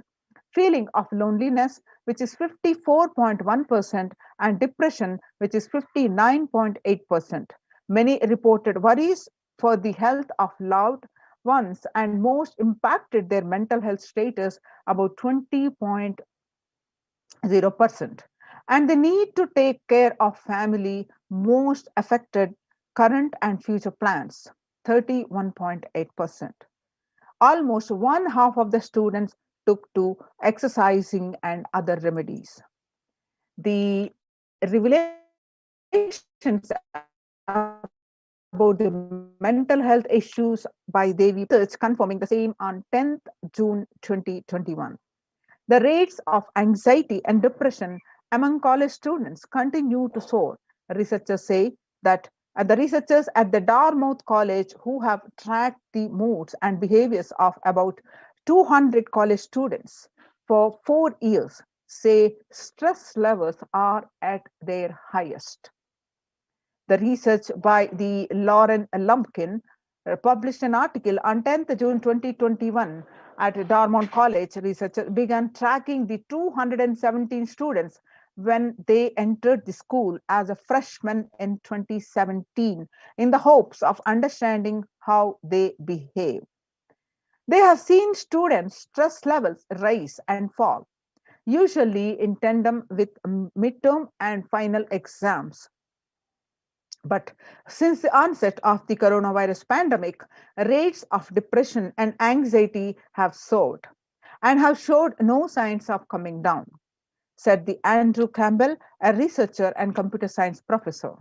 feeling of loneliness, which is 54.1%, and depression, which is 59.8%. Many reported worries for the health of loved ones and most impacted their mental health status about 20.0%. And the need to take care of family most affected current and future plans, 31.8%. Almost one half of the students took to exercising and other remedies. The revelations about the mental health issues by Devi Parashakti research confirming the same on 10th June 2021. The rates of anxiety and depression among college students continue to soar. Researchers say that the researchers at the Dartmouth College, who have tracked the moods and behaviors of about 200 college students for 4 years, say stress levels are at their highest. The research by the Lauren Lumpkin published an article on 10th June 2021 at Dartmouth College. Researchers began tracking the 217 students when they entered the school as a freshman in 2017 in the hopes of understanding how they behave. They have seen students' stress levels rise and fall, usually in tandem with midterm and final exams. But since the onset of the coronavirus pandemic, rates of depression and anxiety have soared and have showed no signs of coming down, said the Andrew Campbell, a researcher and computer science professor.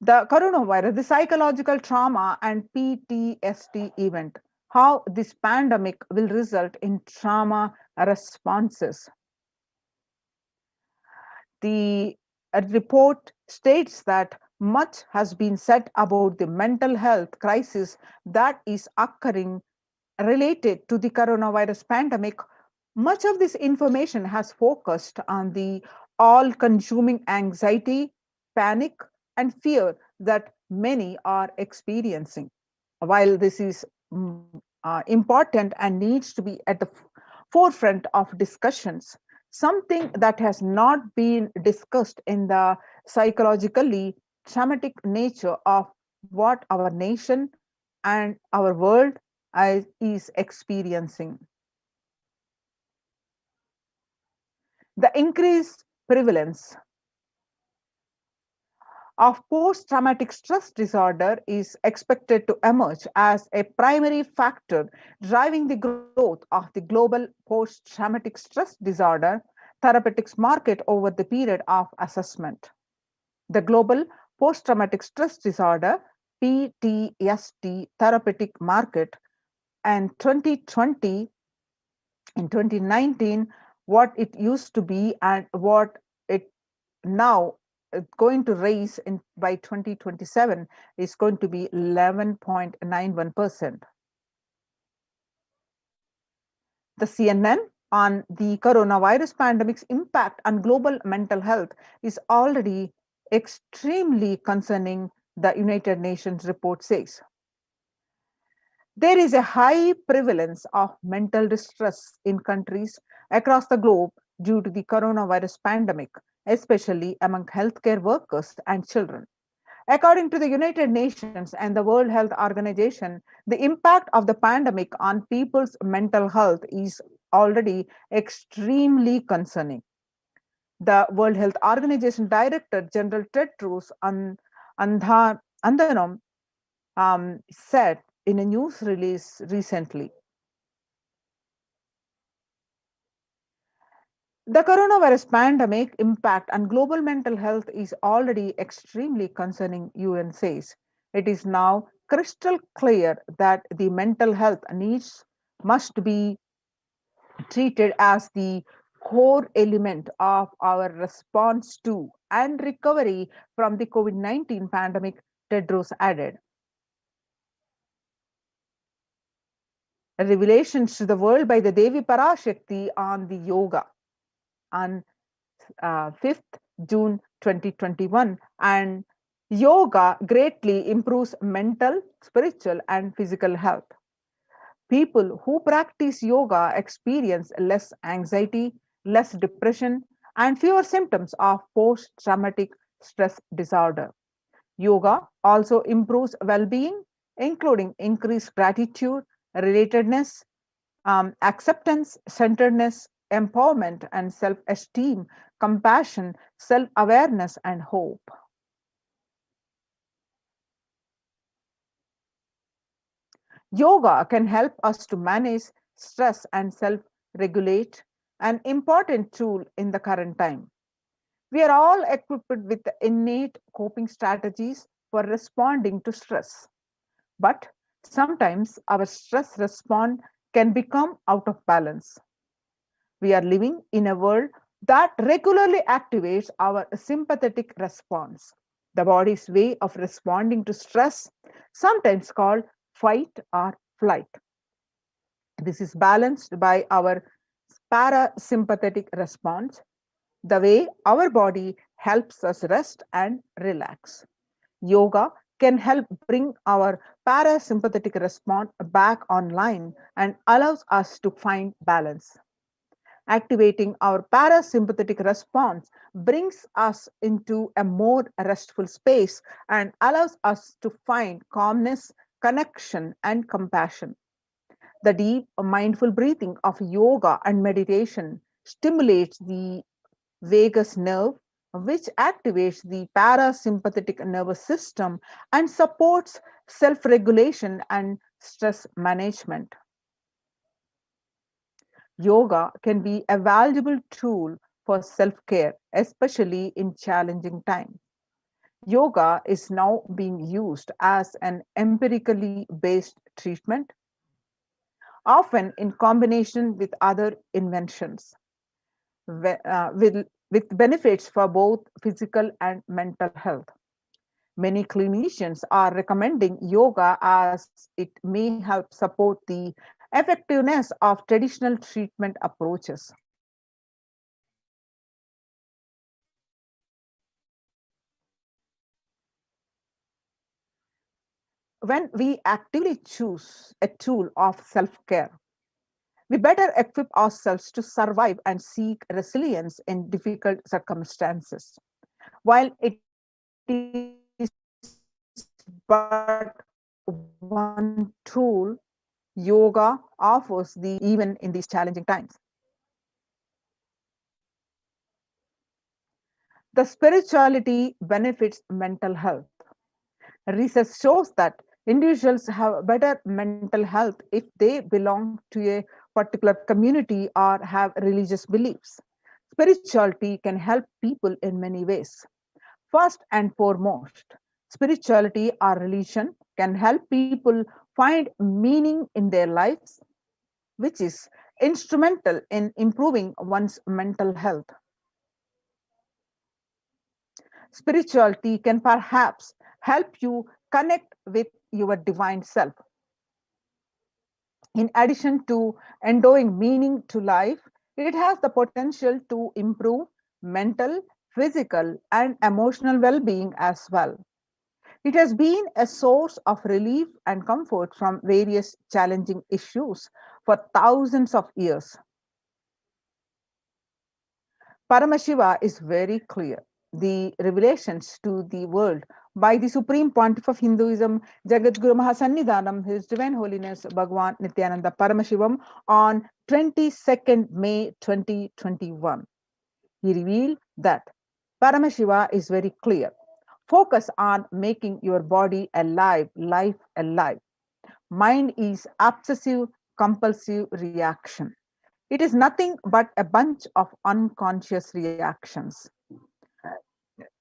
The coronavirus, the psychological trauma and PTSD event, how this pandemic will result in trauma responses. The report states that much has been said about the mental health crisis that is occurring related to the coronavirus pandemic. Much of this information has focused on the all consuming anxiety, panic, and fear that many are experiencing. While this is important and needs to be at the forefront of discussions, something that has not been discussed in the psychologically traumatic nature of what our nation and our world is experiencing. The increased prevalence of post-traumatic stress disorder is expected to emerge as a primary factor driving the growth of the global post-traumatic stress disorder therapeutics market over the period of assessment. The global post-traumatic stress disorder PTSD therapeutic market and 2020 in 2019 what it used to be and what it now going to raise in by 2027 is going to be 11.91%. The CNN on the coronavirus pandemic's impact on global mental health is already extremely concerning, the United Nations report says. There is a high prevalence of mental distress in countries across the globe due to the coronavirus pandemic, especially among healthcare workers and children. According to the United Nations and the World Health Organization, the impact of the pandemic on people's mental health is already extremely concerning. The World Health Organization Director General Tedros Adhanom said in a news release recently. The coronavirus pandemic impact on global mental health is already extremely concerning, UN says. It is now crystal clear that the mental health needs must be treated as the core element of our response to and recovery from the COVID-19 pandemic, Tedros added. Revelations to the world by the Devi Parashakti on the yoga on 5th June 2021, and yoga greatly improves mental, spiritual, and physical health. People who practice yoga experience less anxiety, less depression, and fewer symptoms of post traumatic stress disorder. Yoga also improves well being, including increased gratitude, relatedness, acceptance, centeredness, empowerment, and self esteem, compassion, self awareness, and hope. Yoga can help us to manage stress and self regulate, an important tool in the current time. We are all equipped with innate coping strategies for responding to stress. But sometimes our stress response can become out of balance. We are living in a world that regularly activates our sympathetic response, the body's way of responding to stress, sometimes called fight or flight. This is balanced by our parasympathetic response, the way our body helps us rest and relax. Yoga can help bring our parasympathetic response back online and allows us to find balance. Activating our parasympathetic response brings us into a more restful space and allows us to find calmness, connection, and compassion. The deep mindful breathing of yoga and meditation stimulates the vagus nerve, which activates the parasympathetic nervous system and supports self regulation and stress management. Yoga can be a valuable tool for self care, especially in challenging times. Yoga is now being used as an empirically based treatment, often in combination with other inventions, with benefits for both physical and mental health. Many clinicians are recommending yoga as it may help support the effectiveness of traditional treatment approaches. When we actively choose a tool of self care, we better equip ourselves to survive and seek resilience in difficult circumstances. While it is but one tool, yoga offers the even in these challenging times. The spirituality benefits mental health. Research shows that individuals have better mental health if they belong to a particular community or have religious beliefs. Spirituality can help people in many ways. First and foremost, spirituality or religion can help people find meaning in their lives, which is instrumental in improving one's mental health. Spirituality can perhaps help you connect with your divine self. In addition to endowing meaning to life, It has the potential to improve mental, physical, and emotional well being as well. It has been a source of relief and comfort from various challenging issues for thousands of years. Paramashiva is very clear. The revelations to the world by the Supreme Pontiff of Hinduism, Jagadguru Mahasannidhanam, His Divine Holiness Bhagwan Nithyananda Paramashivam, on 22nd May 2021. He revealed that Paramashiva is very clear. Focus on making your body alive, life alive. Mind is obsessive compulsive reaction. It is nothing but a bunch of unconscious reactions.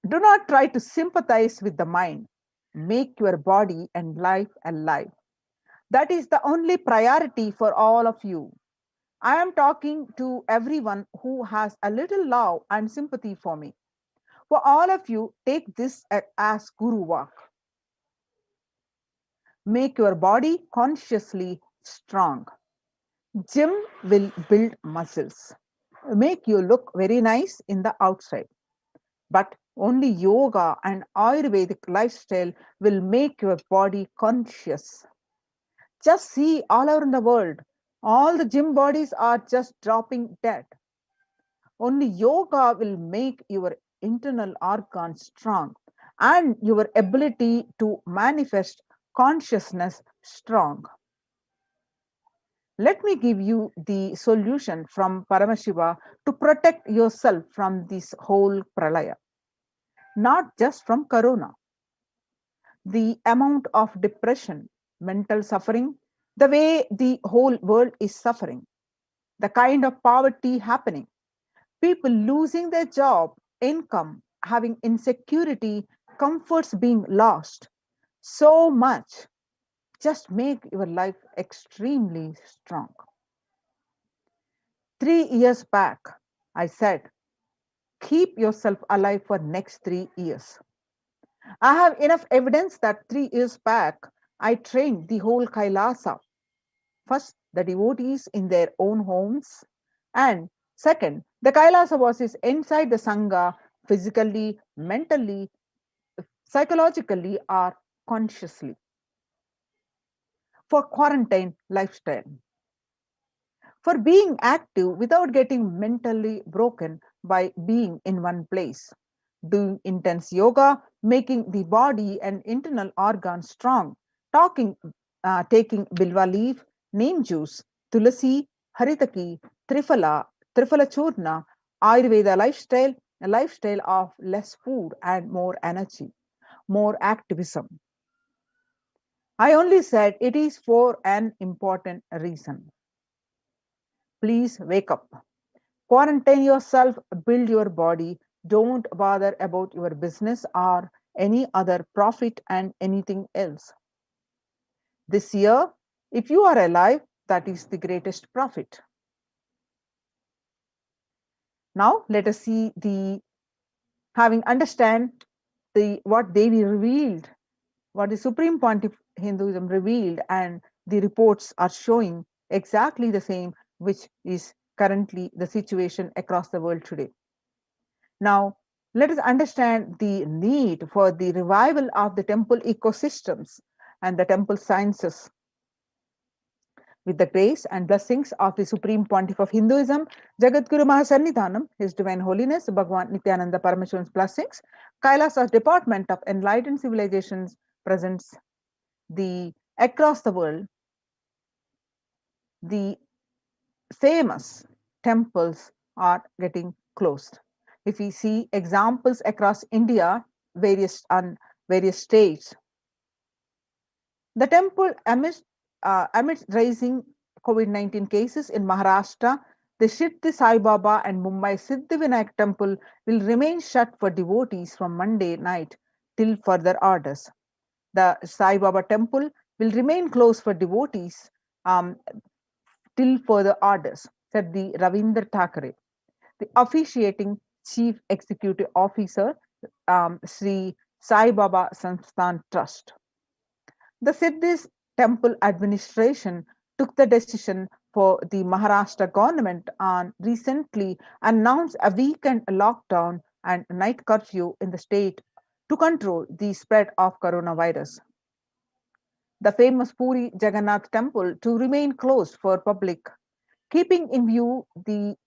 Do not try to sympathize with the mind. Make your body and life alive. That is the only priority for all of you. I am talking to everyone who has a little love and sympathy for me. For all of you, take this as Guru Vak. Make your body consciously strong. Gym will build muscles, make you look very nice in the outside. But only yoga and Ayurvedic lifestyle will make your body conscious. Just see all over the world, all the gym bodies are just dropping dead. Only yoga will make your internal organs strong and your ability to manifest consciousness strong. Let me give you the solution from Paramashiva to protect yourself from this whole pralaya, not just from corona. The amount of depression, mental suffering, the way the whole world is suffering, the kind of poverty happening, people losing their job, income, having insecurity, comforts being lost, so much. Just make your life extremely strong. 3 years back, I said, keep yourself alive for next 3 years. I have enough evidence that 3 years back, I trained the whole Kailasa. First, the devotees in their own homes. And second, the Kailasa was inside the Sangha physically, mentally, psychologically, or consciously for quarantine lifestyle. For being active without getting mentally broken by being in one place, doing intense yoga, making the body and internal organs strong, taking bilva leaf, neem juice, tulasi, haritaki, trifala churna, Ayurveda lifestyle, a lifestyle of less food and more energy, more activism. I only said it is for an important reason. Please wake up. Quarantine yourself, build your body. Don't bother about your business or any other profit and anything else. This year, if you are alive, that is the greatest profit. Now, let us see having understand what Devi revealed, what the Supreme Pontiff Hinduism revealed, and the reports are showing exactly the same, which is currently the situation across the world today. Now, let us understand the need for the revival of the temple ecosystems and the temple sciences. With the grace and blessings of the Supreme Pontiff of Hinduism, Jagadguru Mahasannidhanam, His Divine Holiness Bhagwan Nithyananda Paramashivan's blessings, Kailasa Department of Enlightened Civilizations presents across the world, the famous temples are getting closed. If we see examples across India, various states, the temple amidst rising COVID-19 cases in Maharashtra, the Shirdi Sai Baba and Mumbai Siddhivinayak temple will remain shut for devotees from Monday night till further orders. The Sai Baba temple will remain closed for devotees till further orders, said the Ravindra Thakare, the officiating Chief Executive Officer, Sri Sai Baba Sansthan Trust. The Siddhis Temple Administration took the decision for the Maharashtra government on recently announced a weekend lockdown and night curfew in the state to control the spread of coronavirus. The famous Puri Jagannath temple to remain closed for public, keeping in view the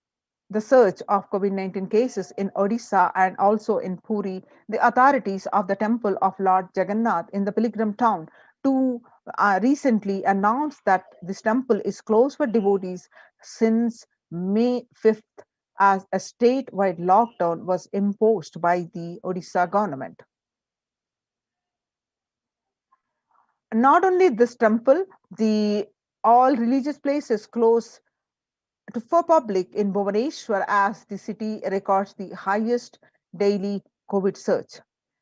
surge of COVID-19 cases in Odisha and also in Puri, the authorities of the temple of Lord Jagannath in the pilgrim town to recently announced that this temple is closed for devotees since May 5th as a statewide lockdown was imposed by the Odisha government. Not only this temple, the all religious places close for public in Bhubaneswar as the city records the highest daily COVID surge,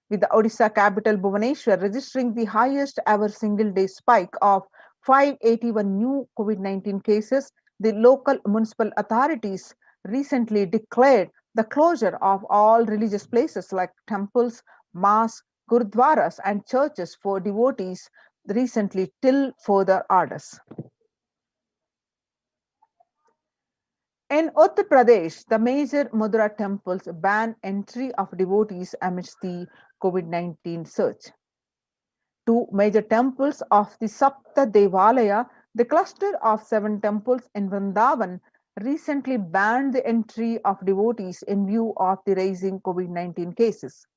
with the Odisha capital Bhubaneswar registering the highest ever single day spike of 581 new COVID-19 cases. The local municipal authorities recently declared the closure of all religious places like temples, mosques, gurudwaras, and churches for devotees recently till further orders. In Uttar Pradesh, the major Mudra temples ban entry of devotees amidst the COVID-19 surge. Two major temples of the Sapta Devalaya, the cluster of 7 temples in Vrindavan, recently banned the entry of devotees in view of the rising COVID-19 cases.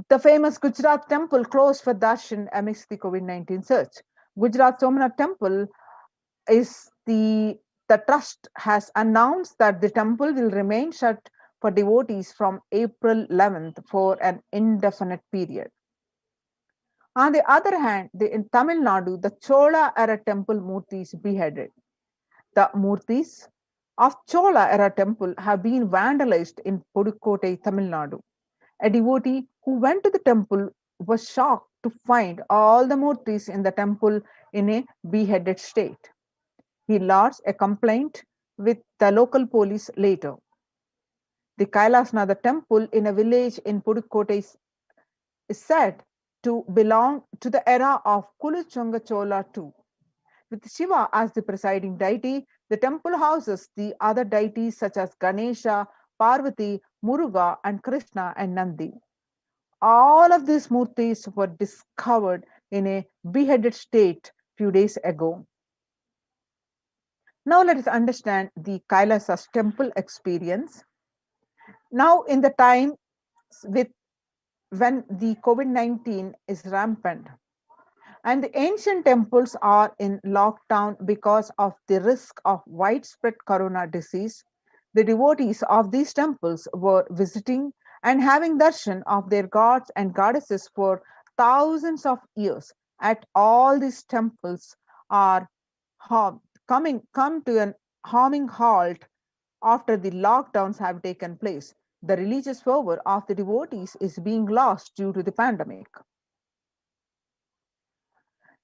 The famous Gujarat temple closed for darshan amidst the COVID-19 surge. Gujarat Somnath temple is the trust has announced that the temple will remain shut for devotees from April 11th for an indefinite period. On the other hand, in Tamil Nadu, the Chola era temple murtis beheaded. The murtis of Chola era temple have been vandalized in Pudukkottai, Tamil Nadu. A devotee who went to the temple was shocked to find all the murtis in the temple in a beheaded state. He lodged a complaint with the local police later. The Kailasa temple in a village in Pudukkottai is said to belong to the era of Kuluchunga Chola too. With Shiva as the presiding deity, the temple houses the other deities such as Ganesha, Parvati, Muruga, and Krishna and Nandi. All of these murtis were discovered in a beheaded state few days ago. Now let us understand the Kailasa's temple experience. Now in the time with when the COVID-19 is rampant and the ancient temples are in lockdown because of the risk of widespread corona disease, the devotees of these temples were visiting and having darshan of their gods and goddesses for thousands of years. At all these temples are come to an harming halt after the lockdowns have taken place. The religious fervor of the devotees is being lost due to the pandemic.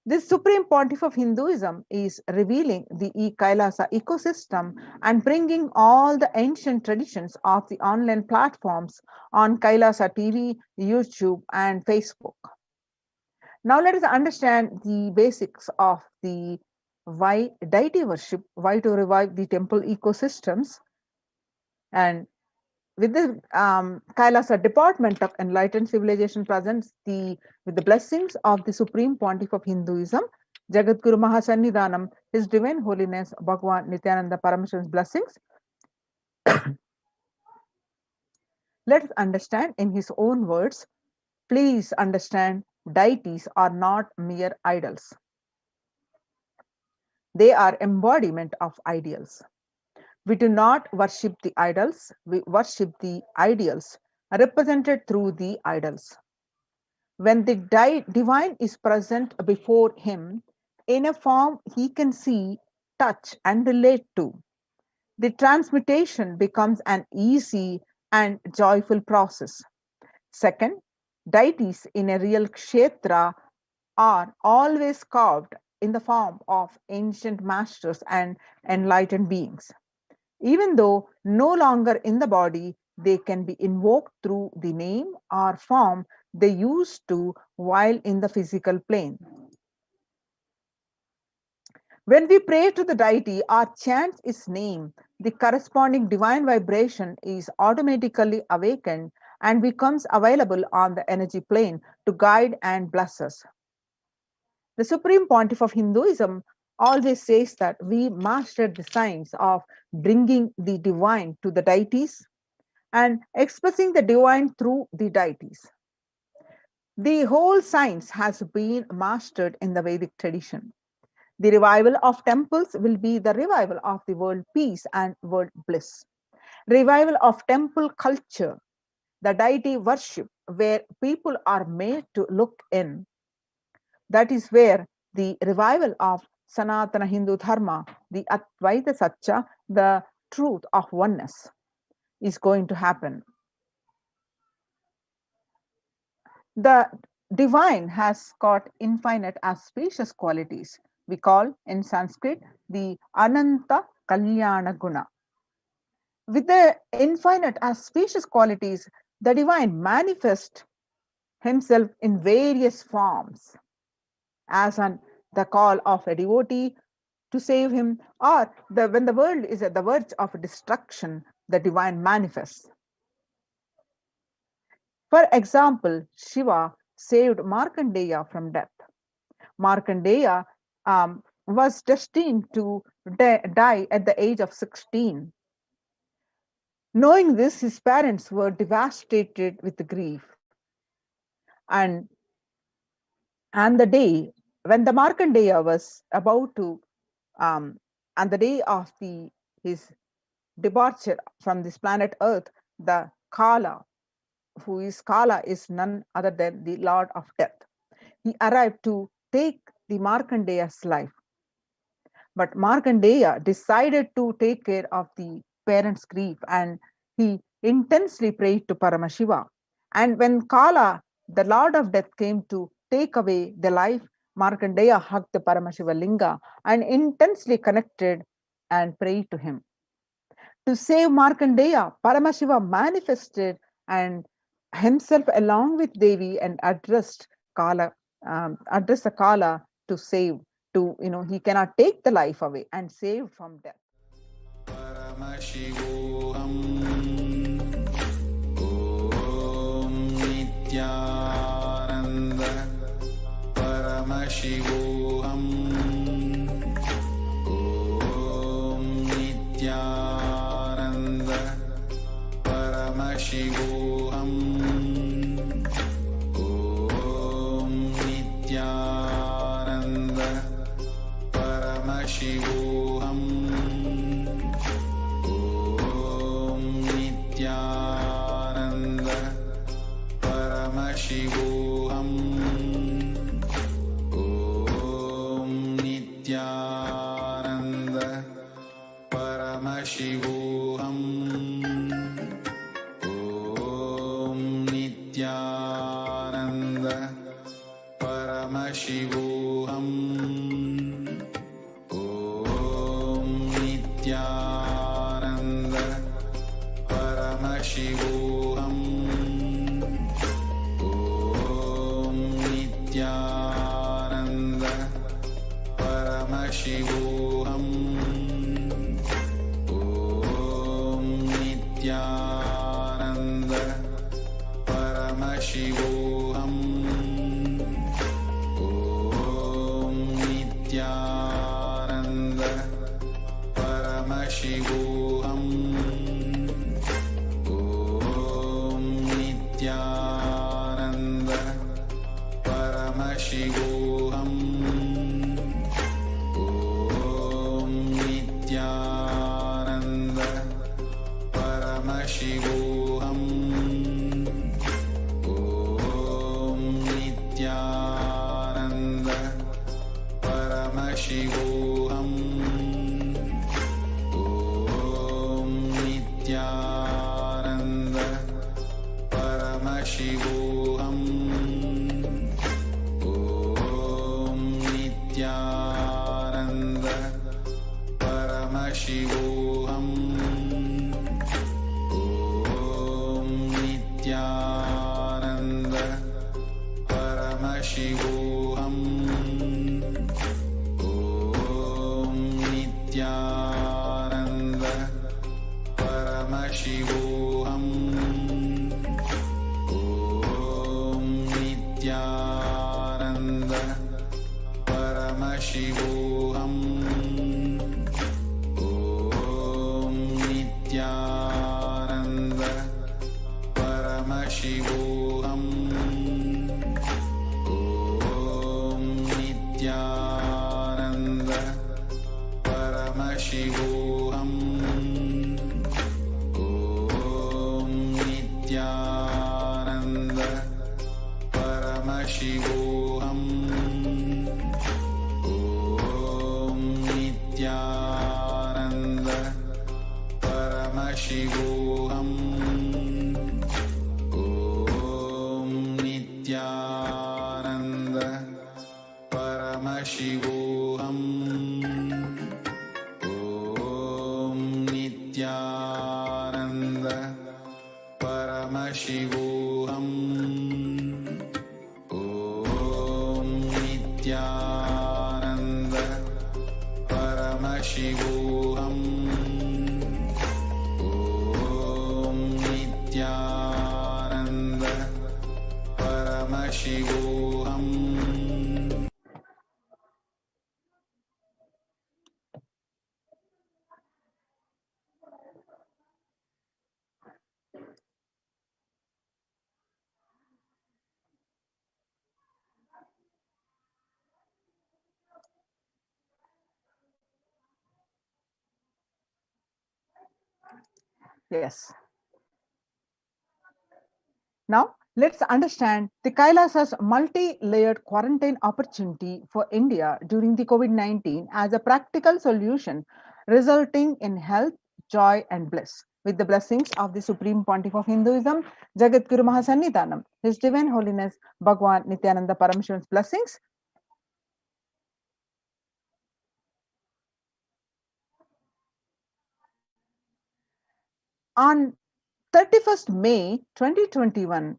This Supreme Pontiff of Hinduism is revealing the Kailasa ecosystem and bringing all the ancient traditions of the online platforms on Kailasa TV, YouTube, and Facebook. Now let us understand the basics of the why deity worship, why to revive the temple ecosystems, and with the Kailasa Department of Enlightened Civilization presents with the blessings of the Supreme Pontiff of Hinduism, Jagadguru Mahasannidhanam, His Divine Holiness Bhagavan Nithyananda Paramashivan's blessings. Let us understand in his own words. Please understand, deities are not mere idols. They are embodiment of ideals. We do not worship the idols, we worship the ideals represented through the idols. When the divine is present before him in a form he can see, touch, and relate to, the transmutation becomes an easy and joyful process. Second, deities in a real kshetra are always carved in the form of ancient masters and enlightened beings. Even though no longer in the body, they can be invoked through the name or form they used to while in the physical plane. When we pray to the deity or chant its name, the corresponding divine vibration is automatically awakened and becomes available on the energy plane to guide and bless us. The Supreme Pontiff of Hinduism always says that we mastered the science of bringing the divine to the deities and expressing the divine through the deities. The whole science has been mastered in the Vedic tradition. The revival of temples will be the revival of the world peace and world bliss. Revival of temple culture, the deity worship, where people are made to look in. That is where the revival of Sanatana Hindu Dharma, the Advaita Satya, the truth of oneness, is going to happen. The divine has got infinite as spacious qualities. We call in Sanskrit the Ananta Kalyana Guna. With the infinite as spacious qualities, the divine manifests himself in various forms, as on the call of a devotee to save him, or when the world is at the verge of destruction, the divine manifests. For example, Shiva saved Markandeya from death. Markandeya was destined to die at the age of 16. Knowing this, his parents were devastated with grief. And the day when the Markandeya was about to, and the day of his departure from this planet Earth, the Kala, who is Kala, is none other than the Lord of Death. He arrived to take the Markandeya's life. But Markandeya decided to take care of the parents' grief and he intensely prayed to Paramashiva. And when Kala, the Lord of Death, came to take away the life, Markandeya hugged the Paramashiva Linga and intensely connected and prayed to him. To save Markandeya, Paramashiva manifested and himself along with Devi and addressed the Kala to save, he cannot take the life away and save from death. Paramashivoham Om Nithyananda Paramashivoham Om Nithyananda Paramashivoham Om Nithyananda Paramashivoham Om Nithyananda Paramashivoham Om Nithyananda Paramashivoham Om Nithyananda Paramashivoham Om Nithyananda Paramashivoham Om Nithyananda Paramashivoham Om Nithyananda Paramashivoham Om Nithyananda Paramashivoham Om Nithyananda Paramashivoham Om Nithyananda Paramashivoham Om Nithyananda Paramashivoham Om Nithyananda Paramashivoham Om Nithyananda Paramashivoham Om Nithyananda Paramashivoham Om Paramashivoham. Om Nithyananda Paramashivoham. Om Nithyananda Paramashivoham. Om Nithyananda Paramashivoham. Om Nithyananda Paramashivoham. Om Nithyananda Paramashivoham. Om Nithyananda Paramashivoham. Om Nithyananda Paramashivoham. Yes. Now, let's understand the Kailasa's multi-layered quarantine opportunity for India during the COVID-19 as a practical solution resulting in health, joy, and bliss. With the blessings of the Supreme Pontiff of Hinduism, Jagadguru Mahasannidhanam, His Divine Holiness Bhagwan Nithyananda Paramashivan's blessings. On 31st May 2021,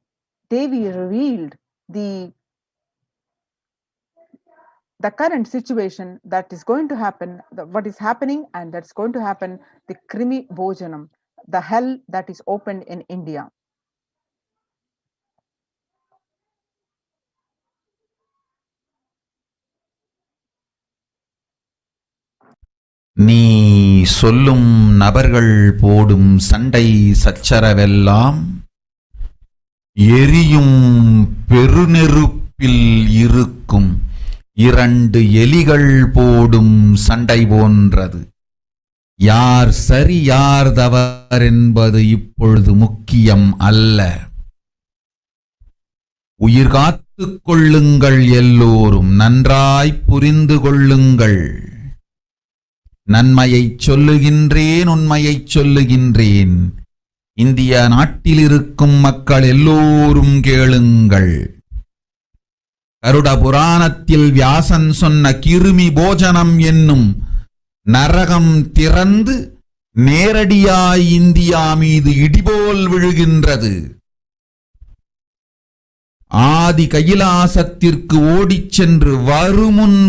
Devi revealed the current situation that is going to happen, what is happening and that's going to happen, the Krimi Bhojanam, the hell that is opened in India. நீ சொல்லும் நபர்கள் போடும் சண்டை சச்சரவெல்லாம் எரியும் பெருநெருப்பில் இருக்கும் இரண்டு எலிகள் போடும் சண்டை போன்றது. யார் சரி யார் தவறு என்பது இப்பொழுது முக்கியம் அல்ல. உயிர் காத்துக் கொள்ளுங்கள், எல்லோரும் நன்றாய் புரிந்து கொள்ளுங்கள். நன்மையைச் சொல்லுகின்றேன், உண்மையைச் சொல்லுகின்றேன். இந்திய நாட்டில் இருக்கும் மக்கள் எல்லோரும் கேளுங்கள். கருட புராணத்தில் வியாசன் சொன்ன கிருமி போஜனம் என்னும் நரகம் திறந்து நேரடியாய் இந்தியா மீது இடிபோல் விழுகின்றது. ஆதி கைலாசத்திற்கு ஓடிச் சென்று வருமுன்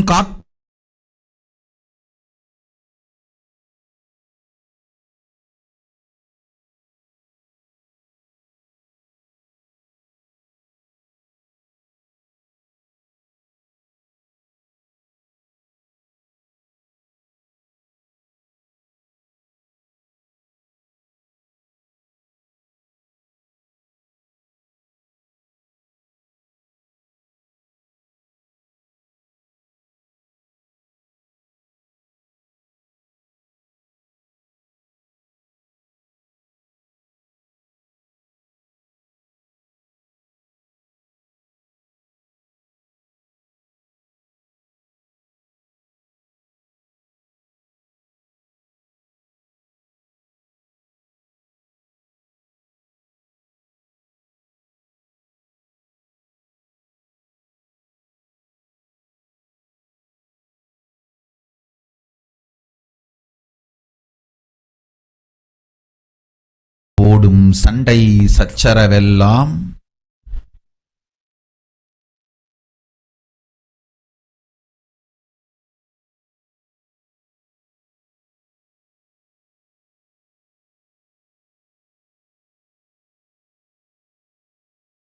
போடும் சண்டை சச்சரவெல்லாம்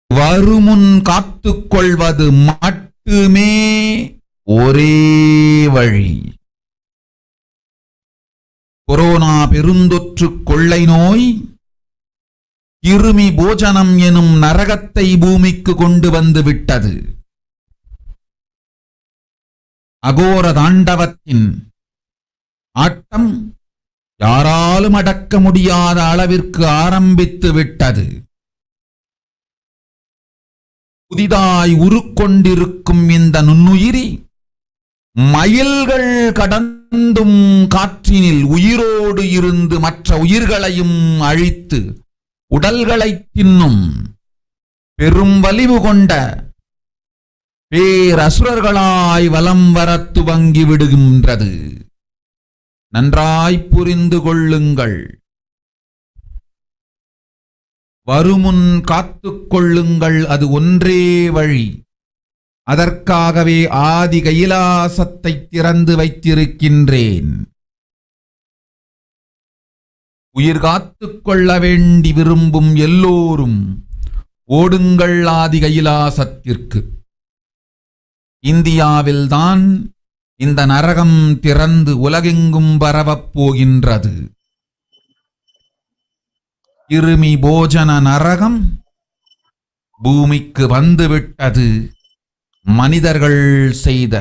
வருமுன் காத்துக் கொள்வது மட்டுமே ஒரே வழி. கொரோனா பெருந்தொற்று கொள்ளை நோய் கிருமி போஜனம் எனும் நரகத்தை பூமிக்கு கொண்டு வந்து விட்டது. அகோர தாண்டவத்தின் ஆட்டம் யாராலும் அடக்க முடியாத அளவிற்கு ஆரம்பித்து விட்டது. புதிதாய் உருக்கொண்டிருக்கும் இந்த நுண்ணுயிரி மைல்கள் கடந்தும் காற்றினில் உயிரோடு இருந்து மற்ற உயிர்களையும் அழித்து உடல்களை தின்னும் பெரும் வலிவு கொண்ட பேரசுரர்களாய் வலம் வர துவங்கி விடுகின்றது. நன்றாய் புரிந்து கொள்ளுங்கள். வருமுன் காத்துக் கொள்ளுங்கள். அது ஒன்றே வழி. அதற்காகவே ஆதி கைலாசத்தை திறந்து வைத்திருக்கின்றேன். உயிர் காத்துக் கொள்ள வேண்டி விரும்பும் எல்லோரும் ஓடுங்கள் ஆதி கைலாசத்திற்கு. இந்தியாவில்தான் இந்த நரகம் திறந்து உலகெங்கும் பரவப் போகின்றது. கிருமி போஜன நரகம் பூமிக்கு வந்துவிட்டது. மனிதர்கள் செய்த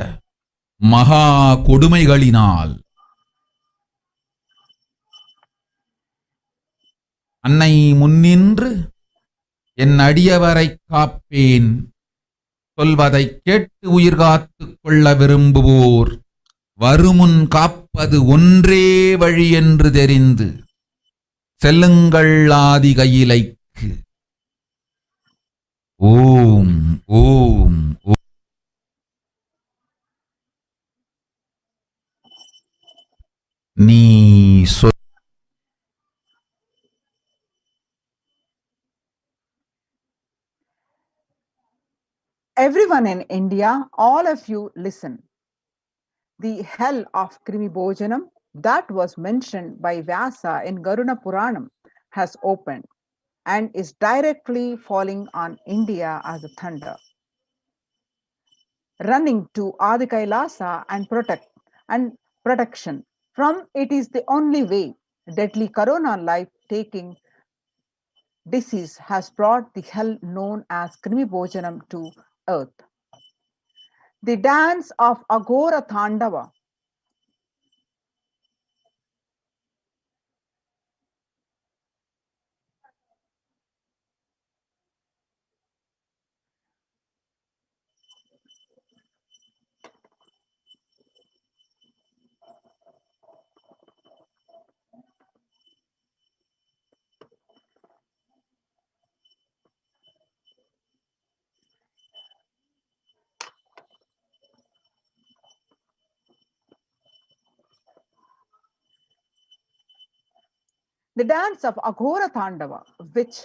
மகா கொடுமைகளினால். அன்னை முன்னின்று என் அடியவரை காப்பேன் சொல்வதை கேட்டு உயிர் காத்துக் கொள்ள விரும்புவோர் வருமுன் காப்பது ஒன்றே வழி என்று தெரிந்து செல்லுங்கள் ஆதி கையிலைக்கு. ஓம் ஓம் ஓம். நீ Everyone in India, all of you listen. The hell of Krimi Bhojanam that was mentioned by Vyasa in Garuna Puranam has opened and is directly falling on India as a thunder. Running to Adi Kailasa and protection from it is the only way. Deadly corona life-taking disease has brought the hell known as Krimi Bhojanam to earth. The dance of Agora Thandava The dance of Aghora Thandava, which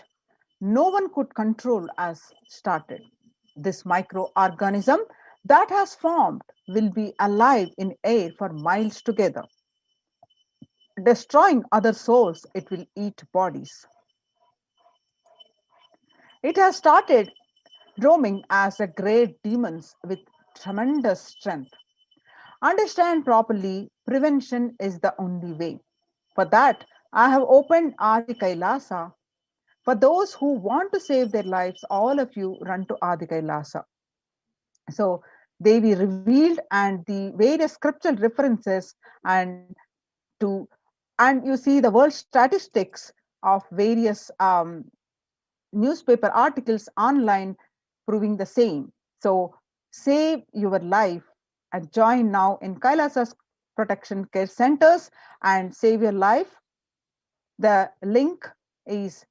no one could control, has started. This microorganism that has formed will be alive in air for miles together. Destroying other souls, it will eat bodies. It has started roaming as a great demons with tremendous strength. Understand properly, prevention is the only way. For that, I have opened Adi Kailasa. For those who want to save their lives, all of you run to Adi Kailasa. So they be revealed and the various scriptural references and you see the world statistics of various newspaper articles online proving the same. So save your life and join now in Kailasa's protection care centers and save your life. The link is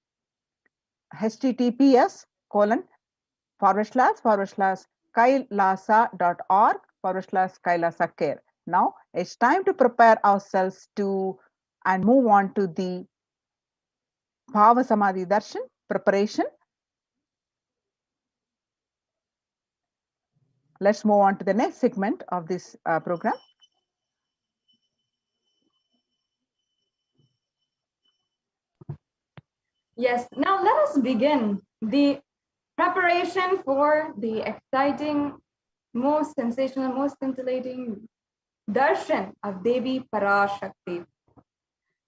https://kailasa.org/Kailasa care. Now it's time to prepare ourselves to and move on to the Bhava Samadhi Darshan preparation. Let's move on to the next segment of this program. Yes, now let us begin the preparation for the exciting, most sensational, most scintillating darshan of Devi Parashakti.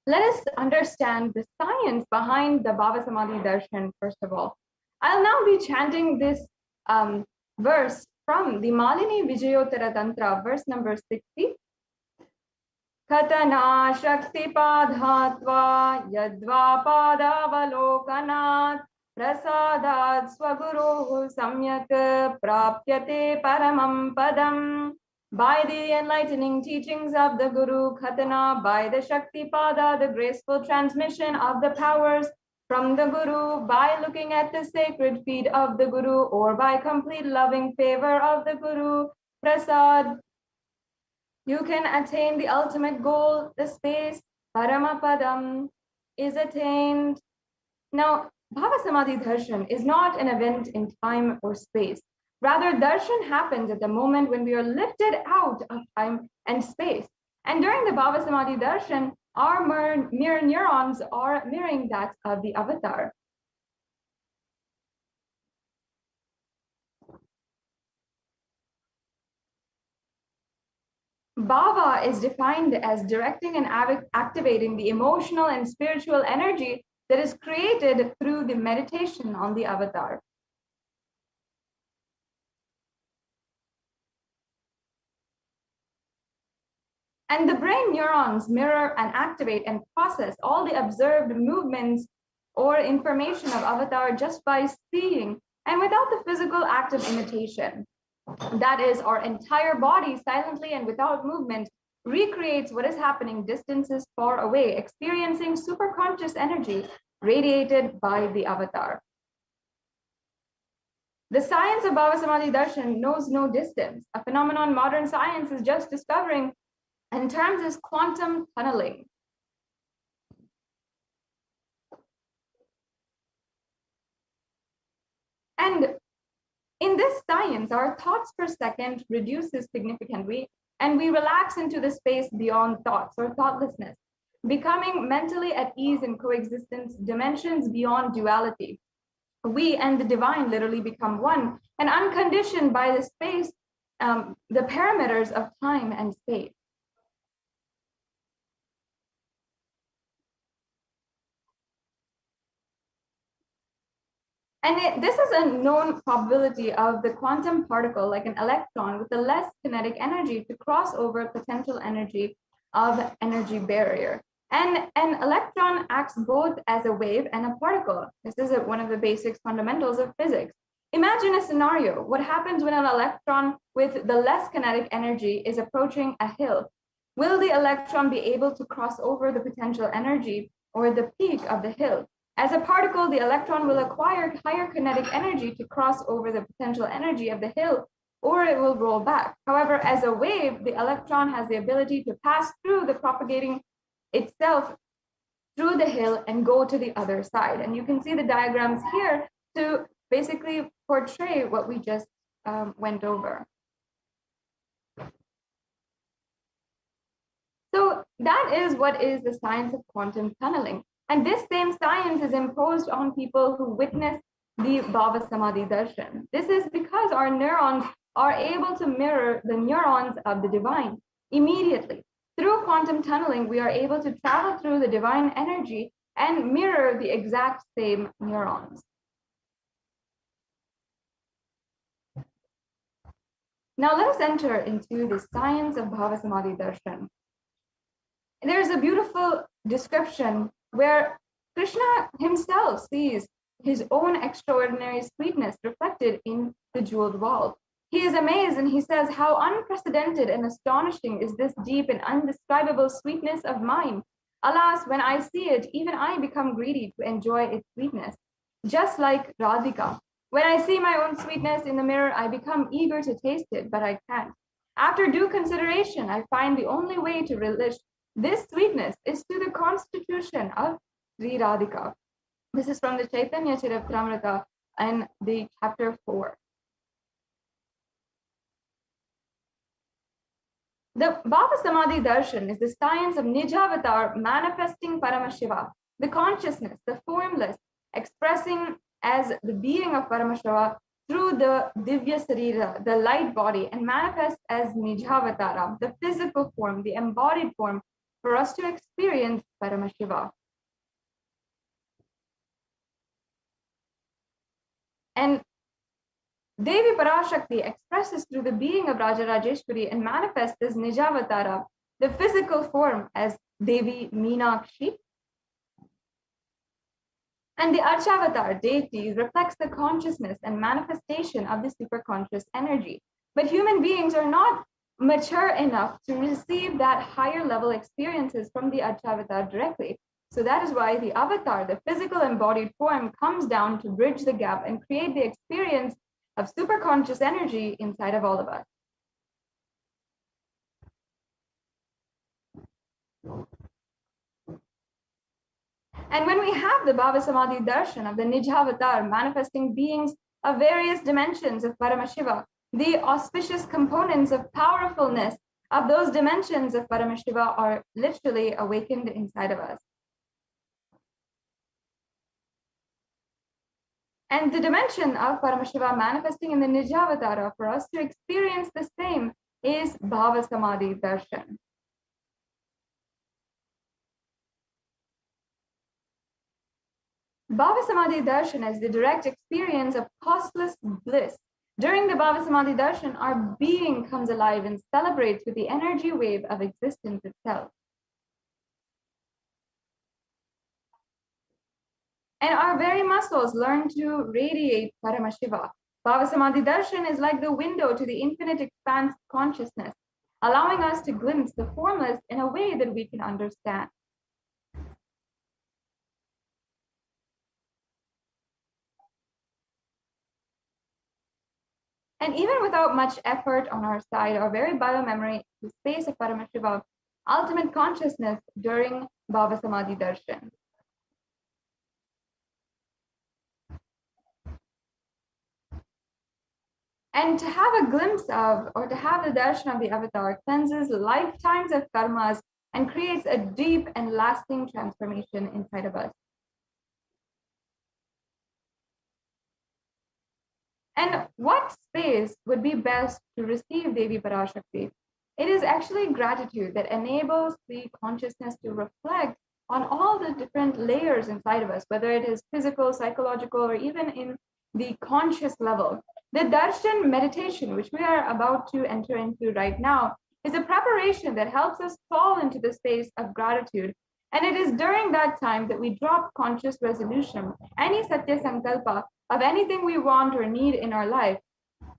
let us understand the science behind the Bhava Samadhi Darshan, first of all. I'll now be chanting this verse from the Malini Vijayottara Tantra, verse number 60. Katana Shakti Padhatva Yadva Padavalokanat Prasadat Swaguru Samyak Prapyate Paramam Padam. By the enlightening teachings of the Guru Khatana, by the Shakti Pada, the graceful transmission of the powers from the Guru, by looking at the sacred feet of the Guru, or by complete loving favor of the Guru, Prasad, you can attain the ultimate goal, the space, Paramapadam, is attained. Now, Bhava Samadhi Darshan is not an event in time or space. Rather, darshan happens at the moment when we are lifted out of time and space. And during the Bhava Samadhi darshan, our mirror neurons are mirroring that of the avatar. Bhava is defined as directing and activating the emotional and spiritual energy that is created through the meditation on the avatar. And the brain neurons mirror and activate and process all the observed movements or information of avatar just by seeing and without the physical act of imitation. That is, our entire body silently and without movement recreates what is happening distances far away, experiencing superconscious energy radiated by the avatar. The science of Bhava Samadhi Darshan knows no distance, a phenomenon modern science is just discovering, and terms is quantum tunneling. And in this science, our thoughts per second reduces significantly, and we relax into the space beyond thoughts or thoughtlessness, becoming mentally at ease in coexistence, dimensions beyond duality. We and the divine literally become one and unconditioned by the space, the parameters of time and space. And this is a known probability of the quantum particle, like an electron with a less kinetic energy, to cross over potential energy of energy barrier. And an electron acts both as a wave and a particle. This is one of the basic fundamentals of physics. Imagine a scenario. What happens when an electron with the less kinetic energy is approaching a hill? Will the electron be able to cross over the potential energy or the peak of the hill? As a particle, the electron will acquire higher kinetic energy to cross over the potential energy of the hill, or it will roll back. However, as a wave, the electron has the ability to pass through the propagating itself through the hill and go to the other side. And you can see the diagrams here to basically portray what we just went over. So that is what is the science of quantum tunneling. And this same science is imposed on people who witness the Bhava Samadhi Darshan. This is because our neurons are able to mirror the neurons of the divine immediately. Through quantum tunneling, we are able to travel through the divine energy and mirror the exact same neurons. Now let us enter into the science of Bhava Samadhi Darshan. There's a beautiful description where Krishna himself sees his own extraordinary sweetness reflected in the jeweled wall. He is amazed and he says, "How unprecedented and astonishing is this deep and undescribable sweetness of mine. Alas, when I see it, even I become greedy to enjoy its sweetness. Just like Radhika. When I see my own sweetness in the mirror, I become eager to taste it, but I can't. After due consideration, I find the only way to relish this sweetness is to the constitution of Sri Radhika." This is from the Chaitanya Charitamrita and the chapter 4. The Bhava Samadhi Darshan is the science of Nijavatar manifesting Paramashiva, the consciousness, the formless, expressing as the being of Paramashiva through the Divya Sarira, the light body, and manifest as Nijavatara, the physical form, the embodied form for us to experience Paramashiva. And Devi Parashakti expresses through the being of Raja Rajeshwari and manifests this Nijavatara, the physical form, as Devi Meenakshi. And the Archavatar, deity, reflects the consciousness and manifestation of the superconscious energy. But human beings are not mature enough to receive that higher level experiences from the Archavatar directly. So that is why the avatar, the physical embodied form, comes down to bridge the gap and create the experience of superconscious energy inside of all of us. And when we have the Bhava Samadhi darshan of the Nijavatar manifesting beings of various dimensions of Paramashiva, the auspicious components of powerfulness of those dimensions of Paramashiva are literally awakened inside of us. And the dimension of Paramashiva manifesting in the Nijavatara for us to experience the same is Bhava Samadhi darshan. Bhava Samadhi darshan is the direct experience of costless bliss. During the Bhava Samadhi darshan, our being comes alive and celebrates with the energy wave of existence itself. And our very muscles learn to radiate Paramashiva. Bhava Samadhi darshan is like the window to the infinite expanse of consciousness, allowing us to glimpse the formless in a way that we can understand. And even without much effort on our side, our very biomemory, the space of Paramashiva, ultimate consciousness during Bhava Samadhi darshan. And to have a glimpse of, or to have the darshan of the avatar, cleanses lifetimes of karmas and creates a deep and lasting transformation inside of us. And what space would be best to receive Devi Parashakti? It is actually gratitude that enables the consciousness to reflect on all the different layers inside of us, whether it is physical, psychological, or even in the conscious level. The darshan meditation, which we are about to enter into right now, is a preparation that helps us fall into the space of gratitude. And it is during that time that we drop conscious resolution, any satya sankalpa of anything we want or need in our life.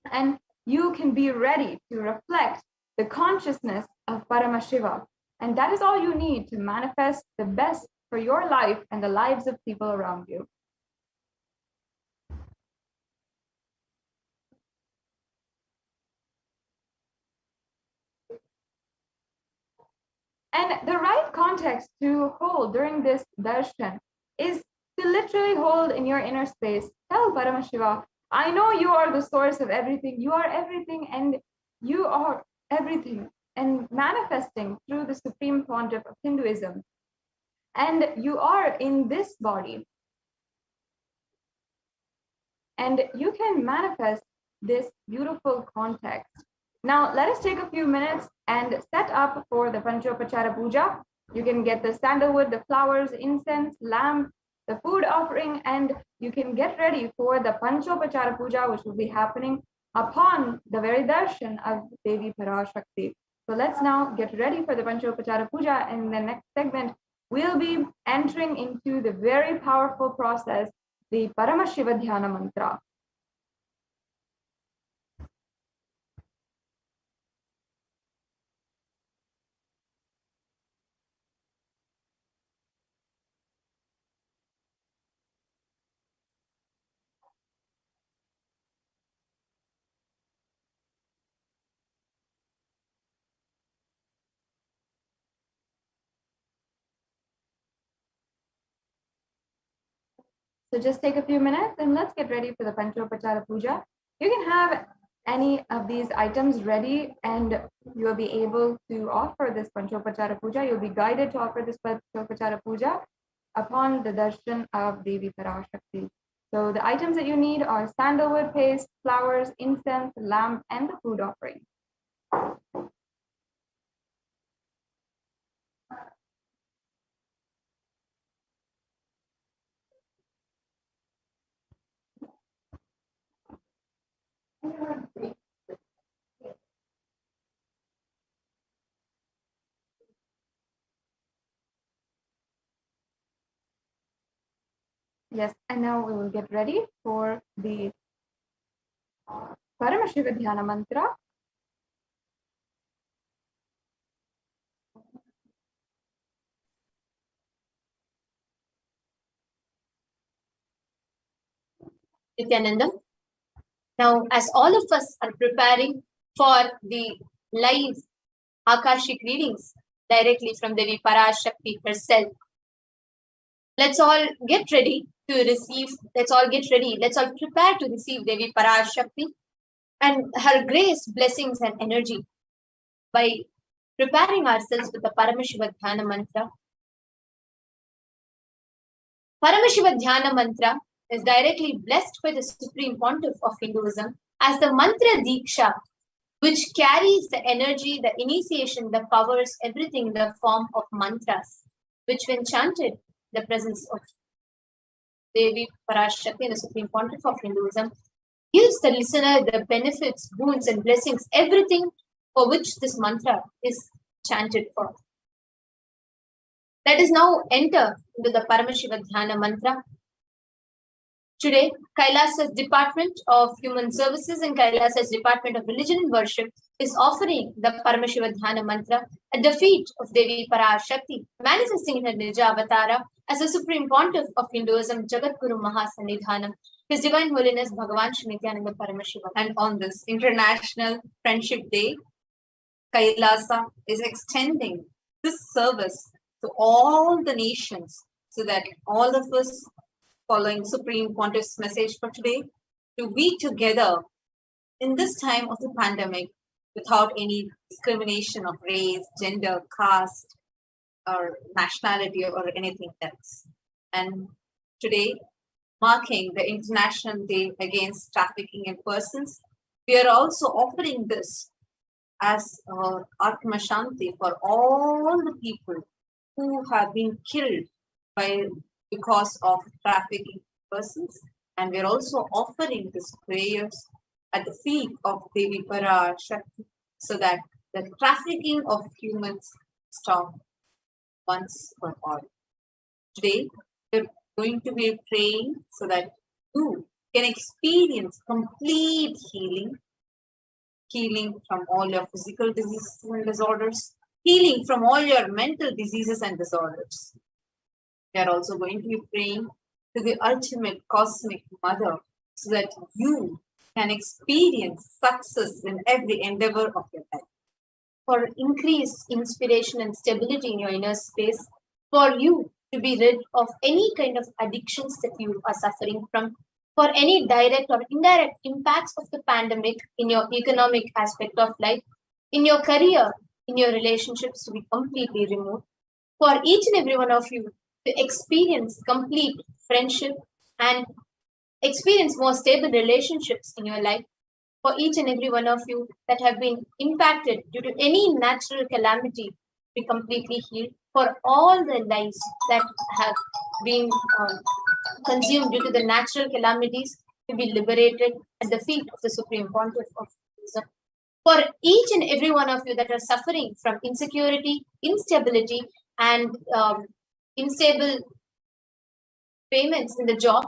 And you can be ready to reflect the consciousness of Paramashiva. And that is all you need to manifest the best for your life and the lives of people around you. And the right context to hold during this darshan is to literally hold in your inner space. Tell Paramashiva, I know you are the source of everything. You are everything, and you are everything. And manifesting through the supreme pontiff of Hinduism. And you are in this body. And you can manifest this beautiful context. Now, let us take a few minutes and set up for the Panchopachara Puja. You can get the sandalwood, the flowers, incense, lamp, the food offering, and you can get ready for the Panchopachara Puja, which will be happening upon the very darshan of Devi Parashakti. So let's now get ready for the Panchopachara Puja, and in the next segment, we'll be entering into the very powerful process, the Paramashiva Dhyana Mantra. So just take a few minutes and let's get ready for the Panchopachara Puja. You can have any of these items ready and you'll be able to offer this Panchopachara Puja. You'll be guided to offer this Panchopachara Puja upon the darshan of Devi Parashakti. So the items that you need are sandalwood paste, flowers, incense, lamp, and the food offering. Yes, and now we will get ready for the Paramashiva Dhyana Mantra. Nithyananda. Now, as all of us are preparing for the live Akashic readings directly from Devi Parashakti herself, let's all get ready to receive, let's all get ready, let's all prepare to receive Devi Parashakti and her grace, blessings, and energy by preparing ourselves with the Paramashiva Dhyana Mantra. Paramashiva Dhyana Mantra is directly blessed by the Supreme Pontiff of Hinduism as the Mantra Diksha, which carries the energy, the initiation, the powers, everything in the form of mantras, which when chanted, the presence of Devi Parashakti, the Supreme Pontiff of Hinduism, gives the listener the benefits, boons, and blessings, everything for which this mantra is chanted for. Let us now enter into the Paramashiva Dhyana Mantra. Today, Kailasa's Department of Human Services and Kailasa's Department of Religion and Worship is offering the Paramashiva Dhyana Mantra at the feet of Devi Parashakti, manifesting in her Nija Avatara as the Supreme Pontiff of Hinduism, Jagadguru Mahasanidhanam, His Divine Holiness Bhagavan Shri Nithyananda Paramashivam. And on this International Friendship Day, Kailasa is extending this service to all the nations so that all of us, following Supreme Pontiff's message for today, to be together in this time of the pandemic without any discrimination of race, gender, caste, or nationality, or anything else. And today, marking the International Day Against Trafficking in Persons, we are also offering this as Atma Shanti for all the people who have been killed because of trafficking persons. And we're also offering these prayers at the feet of Devi Parashakti so that the trafficking of humans stop once for all. Today, we're going to be praying so that you can experience complete healing, healing from all your physical diseases and disorders, healing from all your mental diseases and disorders. We are also going to be praying to the ultimate cosmic mother so that you can experience success in every endeavor of your life. For increased inspiration and stability in your inner space, for you to be rid of any kind of addictions that you are suffering from, for any direct or indirect impacts of the pandemic in your economic aspect of life, in your career, in your relationships to be completely removed, for each and every one of you to experience complete friendship and experience more stable relationships in your life, for each and every one of you that have been impacted due to any natural calamity to be completely healed, for all the lives that have been consumed due to the natural calamities to be liberated at the feet of the Supreme Pontiff of Hinduism. For each and every one of you that are suffering from insecurity, instability, and unstable payments in the job,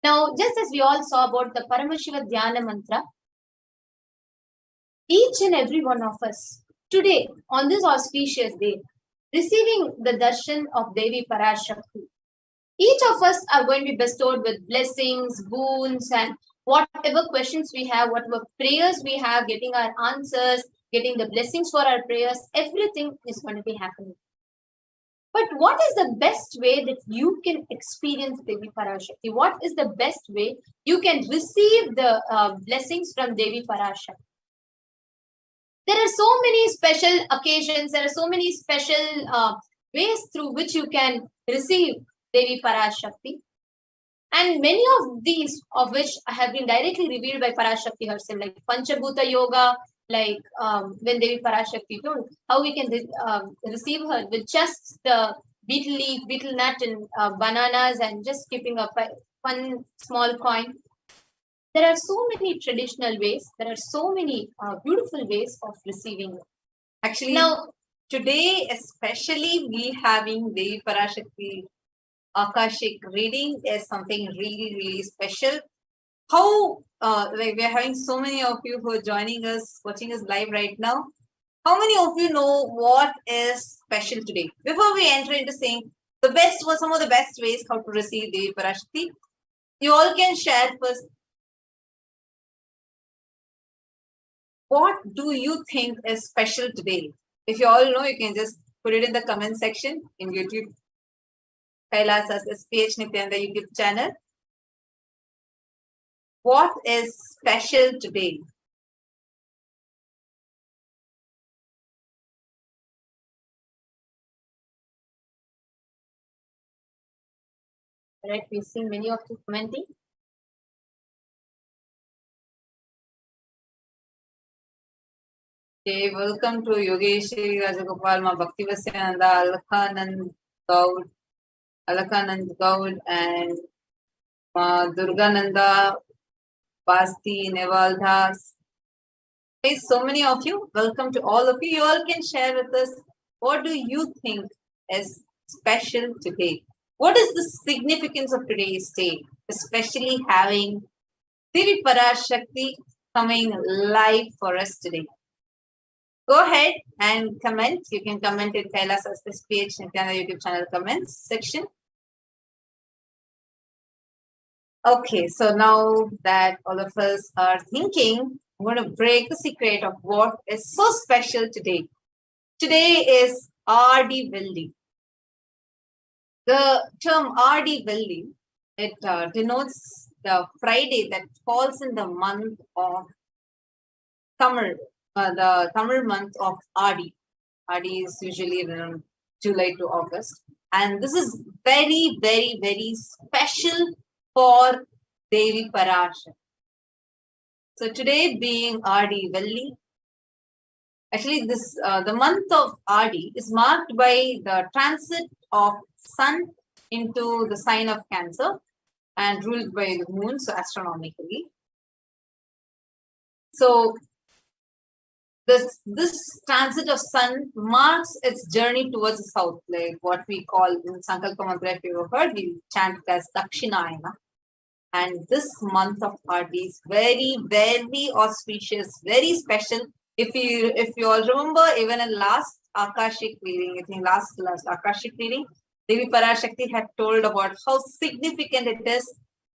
Now, just as we all saw about the Paramashiva Dhyana mantra, each and every one of us today, on this auspicious day, receiving the darshan of Devi Parashakti, each of us are going to be bestowed with blessings, boons, and whatever questions we have, whatever prayers we have, getting our answers, getting the blessings for our prayers, everything is going to be happening. But what is the best way that you can experience Devi Parashakti? What is the best way you can receive the blessings from Devi Parashakti? There are so many special occasions, there are so many special ways through which you can receive Devi Parashakti. And many of these, of which have been directly revealed by Parashakti herself, like Panchabhuta Yoga, like when Devi Parashakti told how we can receive her with just the betel leaf, betel nut, and bananas, and just keeping a one small coin. There are so many traditional ways. There are so many beautiful ways of receiving it. Actually, Now, today, especially we having Devi Parashakti Akashic reading is something really, really special. How, like we're having so many of you who are joining us, watching us live right now. How many of you know what is special today? Before we enter into saying the best, some of the best ways how to receive Devi Parashakti, you all can share first. What do you think is special today? If you all know, you can just put it in the comment section in YouTube. Kailasa's HDH Nithyananda YouTube channel. What is special today? right, we've seen many of you commenting. Okay, welcome to Yogeshri Rajagopal, Ma Bhakti Vasyananda, Alakhanand Gaud, and Ma Durgananda, Basti, Neval Das. Okay, so many of you. Welcome to all of you. You all can share with us what do you think is special today. What is the significance of today's day, especially having Devi Parashakti coming live for us today? Go ahead and comment. You can comment in Kailasa's HDH Nithyananda YouTube channel comments section. Okay, so now that all of us are thinking, I'm going to break the secret of what is so special today. Today is Adi Velli. The term Adi Velli, it denotes the Friday that falls in the month of Tamil, the Tamil month of Adi. Adi is usually around July to August. And this is very, very, very special for Devi Parashakti. So today being Adi Velli, actually this the month of Adi is marked by the transit of Sun into the sign of Cancer and ruled by the moon, so astronomically. So this transit of Sun marks its journey towards the south, like what we call in Sankalpa Mantra, if you have heard, we chant it as Dakshinayana. And this month of Adi is very, very auspicious, very special. If you all remember, even in last Akashic reading, I think last Akashic reading, Devi Parashakti had told about how significant it is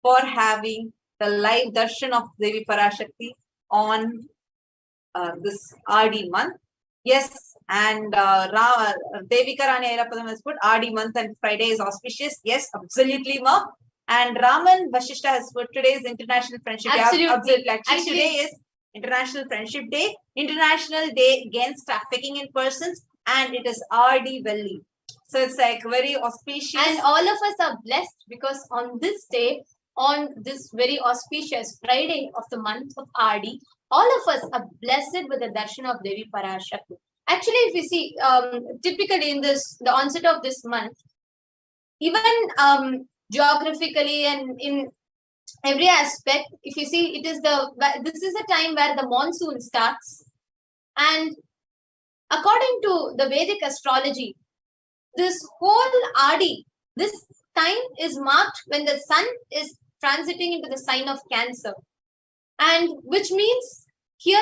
for having the live darshan of Devi Parashakti on this Adi month. Yes, and Devika Rani Airapadam has put Adi month and Friday is auspicious. Yes, absolutely, ma. And Raman Vashishta has put today is International Friendship Day. Absolutely. Actually, today is International Friendship Day, International Day Against Trafficking in Persons, and it is Adi Velli. So it's like very auspicious. And all of us are blessed because on this day, on this very auspicious Friday of the month of Adi, all of us are blessed with the darshan of Devi Parashakti. Actually, if you see, typically in the onset of this month, even geographically and in every aspect, if you see, this is a time where the monsoon starts, and according to the Vedic astrology, this whole Adi, this time is marked when the sun is transiting into the sign of Cancer, and which means here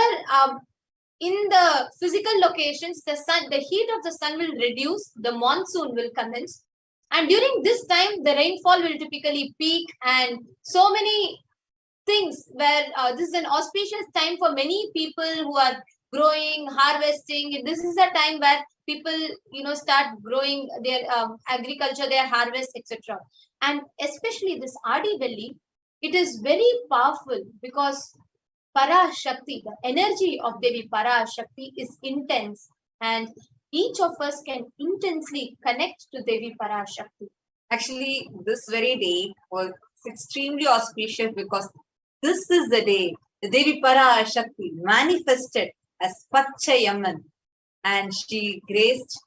in the physical locations, the heat of the sun will reduce, the monsoon will commence, and during this time, the rainfall will typically peak, and so many things where this is an auspicious time for many people who are growing, harvesting. This is a time where people, start growing their agriculture, their harvest, etc. And especially this Adi Velli, it is very powerful because Parashakti, the energy of Devi Parashakti is intense, and each of us can intensely connect to Devi Parashakti. Actually, this very day was extremely auspicious because this is the day the Devi Parashakti manifested as Pachayamman, and she graced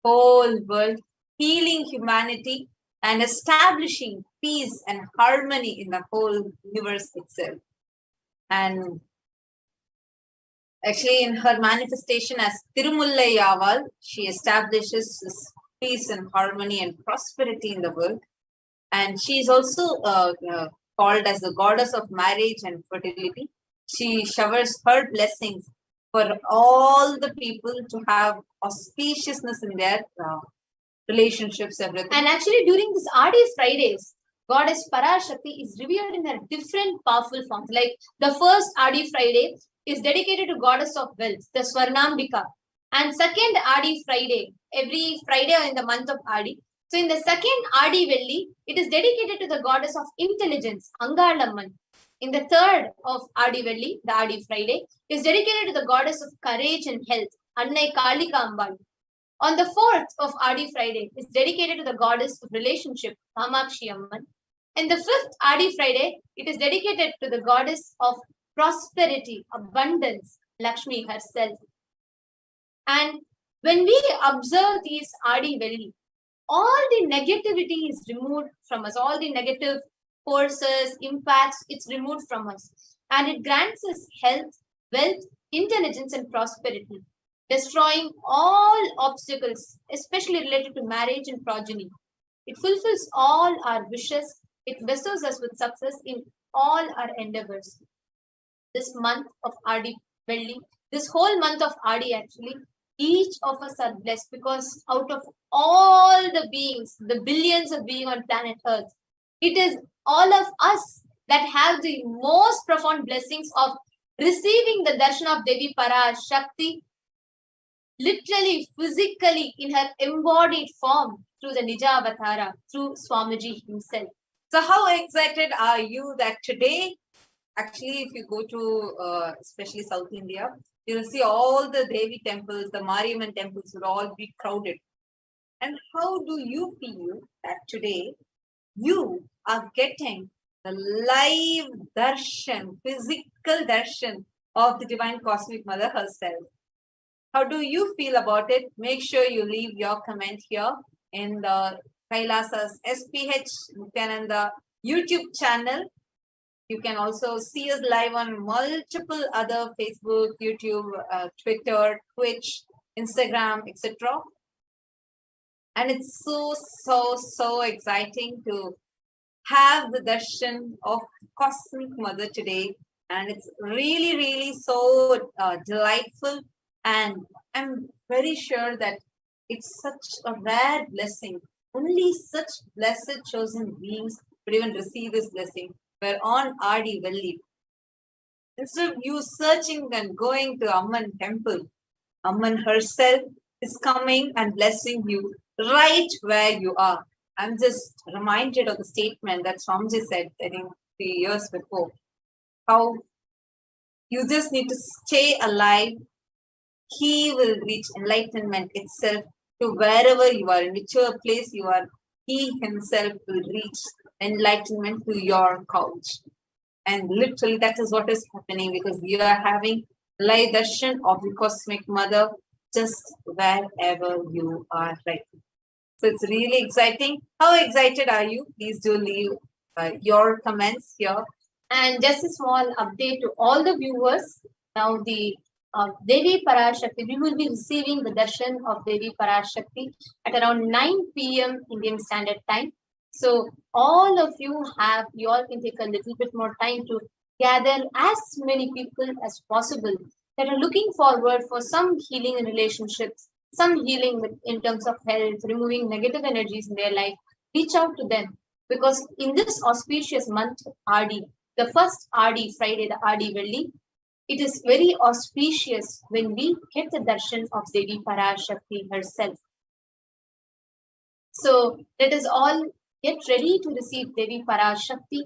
whole world, healing humanity and establishing peace and harmony in the whole universe itself. And actually, in her manifestation as Tirumullai Yaval, she establishes this peace and harmony and prosperity in the world. And she is also called as the goddess of marriage and fertility. She showers her blessings for all the people to have auspiciousness in their relationships, everything. And actually, during this Adi Fridays, Goddess Parashakti is revered in her different powerful forms. Like the first Adi Friday is dedicated to Goddess of Wealth, the Swarnambika. And second Adi Friday, every Friday in the month of Adi. So in the second Adi Velli, it is dedicated to the Goddess of Intelligence, Angalamman. In the third of Adi Velli, the Adi Friday, is dedicated to the Goddess of Courage and Health, Annai Kalika Ambal. On the fourth of Adi Friday is dedicated to the Goddess of Relationship, Kamakshi Amman. And the fifth Adi Friday, it is dedicated to the Goddess of Prosperity, Abundance, Lakshmi herself. And when we observe these Adi Velli, all the negativity is removed from us, all the negative forces, impacts, it's removed from us. And it grants us health, wealth, intelligence, and prosperity, destroying all obstacles, especially related to marriage and progeny. It fulfills all our wishes. It bestows us with success in all our endeavors. This month of Adi Velli, this whole month of Adi actually, each of us are blessed because out of all the beings, the billions of beings on planet Earth, it is all of us that have the most profound blessings of receiving the darshan of Devi Parashakti, literally, physically, in her embodied form through the Nija Avatara, through Swamiji himself. So how excited are you that today, actually, if you go to especially South India, you'll see all the Devi temples, the Mariamman temples will all be crowded. And how do you feel that today you are getting the live darshan, physical darshan of the Divine Cosmic Mother herself? How do you feel about it? Make sure you leave your comment here in the Kailasa's HDH Nithyananda YouTube channel. You can also see us live on multiple other Facebook, YouTube, Twitter, Twitch, Instagram, etc. And it's so exciting to have the darshan of Cosmic Mother today. And it's really so delightful. And I'm very sure that it's such a rare blessing. Only such blessed chosen beings would even receive this blessing. We're on Adi Velli. Instead of you searching and going to Amman temple, Amman herself is coming and blessing you right where you are. I'm just reminded of the statement that Swamiji said, I think 3 years before, how you just need to stay alive. He will reach enlightenment itself to wherever you are, in whichever place you are. He himself will reach enlightenment to your couch. And literally that is what is happening, because you are having live darshan of the Cosmic Mother just wherever you are right now. So it's really exciting. How excited are you? Please do leave your comments here. And just a small update to all the viewers. Now the Devi Parashakti, we will be receiving the darshan of Devi Parashakti at around 9 p.m. Indian Standard Time. So all of you all can take a little bit more time to gather as many people as possible that are looking forward for some healing in relationships, some healing in terms of health, removing negative energies in their life. Reach out to them, because in this auspicious month of RD, the first RD Friday, the RD Velli, it is very auspicious when we get the darshan of Devi Parashakti herself. So let us all get ready to receive Devi Parashakti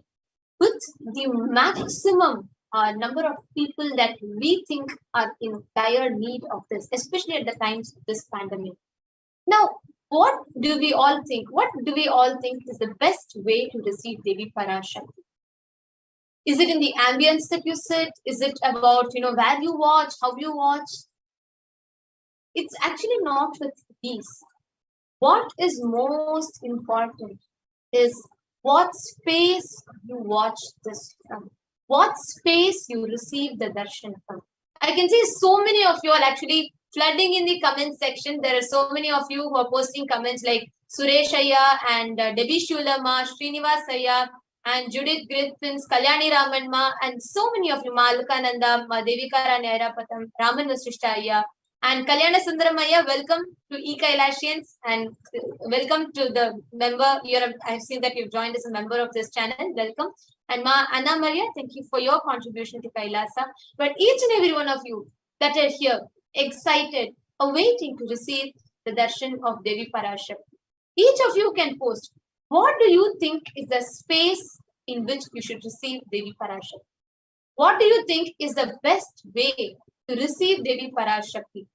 with the maximum number of people that we think are in dire need of this, especially at the times of this pandemic. Now, what do we all think? What do we all think is the best way to receive Devi Parashakti? Is it in the ambience that you sit? Is it about, where you watch, how you watch? It's actually not with these. What is most important is what space you watch this from, what space you receive the darshan from. I can see so many of you are actually flooding in the comment section. There are so many of you who are posting comments like Suresh Ayya and Devi Shulama, Srinivas Ayya, and Judith Griffins, Kalyani Ramanma, and so many of you, Malukananda, Devika Rani Airapatam, Raman Vasishta Ayya, and Kalyana Sundaramaya. Welcome to E-Kailasians, and welcome to the member. I've seen that you've joined as a member of this channel. Welcome. And Ma Anna Maria, thank you for your contribution to Kailasa. But each and every one of you that are here, excited, awaiting to receive the darshan of Devi Parashakti. Each of you can post, what do you think is the space in which you should receive Devi Parashakti? What do you think is the best way to receive Devi Parashakti?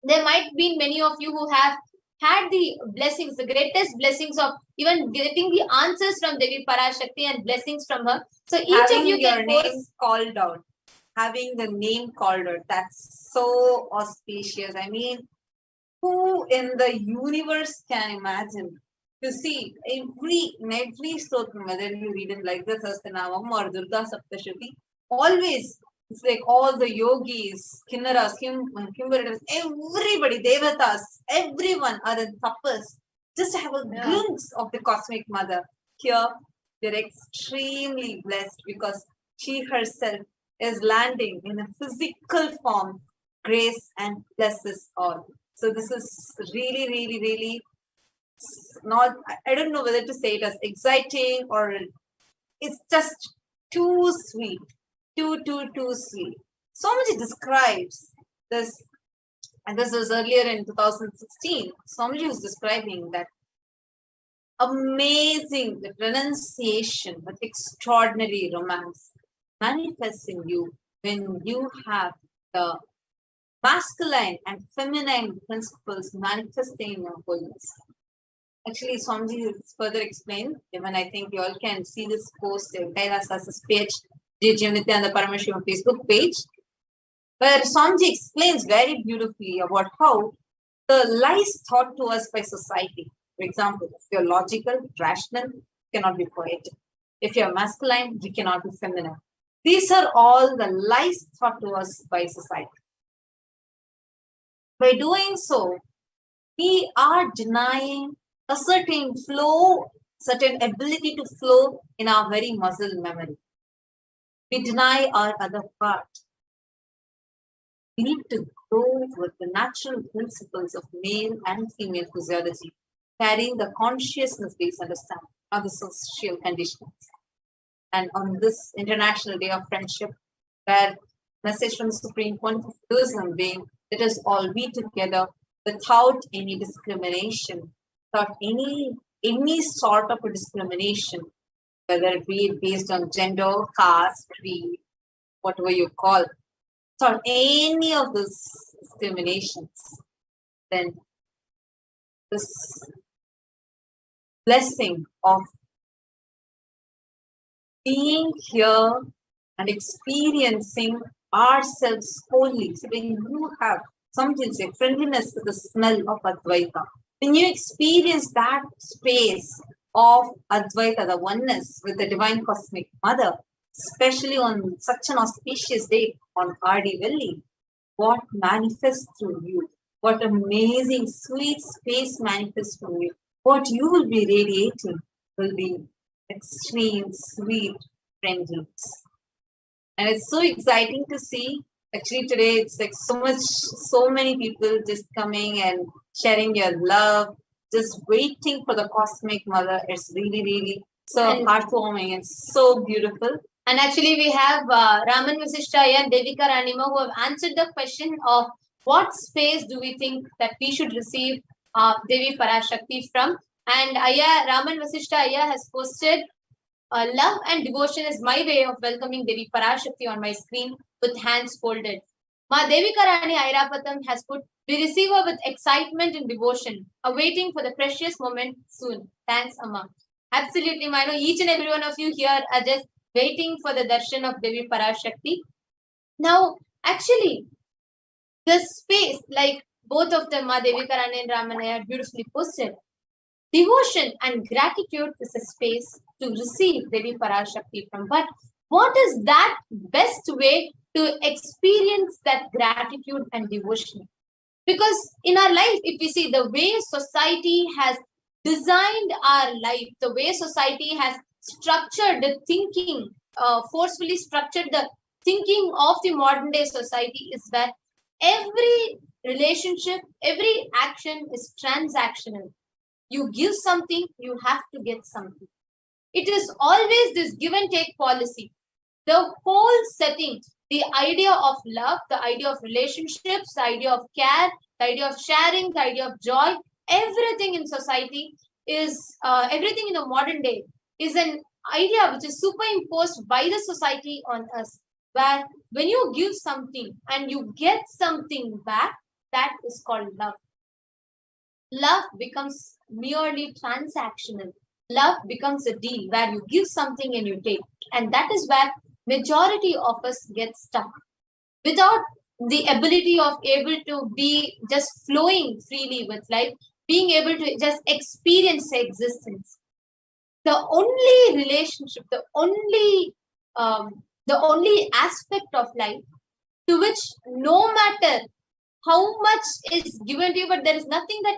There might be many of you who have had the blessings, the greatest blessings of even getting the answers from Devi Parashakti and blessings from her. So each Having of you your can name post. called out, having the name called out, that's so auspicious. I mean, who in the universe can imagine to see every stotram, whether you read it like the Sahasranamam or Durga Saptashati, always it's like all the yogis, kinnaras, kimbaras, everybody, devatas, everyone are in tapas, just to have a glimpse of the cosmic mother. Here, they're extremely blessed because she herself is landing in a physical form, grace and blesses all. So this is really, really, really not, I don't know whether to say it as exciting or it's just too sweet, too sweet. So much it describes this, and this was earlier in 2016. Swamiji was describing that amazing renunciation with extraordinary romance manifests in you when you have the masculine and feminine principles manifesting in your holiness. Actually, Swamiji further explained, even I think you all can see this post in Kailasa's page, HDH Nithyananda Paramashivam Facebook page, where Swamiji explains very beautifully about how the lies taught to us by society. For example, if you're logical, rational, you cannot be poetic. If you're masculine, you cannot be feminine. These are all the lies taught to us by society. By doing so, we are denying a certain flow, certain ability to flow in our very muscle memory. We deny our other part. We need to go with the natural principles of male and female physiology, carrying the consciousness-based understanding of the social conditions. And on this International Day of Friendship, where message from the Supreme Point of Buddhism being, let us all be together without any discrimination, without any sort of a discrimination, whether it be based on gender, caste, creed, whatever you call it, without any of those discriminations, then this blessing of being here and experiencing ourselves wholly. So when you have something say friendliness to the smell of Advaita, when you experience that space of Advaita, the oneness with the Divine Cosmic Mother, especially on such an auspicious day on RD Velli, what manifests through you, what amazing sweet space manifests from you, what you will be radiating will be extreme, sweet friendships. And it's so exciting to see. Actually, today it's like so many people just coming and sharing your love, just waiting for the cosmic mother. It's really, really so heartwarming and so beautiful. And actually, we have Raman Vasishtha and Devika Ranima who have answered the question of what space do we think that we should receive Devi Parashakti from. And Raman Vasishtha Ayya has posted, love and devotion is my way of welcoming Devi Parashakti on my screen with hands folded. Ma Devika Rani Airapatam has put, we receive her with excitement and devotion, awaiting for the precious moment soon. Thanks, Amma. Absolutely, I know each and every one of you here are just waiting for the darshan of Devi Parashakti. Now, actually, the space, like both of them, Ma Devika Rani and Ramanaya, beautifully posted, devotion and gratitude is a space to receive Devi Parashakti from. But what is that best way to experience that gratitude and devotion? Because in our life, if we see the way society has designed our life, the way society has structured the thinking, forcefully structured the thinking of the modern day society, is that every relationship, every action is transactional. You give something, you have to get something. It is always this give and take policy. The whole setting, the idea of love, the idea of relationships, the idea of care, the idea of sharing, the idea of joy, everything in society is, everything in the modern day is an idea which is superimposed by the society on us, where when you give something and you get something back, that is called love. Love becomes merely transactional. Love becomes a deal where you give something and you take. And that is where majority of us get stuck. Without the ability of able to be just flowing freely with life, being able to just experience existence. The only relationship, the only aspect of life to which no matter how much is given to you, but there is nothing that,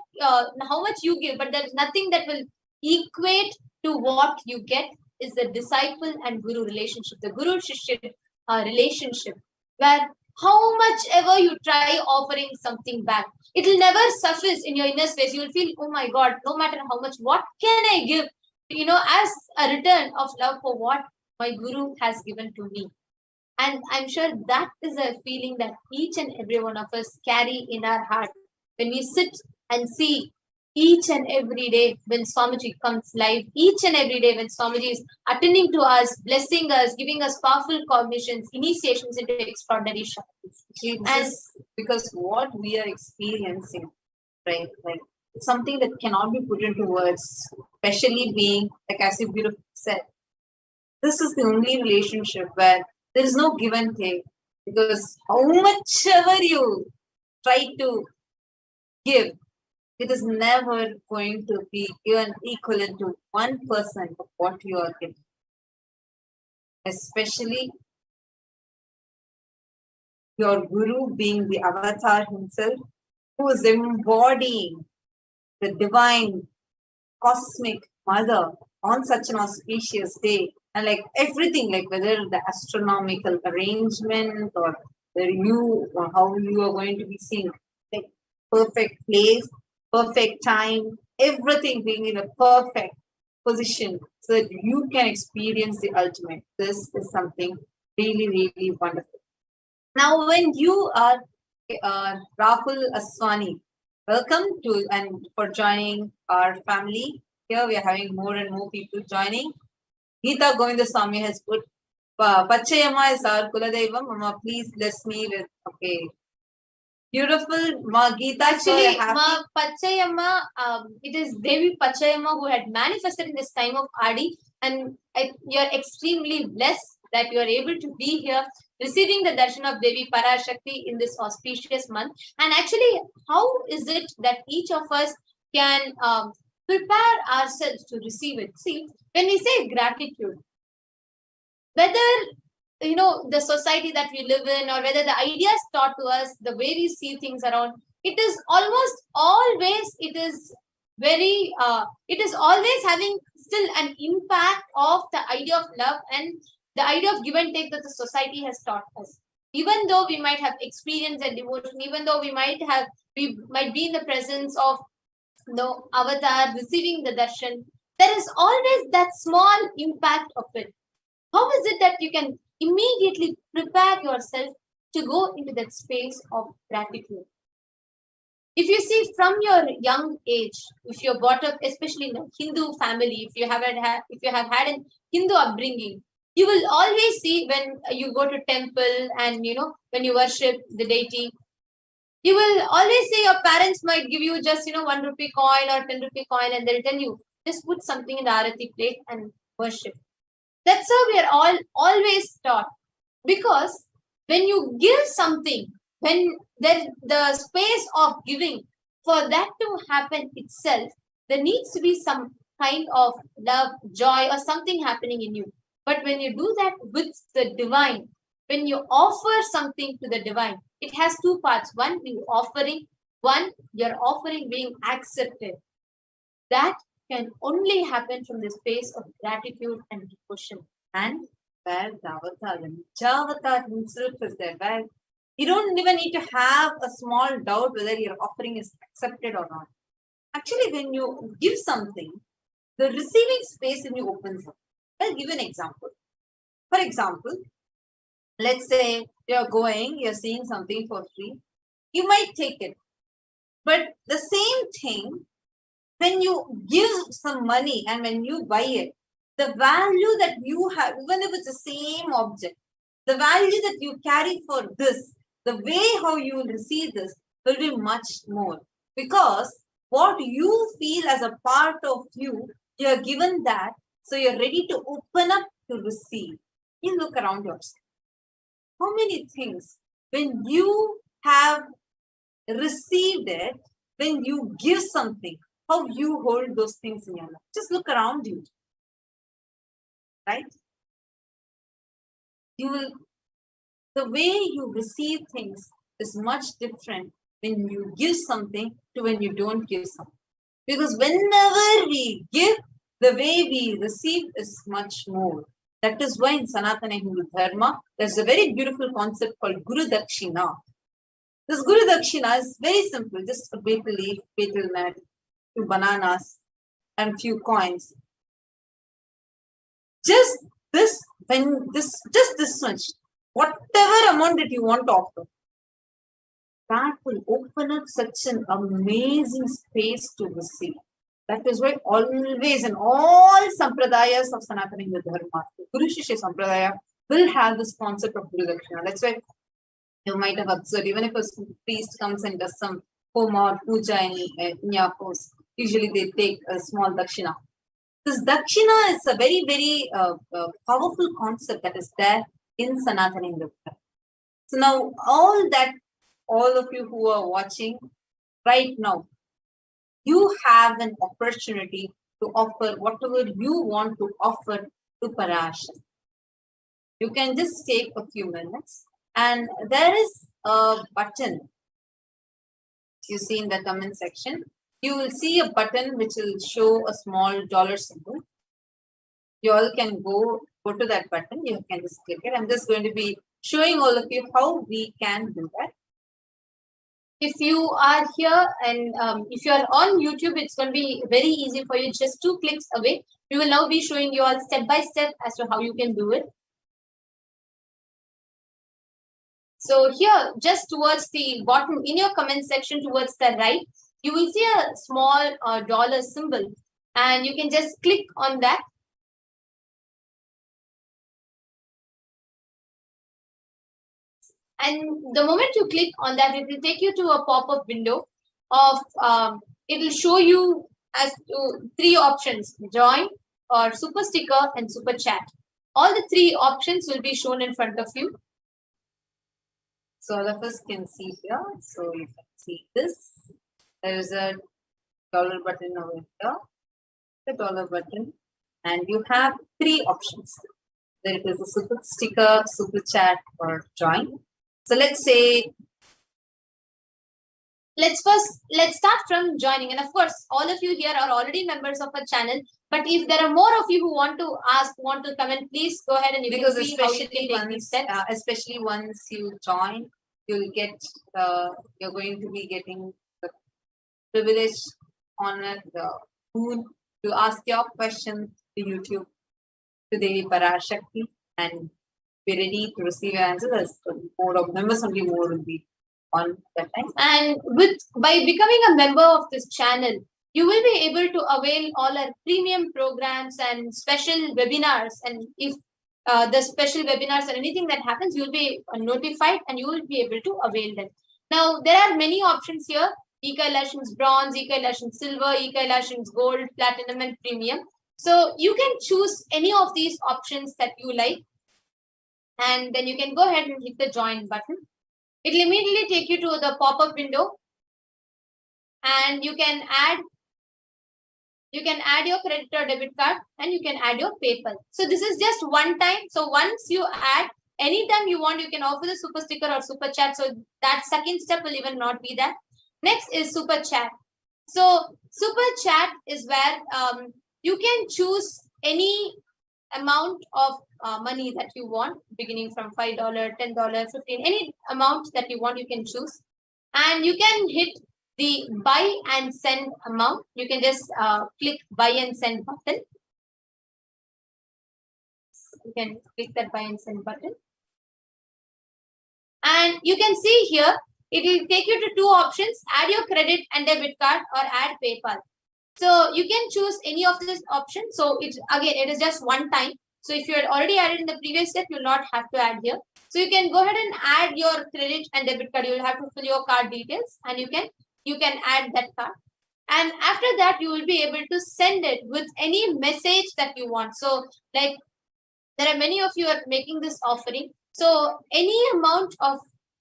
how much you give, but there is nothing that will equate to what you get, is the disciple and guru relationship, the guru-shishya relationship, where how much ever you try offering something back, it will never suffice in your inner space. You will feel, oh my God, no matter how much, what can I give, as a return of love for what my guru has given to me. And I'm sure that is a feeling that each and every one of us carry in our heart when we sit and see each and every day when Swamiji comes live, each and every day when Swamiji is attending to us, blessing us, giving us powerful cognitions, initiations into extraordinary shaktis. And because what we are experiencing, right, like something that cannot be put into words, especially being, like as you beautifully said, this is the only relationship where there is no give and take, because how much ever you try to give, it is never going to be given equivalent to 1% of what you are getting. Especially your guru being the avatar himself, who is embodying the divine cosmic mother on such an auspicious day. And like everything, like whether the astronomical arrangement or how you are going to be seen, like perfect place, perfect time, everything being in a perfect position so that you can experience the ultimate. This is something really, really wonderful. Now, when you are Rahul Aswani, welcome to and for joining our family. Here we are having more and more people joining. Geeta Govindaswamy has put, Pachayama is our Kuladevam. Mama, please bless me with, okay. Beautiful, Ma Geeta. Actually, Ma Pachayama, it is Devi Pachayama who had manifested in this time of Adi, and you're extremely blessed that you are able to be here receiving the darshan of Devi Parashakti in this auspicious month. And actually, how is it that each of us can prepare ourselves to receive it? See, when we say gratitude, whether the society that we live in, or whether the ideas taught to us, the way we see things around, it is almost always, it is always having still an impact of the idea of love and the idea of give and take that the society has taught us. Even though we might have experienced a devotion, even though we might be in the presence of the avatar, receiving the darshan, there is always that small impact of it. How is it that you can immediately prepare yourself to go into that space of gratitude? If you see from your young age, if you're brought up, especially in a Hindu family, if you have had a Hindu upbringing, you will always see when you go to temple and when you worship the deity, you will always say your parents might give you just 1 rupee coin or 10 rupee coin, and they'll tell you just put something in the arati plate and worship. That's how we are all always taught. Because when you give something, when the space of giving, for that to happen itself, there needs to be some kind of love, joy, or something happening in you. But when you do that with the divine, when you offer something to the divine, it has two parts. One, you're offering being accepted. That can only happen from the space of gratitude and devotion. And where the avatar himself is there, where you don't even need to have a small doubt whether your offering is accepted or not. Actually, when you give something, the receiving space in you opens up. I'll give an example. For example, let's say you're seeing something for free. You might take it. But the same thing, when you give some money and when you buy it, the value that you have, even if it's the same object, the value that you carry for this, the way how you will receive this will be much more. Because what you feel as a part of you, you're given that, so you're ready to open up to receive. You look around yourself. How many things, when you have received it, when you give something, how you hold those things in your life. Just look around you. Right? The way you receive things is much different when you give something to when you don't give something. Because whenever we give, the way we receive is much more. That is why in Sanatana Hindu Dharma, there's a very beautiful concept called Guru Dakshina. This Guru Dakshina is very simple, just a betel leaf, betel nut, 2 bananas, and few coins. Just this much, whatever amount that you want to offer, that will open up such an amazing space to receive. That is why always in all sampradayas of Sanatana Hindu Dharma, Guru Shishya Sampradaya will have this concept of Guru Dakshina. That's why you might have observed, even if a priest comes and does some homa or puja in your house, usually they take a small dakshina. This dakshina is a very, very powerful concept that is there in Sanatana Hindu Dharma. So now all of you who are watching right now, you have an opportunity to offer whatever you want to offer to Parashar. You can just take a few minutes, and there is a button. You see in the comment section, you will see a button which will show a small dollar symbol. You all can go to that button. You can just click it. I'm just going to be showing all of you how we can do that. If you are here and if you are on YouTube, it's going to be very easy for you. Just 2 clicks away. We will now be showing you all step by step as to how you can do it. So here, just towards the bottom, in your comment section towards the right, you will see a small dollar symbol, and you can just click on that. And the moment you click on that, it will take you to a pop-up window of, it will show you as to 3 options: join, or super sticker, and super chat. All the 3 options will be shown in front of you. So all of us can see here. So you can see this. There is a dollar button over here, the dollar button, and you have 3 options. There is a super sticker, super chat, or join. So let's start from joining. And of course, all of you here are already members of our channel. But if there are more of you who want to ask, want to comment, please go ahead and you Because can see how you can take these steps. especially once you join, you'll get, you're going to be getting the privilege, honor, the boon to ask your questions to YouTube, to Devi Parashakti, and be ready to receive your answers. As more of members, only more will be on that time. And by becoming a member of this channel, you will be able to avail all our premium programs and special webinars. And if the special webinars or anything that happens, you'll be notified and you will be able to avail them. Now, there are many options here. E-Kailasham's bronze, E-Kailasham's silver, E-Kailasham's gold, platinum, and premium. So you can choose any of these options that you like. And then you can go ahead and hit the join button. It will immediately take you to the pop-up window. And you can add your credit or debit card, and you can add your PayPal. So this is just one time. So once you add, anytime you want, you can offer the super sticker or super chat. So that second step will even not be that. Next is super chat. So super chat is where you can choose any amount of money that you want, beginning from $5, $10, $15, any amount that you want, you can choose. And you can hit the buy and send amount. You can just click buy and send button. You can click that buy and send button. And you can see here, it will take you to two options, add your credit and debit card or add PayPal. So you can choose any of this option. So it is just one time. So if you had already added in the previous step, you'll not have to add here. So you can go ahead and add your credit and debit card. You'll have to fill your card details and you can add that card. And after that, you will be able to send it with any message that you want. So like there are many of you are making this offering. So any amount of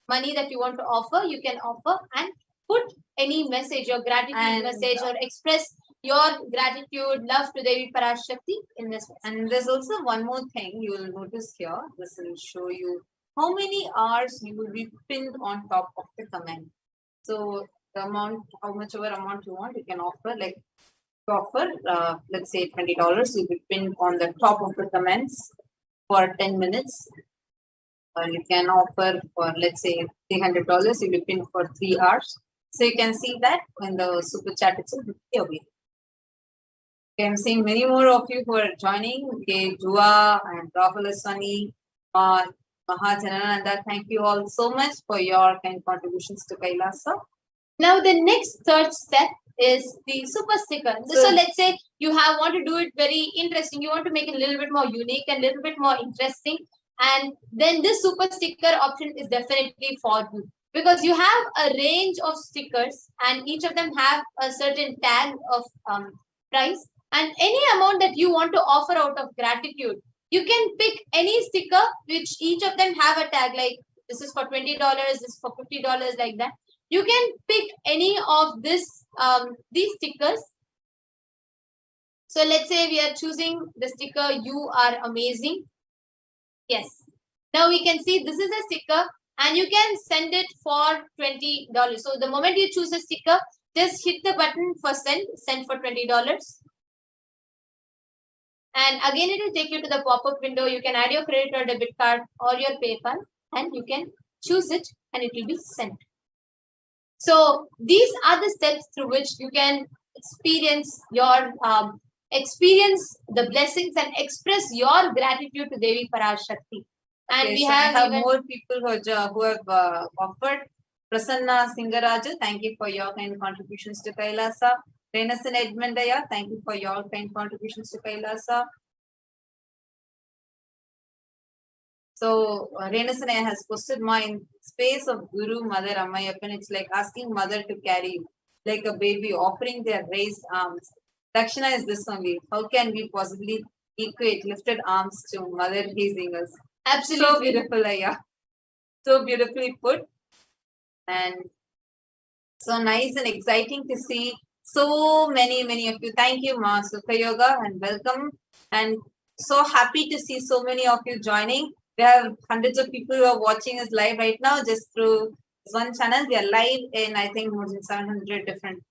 money that you want to offer, you can offer and put any message, your gratitude message, or express your gratitude, love to Devi Parashakti in this way. And there's also one more thing you will notice here. This will show you how many hours you will be pinned on top of the comment. So the amount, how much ever amount you want, you can offer. Like to offer, let's say $20, you'll be pinned on the top of the comments for 10 minutes. You can offer for, let's say, $300, you'll be pinned for 3 hours. So you can see that when the super chat itself will be available. I'm seeing many more of you who are joining. Okay, Jua and Rahul Aswani, Mahajanananda, thank you all so much for your kind contributions to Kailasa. Now the next third step is the super sticker. So let's say you want to do it very interesting. You want to make it a little bit more unique and a little bit more interesting. And then this super sticker option is definitely for you. Because you have a range of stickers and each of them have a certain tag of price. And any amount that you want to offer out of gratitude, you can pick any sticker which each of them have a tag, like this is for $20, this is for $50, like that. You can pick any of these stickers. So let's say we are choosing the sticker, you are amazing. Yes. Now we can see this is a sticker and you can send it for $20. So the moment you choose a sticker, just hit the button for send for $20. And again, it will take you to the pop-up window. You can add your credit or debit card or your PayPal and you can choose it and it will be sent. So these are the steps through which you can experience the blessings and express your gratitude to Devi Parashakti. And okay, we so have more people who have offered. Prasanna Singaraju, thank you for your kind contributions to Kailasa. Renasan Edmundaya, thank you for your kind contributions to Kailasa. So Renasan has posted my space of Guru Mother Ammayappan. It's like asking mother to carry you, like a baby offering their raised arms. Dakshina is this only. How can we possibly equate lifted arms to mother raising us? Absolutely. So beautiful, Aya. So beautifully put. And so nice and exciting to see so many of you. Thank you, Ma Sukha Yoga, and welcome. And so happy to see so many of you joining. We have hundreds of people who are watching us live right now just through this one channel. We are live in, I think, more than 700 different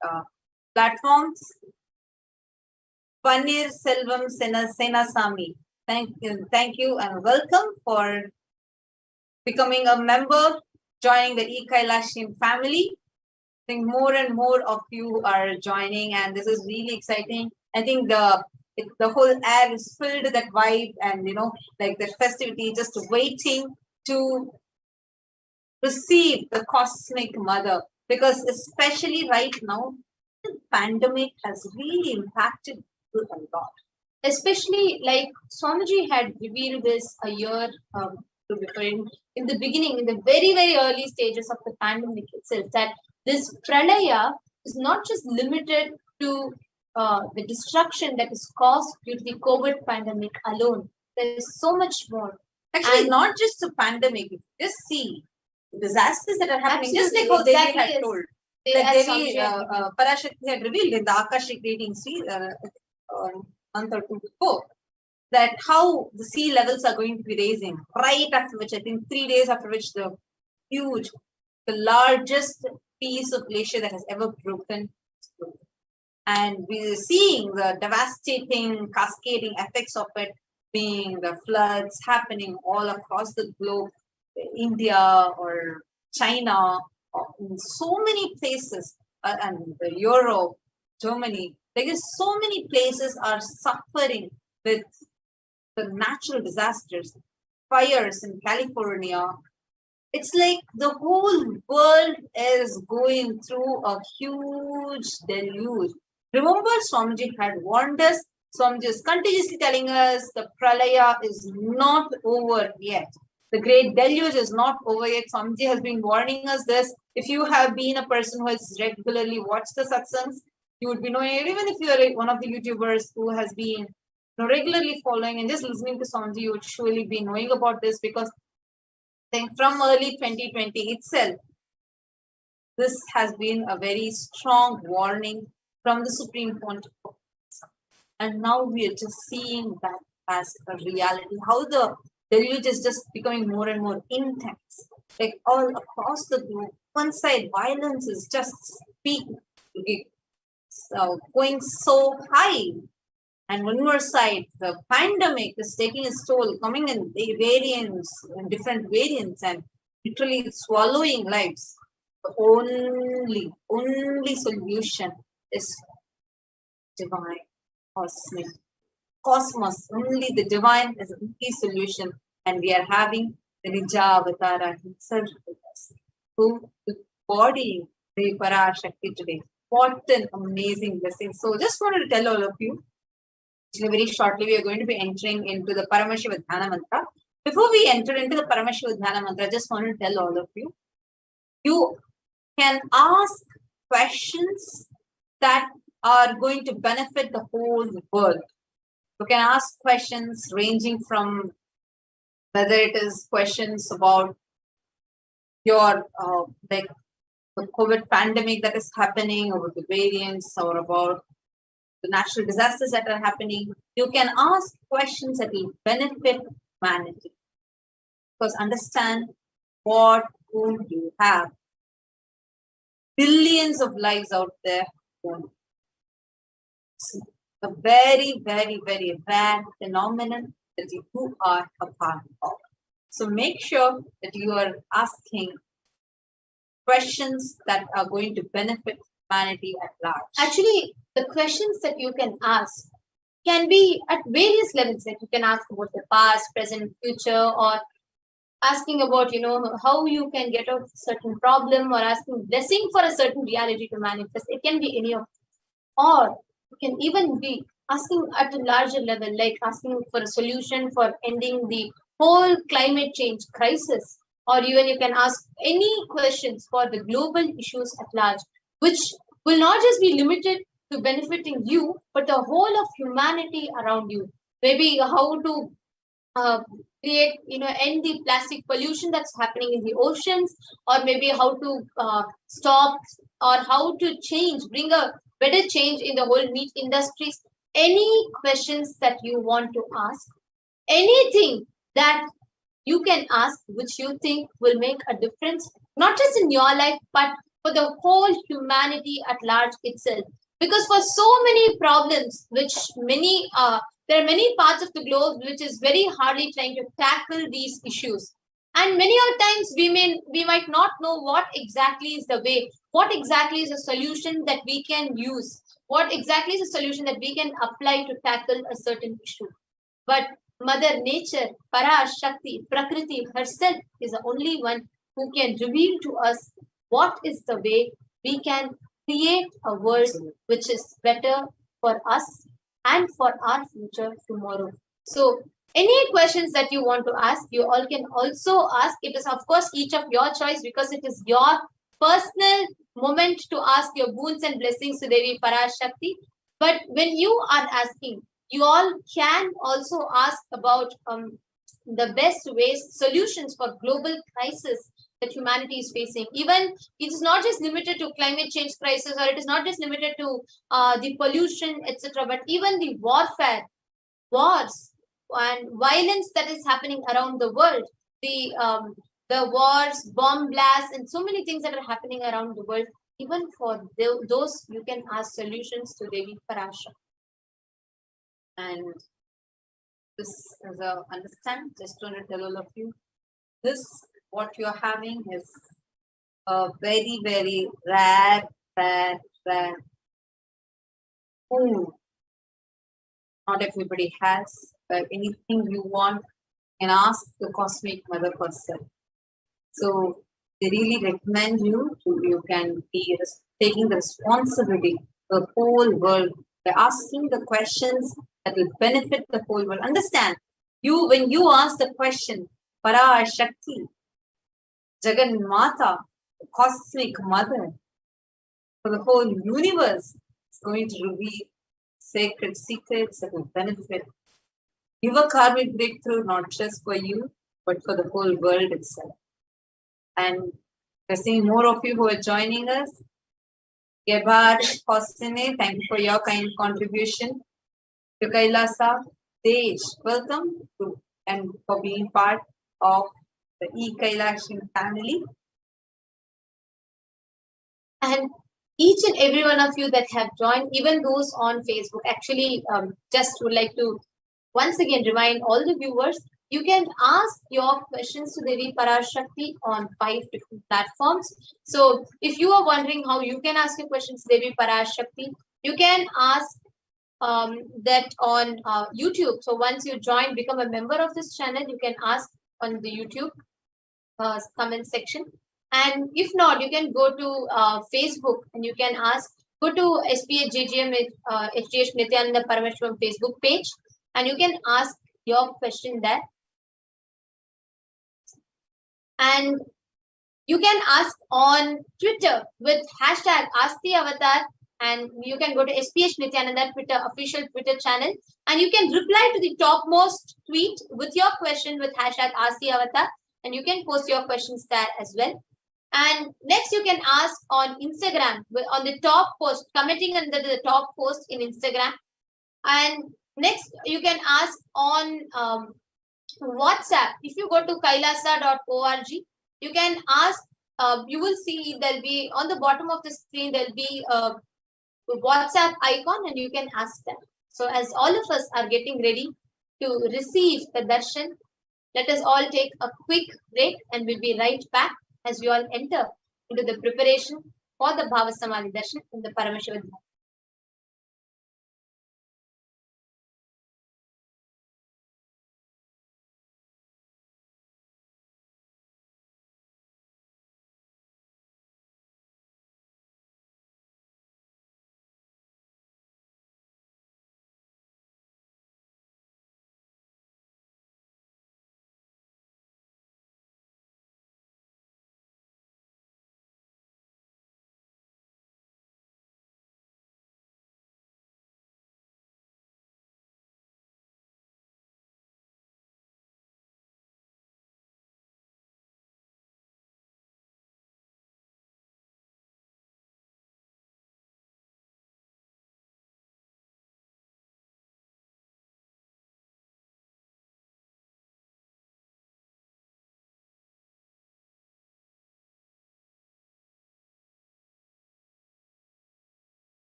platforms. Panir Selvam Senasamy. Thank you and welcome for becoming a member, joining the Kailasa family. I think more and more of you are joining, and this is really exciting. I think the whole air is filled with that vibe, and like the festivity, just waiting to receive the cosmic mother. Because especially right now, the pandemic has really impacted people a lot. Especially like Swamiji had revealed this a year before in the beginning, in the very, very early stages of the pandemic itself, that this pralaya is not just limited to the destruction that is caused due to the COVID pandemic alone. There is so much more. Actually, And- not just the pandemic. Just see disasters that are happening, just like Absolutely, how Devi exactly had as- told. as Like Swamiji Devi, had Parashakti had revealed in the Akashic reading, see, month or two before, that how the sea levels are going to be raising, right after which, I think 3 days after which, the largest piece of glacier that has ever broken. And we're seeing the devastating, cascading effects of it, being the floods happening all across the globe, India or China, or in so many places, and Europe, Germany. There is so many places are suffering with the natural disasters, fires in California. It's like the whole world is going through a huge deluge. Remember, Swamiji had warned us. Swamiji is continuously telling us the pralaya is not over yet. The great deluge is not over yet. Swamiji has been warning us this. If you have been a person who has regularly watched the satsangs, you would be knowing, even if you are one of the YouTubers who has been regularly following and just listening to Swamiji, you would surely be knowing about this, because then from early 2020 itself, this has been a very strong warning from the Supreme Pontiff. And now we are just seeing that as a reality, how the deluge is just becoming more and more intense. Like all across the globe, one side violence is just going so high. And one more side, the pandemic is taking its toll, coming in different variants, and literally swallowing lives. The only solution is divine, cosmos. Only the divine is the only solution, and we are having the Nija Avatara himself with us, who embodying the Parashakti today. What an amazing blessing! So, just wanted to tell all of you. Very shortly, we are going to be entering into the Paramashivoham mantra. Before we enter into the Paramashivoham mantra, I just want to tell all of you, you can ask questions that are going to benefit the whole world. You can ask questions ranging from whether it is questions about your like the COVID pandemic that is happening, or the variants, or about the natural disasters that are happening. You can ask questions that will benefit humanity. Because understand what wound you have. Billions of lives out there. It's a very, very, very rare phenomenon that you are a part of. So make sure that you are asking questions that are going to benefit humanity at large. Actually, the questions that you can ask can be at various levels. Like you can ask about the past, present, future, or asking about, how you can get out of a certain problem, or asking blessing for a certain reality to manifest. It can be any of them. Or you can even be asking at a larger level, like asking for a solution for ending the whole climate change crisis. Or even you can ask any questions for the global issues at large, which will not just be limited to benefiting you, but the whole of humanity around you. Maybe how to create, end the plastic pollution that's happening in the oceans, or maybe how to stop, or how to bring a better change in the whole meat industries. Any questions that you want to ask, anything that you can ask which you think will make a difference, not just in your life, but for the whole humanity at large itself. Because for so many problems, which there are many parts of the globe which is very hardly trying to tackle these issues. And many of times we might not know what exactly is the way, what exactly is a solution that we can use, what exactly is a solution that we can apply to tackle a certain issue. But Mother Nature, Shakti, Prakriti herself is the only one who can reveal to us what is the way we can create a world which is better for us and for our future tomorrow. So, any questions that you want to ask, you all can also ask. It is, of course, each of your choice because it is your personal moment to ask your boons and blessings to Devi Parashakti. But when you are asking, you all can also ask about the best ways, solutions for global crisis that humanity is facing. Even it is not just limited to climate change crisis, or it is not just limited to the pollution, etc., but even the warfare, wars, and violence that is happening around the world. The wars, bomb blasts, and so many things that are happening around the world. Even for those, you can ask solutions to Devi Parasha. And this is a understand, just want to tell all of you, this what you're having is a very, very rare food. Not everybody has, but anything you want, can ask the Cosmic Mother herself. So they really recommend you can be taking the responsibility for the whole world by asking the questions that will benefit the whole world. Understand, when you ask the question, Para Shakti, Jagan Mata, the Cosmic Mother, for the whole universe, is going to reveal sacred secrets that will benefit. Give a karmic breakthrough not just for you, but for the whole world itself. And we're seeing more of you who are joining us. Gebhard, Hostine, thank you for your kind contribution. To Kailasa, Tej, welcome to and for being part of the E-Kailashan family. And each and every one of you that have joined, even those on Facebook, actually just would like to once again remind all the viewers, you can ask your questions to Devi Parashakti on 5 different platforms. So if you are wondering how you can ask your questions to Devi Parashakti, you can ask that on YouTube. So once you join, become a member of this channel, you can ask on the YouTube comment section. And if not, you can go to Facebook and you can ask, go to SPH JGM HDH Nithyananda Paramashivam Facebook page, and you can ask your question there. And you can ask on Twitter with hashtag AskTheAvatar, and you can go to SPH Nithyananda Twitter official Twitter channel, and you can reply to the topmost tweet with your question with hashtag AskTheAvatar, and you can post your questions there as well. And next, you can ask on Instagram on the top post, commenting under the top post in Instagram. And next, you can ask on WhatsApp. If you go to kailasa.org, you can ask. You will see there'll be on the bottom of the screen, there'll be a WhatsApp icon, and you can ask them. So as all of us are getting ready to receive the darshan, let us all take a quick break, and we'll be right back as we all enter into the preparation for the Bhava Samadhi darshan in the Paramashivoham.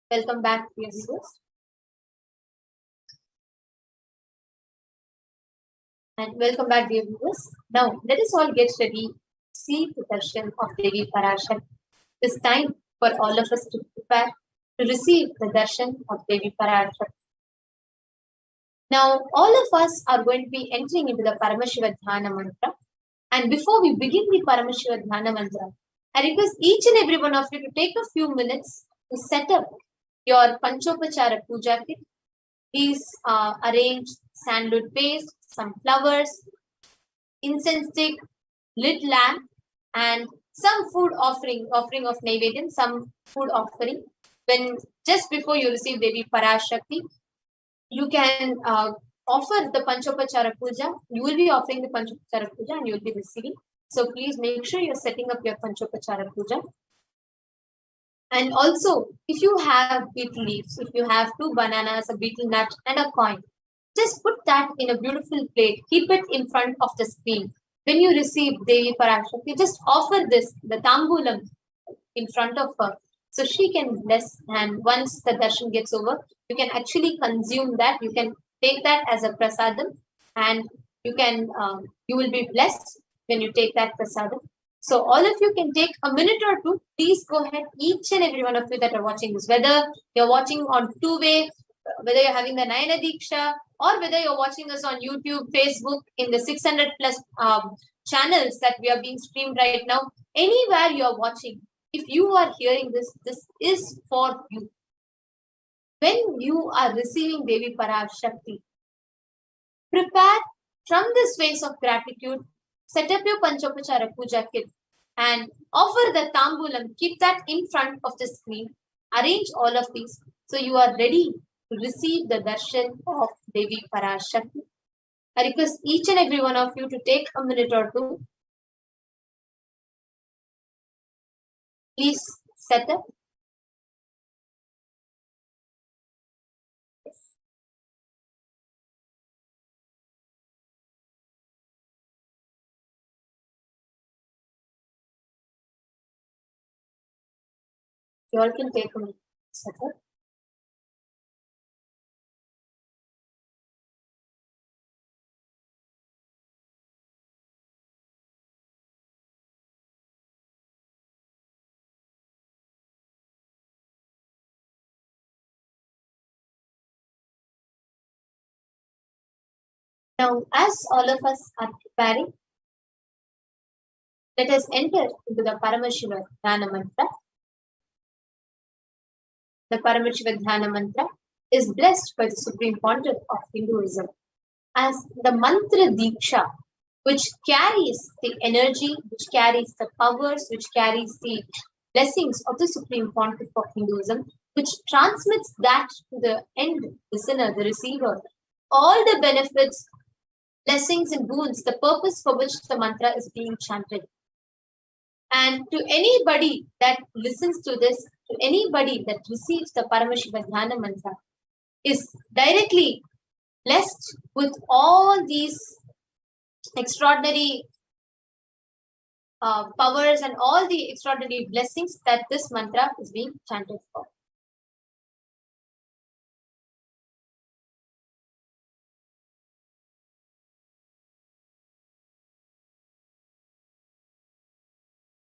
Welcome back, dear viewers. And welcome back, dear viewers. Now, let us all get ready to see the darshan of Devi Parashakti. It's time for all of us to prepare to receive the darshan of Devi Parashakti. Now, all of us are going to be entering into the Paramashiva Dhyana mantra. And before we begin the Paramashiva Dhyana mantra, I request each and every one of you to take a few minutes to set up your Panchopachara Puja kit. Please arrange sandalwood paste, some flowers, incense stick, lit lamp, and some food offering of Naivedyan, some food offering. When just before you receive Devi Parashakti, you can offer the Panchopachara Puja. You will be offering the Panchopachara Puja and you will be receiving. So please make sure you're setting up your Panchopachara Puja. And also, if you have betel leaves, if you have 2 bananas, a betel nut, and a coin, just put that in a beautiful plate. Keep it in front of the screen. When you receive Devi Parashakti, just offer this, the tambulam, in front of her. So she can bless, and once the darshan gets over, you can actually consume that. You can take that as a prasadam, and you will be blessed when you take that prasadam. So all of you can take a minute or two. Please go ahead, each and every one of you that are watching this, whether you're watching on two-way, whether you're having the Nayana Diksha, or whether you're watching us on YouTube, Facebook, in the 600 plus channels that we are being streamed right now, anywhere you're watching, if you are hearing this, this is for you. When you are receiving Devi Parashakti, prepare from this phase of gratitude, set up your Panchopachara Puja kit and offer the tambulam. Keep that in front of the screen. Arrange all of these so you are ready to receive the darshan of Devi Parashakti. I request each and every one of you to take a minute or two. Please set up. You all can take a minute. Set up. Now, as all of us are preparing, let us enter into the Paramashiva Dhyana mantra. The Paramashiva Dhyana mantra is blessed by the Supreme Pontiff of Hinduism as the mantra diksha, which carries the energy, which carries the powers, which carries the blessings of the Supreme Pontiff of Hinduism, which transmits that to the end listener, the receiver, all the benefits, blessings and boons, the purpose for which the mantra is being chanted. And to anybody that listens to this, to anybody that receives the Paramashiva Dhyana mantra, is directly blessed with all these extraordinary powers and all the extraordinary blessings that this mantra is being chanted for.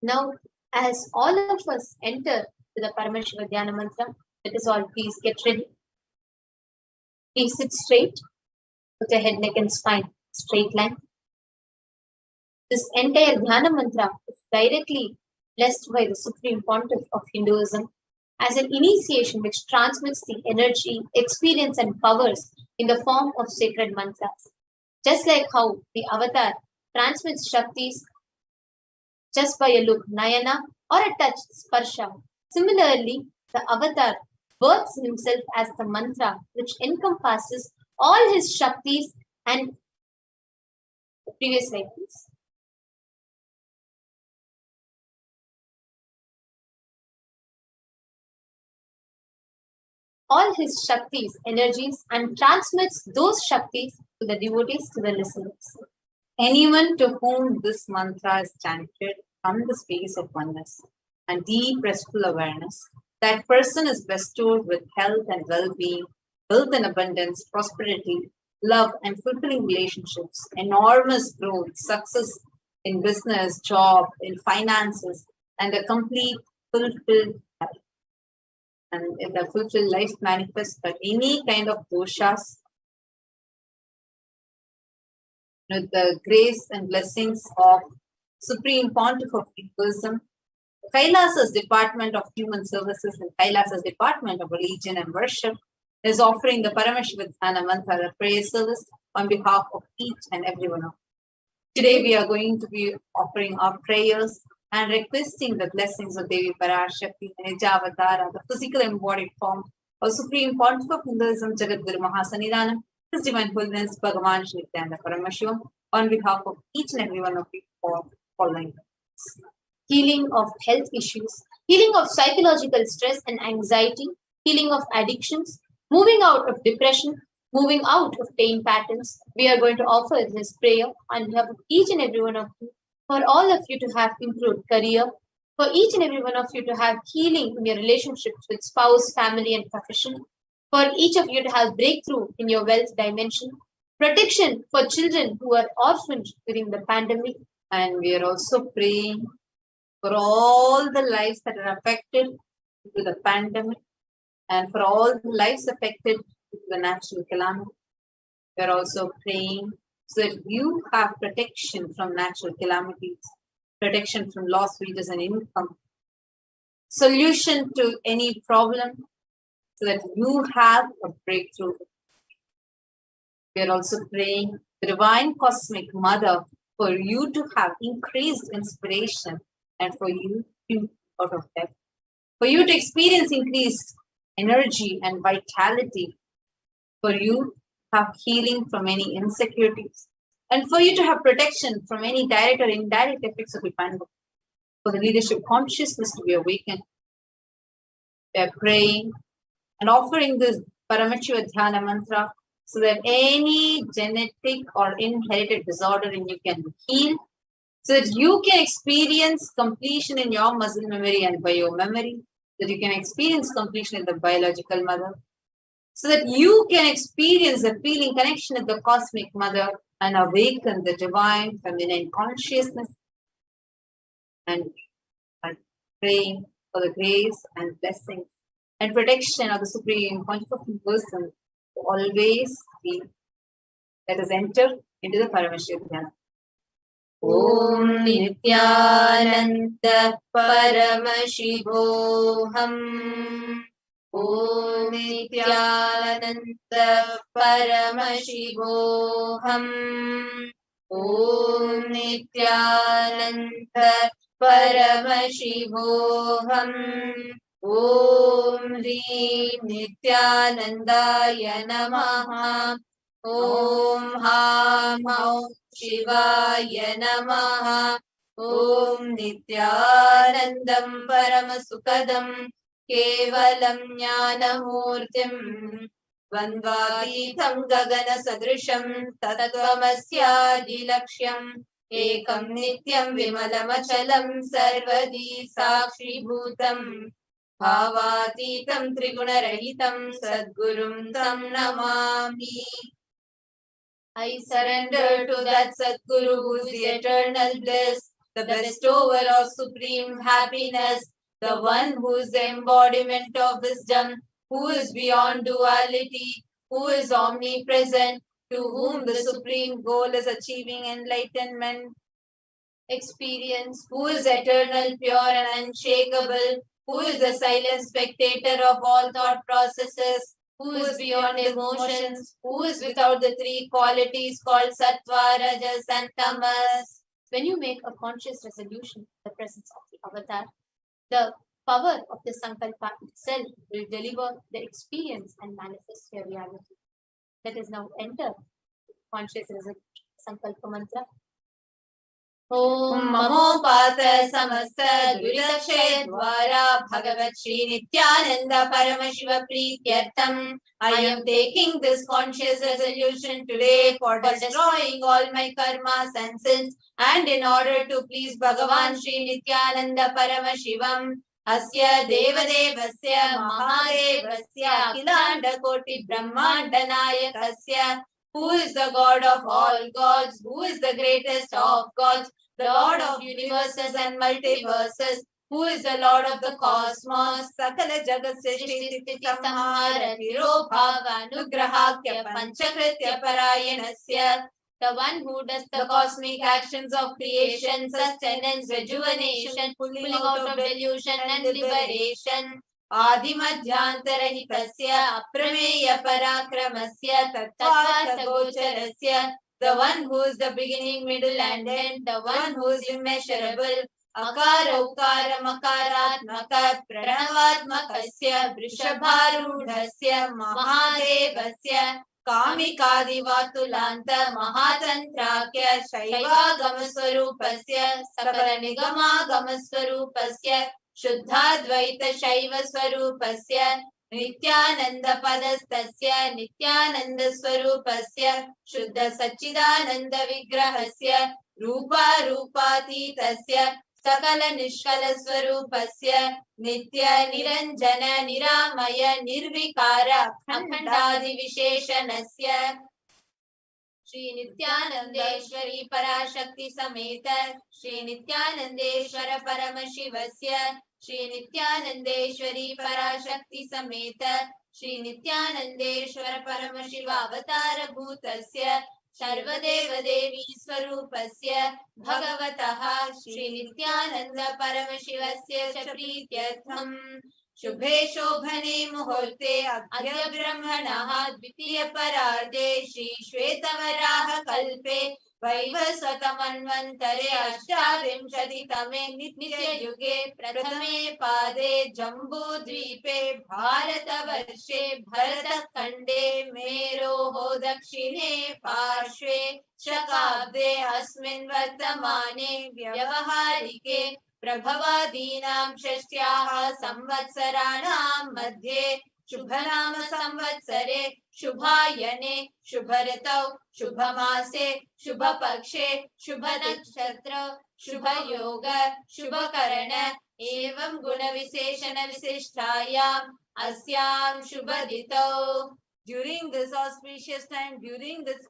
Now, as all of us enter to the Paramashiva Dhyana mantra, let us all please get ready. Please sit straight with your head, neck, and spine straight line. This entire Dhyana mantra is directly blessed by the Supreme Pontiff of Hinduism as an initiation which transmits the energy, experience, and powers in the form of sacred mantras. Just like how the avatar transmits Shaktis just by a look, Nayana, or a touch, Sparsha. Similarly, the avatar births himself as the mantra which encompasses all his Shaktis and previous cycles. All his Shaktis, energies, and transmits those Shaktis to the devotees, to the listeners. Anyone to whom this mantra is chanted from the space of oneness and deep restful awareness that person is bestowed with health and well-being, health and abundance, prosperity, love and fulfilling relationships, enormous growth, success in business, job, in finances, and a complete fulfilled life. And in the fulfilled life manifests, but any kind of doshas, with the grace and blessings of Supreme Pontiff of Buddhism, Kailasa's Department of Human Services and Kailasa's Department of Religion and Worship is offering the Paramashivoham mantra, the prayer service, on behalf of each and every one of us. Today we are going to be offering our prayers and requesting the blessings of Devi Parashakti, Nijavatara, the physical embodied form of Supreme Pontiff of Hinduism, Jagadguru Mahasannidhanam, His Divine Holiness Bhagavan Shri Nithyananda Paramashivam, on behalf of each and every one of you for following. Healing of health issues, healing of psychological stress and anxiety, healing of addictions, moving out of depression, moving out of pain patterns. We are going to offer this prayer on behalf of each and every one of you, for all of you to have improved career, for each and every one of you to have healing in your relationships with spouse, family, and profession, for each of you to have breakthrough in your wealth dimension, protection for children who are orphaned during the pandemic, and we are also praying for all the lives that are affected due to the pandemic and for all the lives affected due to the natural calamity. We are also praying so that you have protection from natural calamities, protection from lost wages and income, solution to any problem so that you have a breakthrough. We are also praying the Divine Cosmic Mother for you to have increased inspiration and for you to out of death, for you to experience increased energy and vitality, for you to have healing from any insecurities, and for you to have protection from any direct or indirect effects of the pandemic, for the leadership consciousness to be awakened. We are praying and offering this Paramashivoham mantra so that any genetic or inherited disorder in you can be healed, so that you can experience completion in your muscle memory and biomemory, that you can experience completion in the biological mother, so that you can experience the feeling connection with the cosmic mother and awaken the divine feminine consciousness. And praying for the grace and blessings and protection of the Supreme Pontiff of Person to always be. Let us enter into the Paramashivoham. Om Nithyananda Paramashivoham. Om Nithyananda Paramashivoham. Om Nithyananda Paramashivoham. Om Hri Nithyanandaya Namaha. Om Ham Haum Shivaya Namaha. Om Nithyanandam Paramasukadam Kevalam Jnanamurtim Vandvaditam Gagana Sadrisham Tattvamasya Laksham Ekam Nityam Vimalamachalam Sarvadi Sakshi Bhutam Bhavatitam Trigunarahitam Sadgurum Tam Namami. I surrender to that Sadguru who is the eternal bliss, the bestower of supreme happiness, the one who is the embodiment of wisdom, who is beyond duality, who is omnipresent, to whom the supreme goal is achieving enlightenment experience, who is eternal, pure and unshakable, who is the silent spectator of all thought processes, who is beyond emotions, who is without the three qualities called Sattva, Rajas and Tamas. When you make a conscious resolution in the presence of the avatar, the power of the Sankalpa itself will deliver the experience and manifest your reality. Let us now enter conscious resolution Sankalpa mantra. Om Mamopata Samasta Duridakshay Dwara Bhagavat Shri Nithyananda Paramashiva Prityartham. I am taking this conscious resolution today for destroying all my karmas and sins, and in order to please Bhagavan Shri Nithyananda Paramashivam, Asya Devadevasya Mahadevasya Akhilanda Koti Brahmanda Nayakasya. Who is the God of all gods? Who is the greatest of gods? The Lord of universes and multiverses. Who is the Lord of the cosmos? Sakala Jagat Srishti Sthiti Samhara Tirobhava Anugrahakya Panchakritya Parayanasya. The one who does the cosmic actions of creation, sustenance, rejuvenation, pulling out of delusion and liberation. आदिमध्यांतरहितस्य अप्रमेय पराक्रमस्य तत्त्वार्थगोचरस्य. The one who is the beginning, middle and end, the one who is immeasurable. अकार उकार मकारात्मक प्रणवात्मकस्य वृषभारूढस्य महादेवस्य कामिकादिवातुलान्त महातन्त्राख्य शैवागमस्वरूपस्य सकलनिगमागमस्वरूपस्य शुद्धाद्वैत शैव स्वरूपस्य नित्यानंद पदस्तस्य नित्यानंद स्वरूपस्य शुद्ध सच्चिदानंद विग्रहस्य रूपातीतस्य सकल निष्कल स्वरूपस्य नित्य निरंजन निरामय निर्विकार अखंडादि विशेषणस्य श्री नित्यानंदेश्वरी पराशक्ति समेत श्री नित्यानंदेश्वर परमशिवस्य श्री नित्यानंदेश्वरी पराशक्ति समेत श्री नित्यानंदेश्वर परमशिवावतार भूतस्य सर्वदेव देवी स्वरूपस्य भगवतः श्री नित्यानंद परमशिवस्य च प्रीत्यर्थम् शुभे शोभने मुहूर्ते अद्य ब्रह्मणः द्वितीय परार्धे श्री श्वेतवराह कल्पे वैवस्वतमन्वन्तरे अष्टाविंशतितमे नित्ययुगे प्रथमे पादे जम्बूद्वीपे भारतवर्षे भरतखण्डे मेरोः दक्षिणे पार्श्वे शकाब्दे अस्मिन् वर्तमाने व्यवहारिके प्रभवादीनां षष्ट्याः संवत्सराणां मध्ये शुभनाम संवत्सरे शुभायने शुभऋतौ शुभमासे शुभपक्षे शुभनक्षत्र शुभयोग शुभकरण एवं गुणविशेषण विशिष्टायाम् अस्यां शुभदितौ. During this auspicious time, during this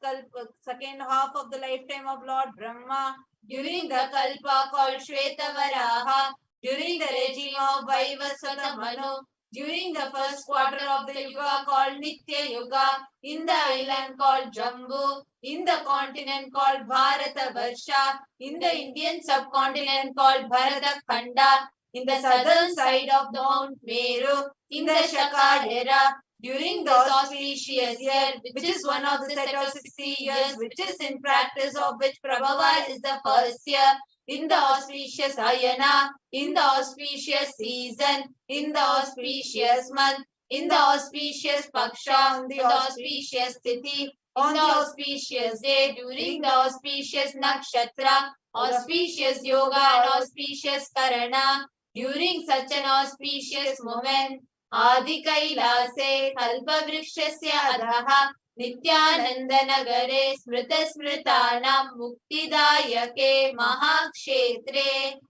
second half of the lifetime of Lord Brahma, during the Kalpa called Shvetavaraha, during the regime of Vaivasvata Manu, during the first quarter of the Yuga called Nitya Yuga, in the island called Jambu, in the continent called Bharata Varsha, in the Indian subcontinent called Bharata Khanda, in the southern side of the Mount Meru, in the Shaka era, during this auspicious year, which is one of the set of 60 years, which is in practice of which Prabhava is the first year, in the auspicious Ayana, in the auspicious season, in the auspicious month, in the auspicious Paksha, in the auspicious Tithi, on the auspicious day, during the auspicious Nakshatra, auspicious Yoga and auspicious Karana, during such an auspicious moment, Adi Kailase Kalpavrikshyasya Adhaha Nityananda Nagare Smrita Smritanam Muktidayake Mahakshetre.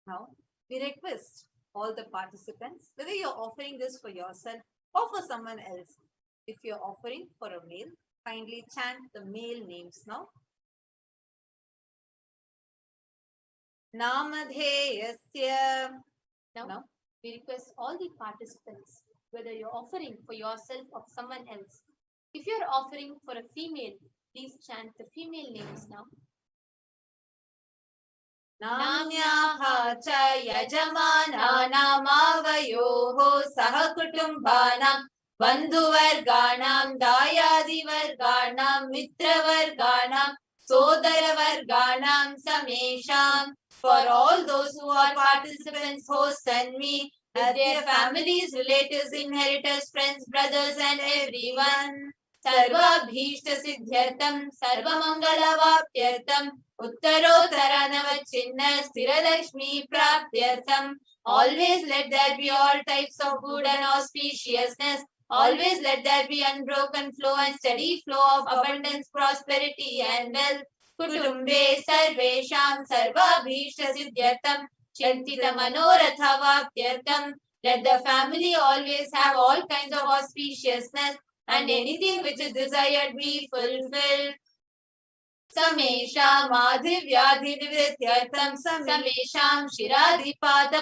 Now, we request all the participants, whether you're offering this for yourself or for someone else. If you're offering for a male, kindly chant the male names now. Namadheyasya. Now, we request all the participants, whether you're offering for yourself or someone else. If you're offering for a female, please chant the female names now. Namyaha cha yajamana namavayoho sahakutumbanam bandhuvarganam dayadivarganam mitravarganam sodaravarganam samesham. For all those who are participants, hosts and me, their families, relatives, inheritors, friends, brothers and everyone. Sarvabhishta siddhyartam, sarvamangala-vapyartam, uttarottaranavachinna sthiralakshmi praptyartam. Always let there be all types of good and auspiciousness. Always let there be unbroken flow and steady flow of abundance, prosperity and wealth. Kutumbe sarvesham sarvabhishta siddhyartam Chintita Manoratha Vapyartham. Let the family always have all kinds of auspiciousness and anything which is desired be fulfilled. Samesham Adhivyadhivrityartham Samesham Shiradhipada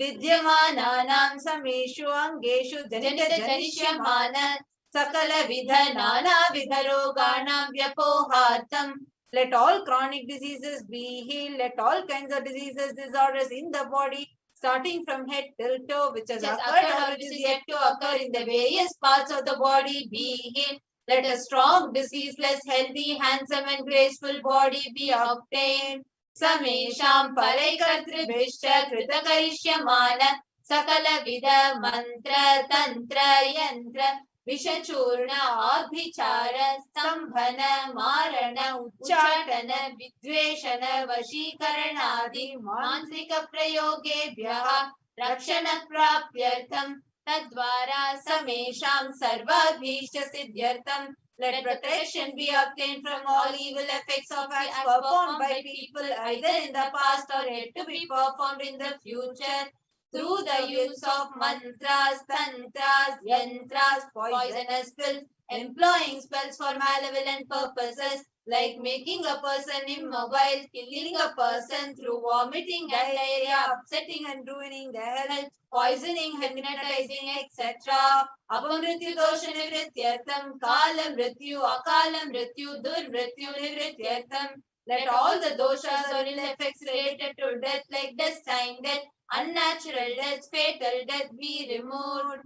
Vidyamananam Sameshu Angeshu Janita Janishyamana Sakala Vidha Nana Vidharoganam Vyapohartam. Let all chronic diseases be healed. Let all kinds of diseases, disorders in the body, starting from head till toe, which has occurred or which is yet to occur in the various parts of the body, be healed. Let a strong, diseaseless, healthy, handsome and graceful body be obtained. Samesham Paraikatribhishta Kritakarishямana Sakala Vida Mantra Tantra Yantra Vishachurna Abhichara Stambhana Marana Uchatana Vidveshana Vashikaranadi Mantrika Prayogebhyaha Rakshana Prapyartham Tadvara Samesham Sarvabhishta Siddhyartham. Let protection be obtained from all evil effects of acts performed by people either in the past or yet to be performed in the future through the use of mantras, tantras, yantras, poisonous pills, employing spells for malevolent purposes like making a person immobile, killing a person through vomiting, diarrhea, upsetting and ruining their health, poisoning, hypnotizing, etc. Apamrityu dosha nivrityartham, kala mrityu, akala mrityu, durmrityu nivrityartham. Let all the doshas or ill effects related to death like destined death, unnatural death, fatal death be removed.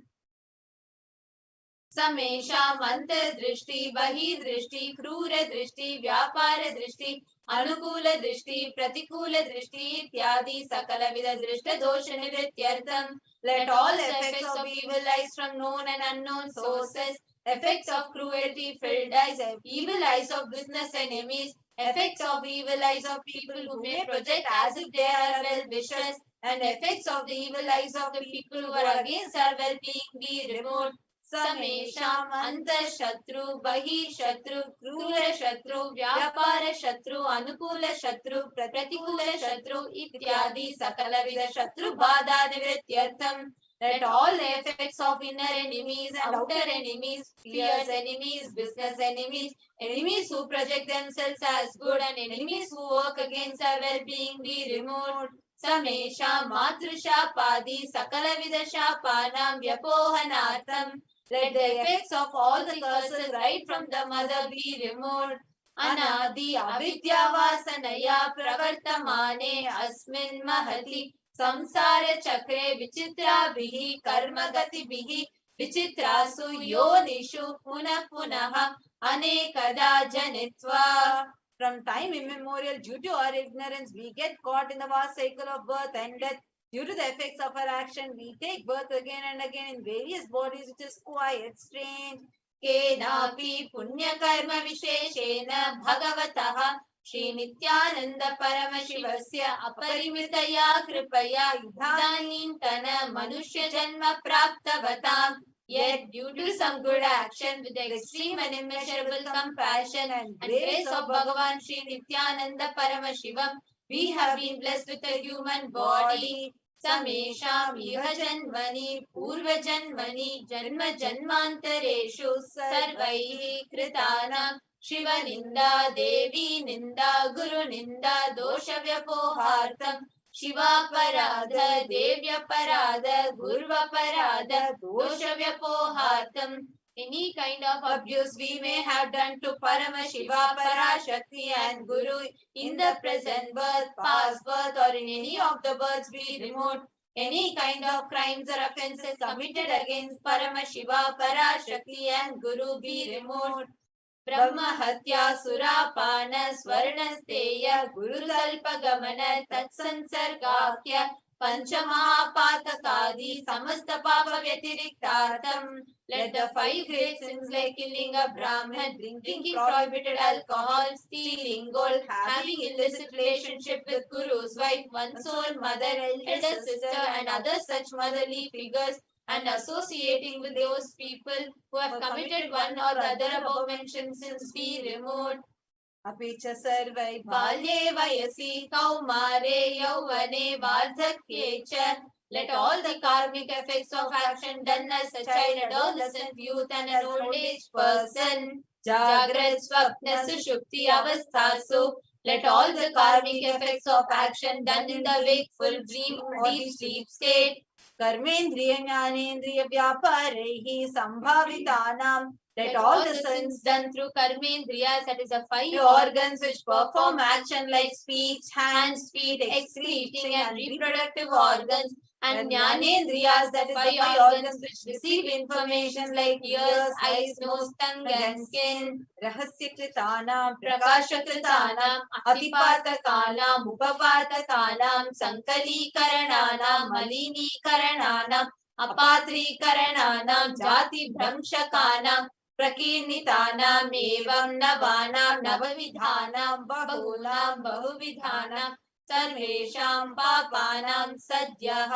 Samesham Antardrishti, Bahidrishti, Krura Drishti, Vyapara Drishti, Anukula Drishti, Pratikula Drishti, Ityadi, Sakala Vida Drishta Dosha Nivrityartham. Let all effects of evil eyes from known and unknown sources, effects of cruelty, filled eyes, evil eyes of business enemies, effects of evil eyes of people who may project as if they are well-wishers, and effects of the evil eyes of the people who are against our well-being be removed. Samesham Antashatru, Bahishatru, Krura Shatru, Vyapara Shatru, Anukula Shatru, Pratikula Shatru, Ityadi, Sakala Vida Shatru, Bada Nivrityartham. Let all the effects of inner enemies and outer enemies, fierce enemies, business enemies, enemies who project themselves as good and enemies who work against our well-being be removed. Samesha Matrusha Padi Sakala Vida Shapanam Vyapohanartham. Let the effects of all the curses right from the mother be removed. Anadi avidya vasanaya pravartamane asmin mahati samsara chakre vichitra bihi karmagati bihi vichitrasu yonishu punah punaha anekada janitva. From time immemorial, due to our ignorance, we get caught in the vast cycle of birth and death. Due to the effects of our action, we take birth again and again in various bodies, which is quite strange. Kenapi punya karma visheshena bhagavataha Shri Nithyananda Paramashivasya aparimitaya kripaya idhanintana manushya janma praptavatam. Yet, due to some good action, with the extreme and immeasurable compassion and grace of Bhagavan Shri Nithyananda Paramashivam, we have been blessed with a human body. Samesham iha janmani purva janmani janma janmantareshu sarvaihi kritanam Shiva ninda devi ninda guru ninda dosha vyapohartam Shiva parada devya parada gurva parada dosha vyapohartam. Any kind of abuse we may have done to Paramashiva, Parashakti and Guru in the present birth, past birth or in any of the births be removed. Any kind of crimes or offences committed against Paramashiva, Parashakti and Guru be removed. Brahma Hatya Surapana Swarnasteya Guru Kalpa Gamana Tatsansargakya Panchamahapatakadi Samasta Papa Vyatiriktatam. Let the 5 great sins like killing a Brahman, drinking prohibited alcohol, stealing gold, having illicit relationship with Guru's wife, one's own mother, elder sister and other such motherly figures and associating with those people who have committed one or the other above mentioned sins be removed. अपि च सर्वै बाल्ये वयसि कौमारे यौवने वार्धक्ये च. Let all the karmic effects of action done as a child, adolescent, youth and an old age person, Jagrat, Swapna, Sushupti, Avasthasu. Let all the karmic effects of action done in the wakeful, dream or deep sleep state, कर्मेन्द्रिय ज्ञानेन्द्रिय व्यापारैः संभावितानां. let all the sins done through karmendriyas, that is the five organs which perform action like speech, hands, feet, excreting and reproductive organs, and jnanendriyas, that is the five organs which receive information like ears, eyes, nose, tongue and skin. रहस्यकृतानां प्रकाशकृतानां अतिपातकानां उपपातकानां संकलीकरणानां मलिनीकरणानां अपात्रीकरणानां जातिभ्रंशकानां प्रकीर्णितानाम् एवं नवानां नवविधानां बहूनां बहुविधानां सर्वेषां पापानां सद्यः.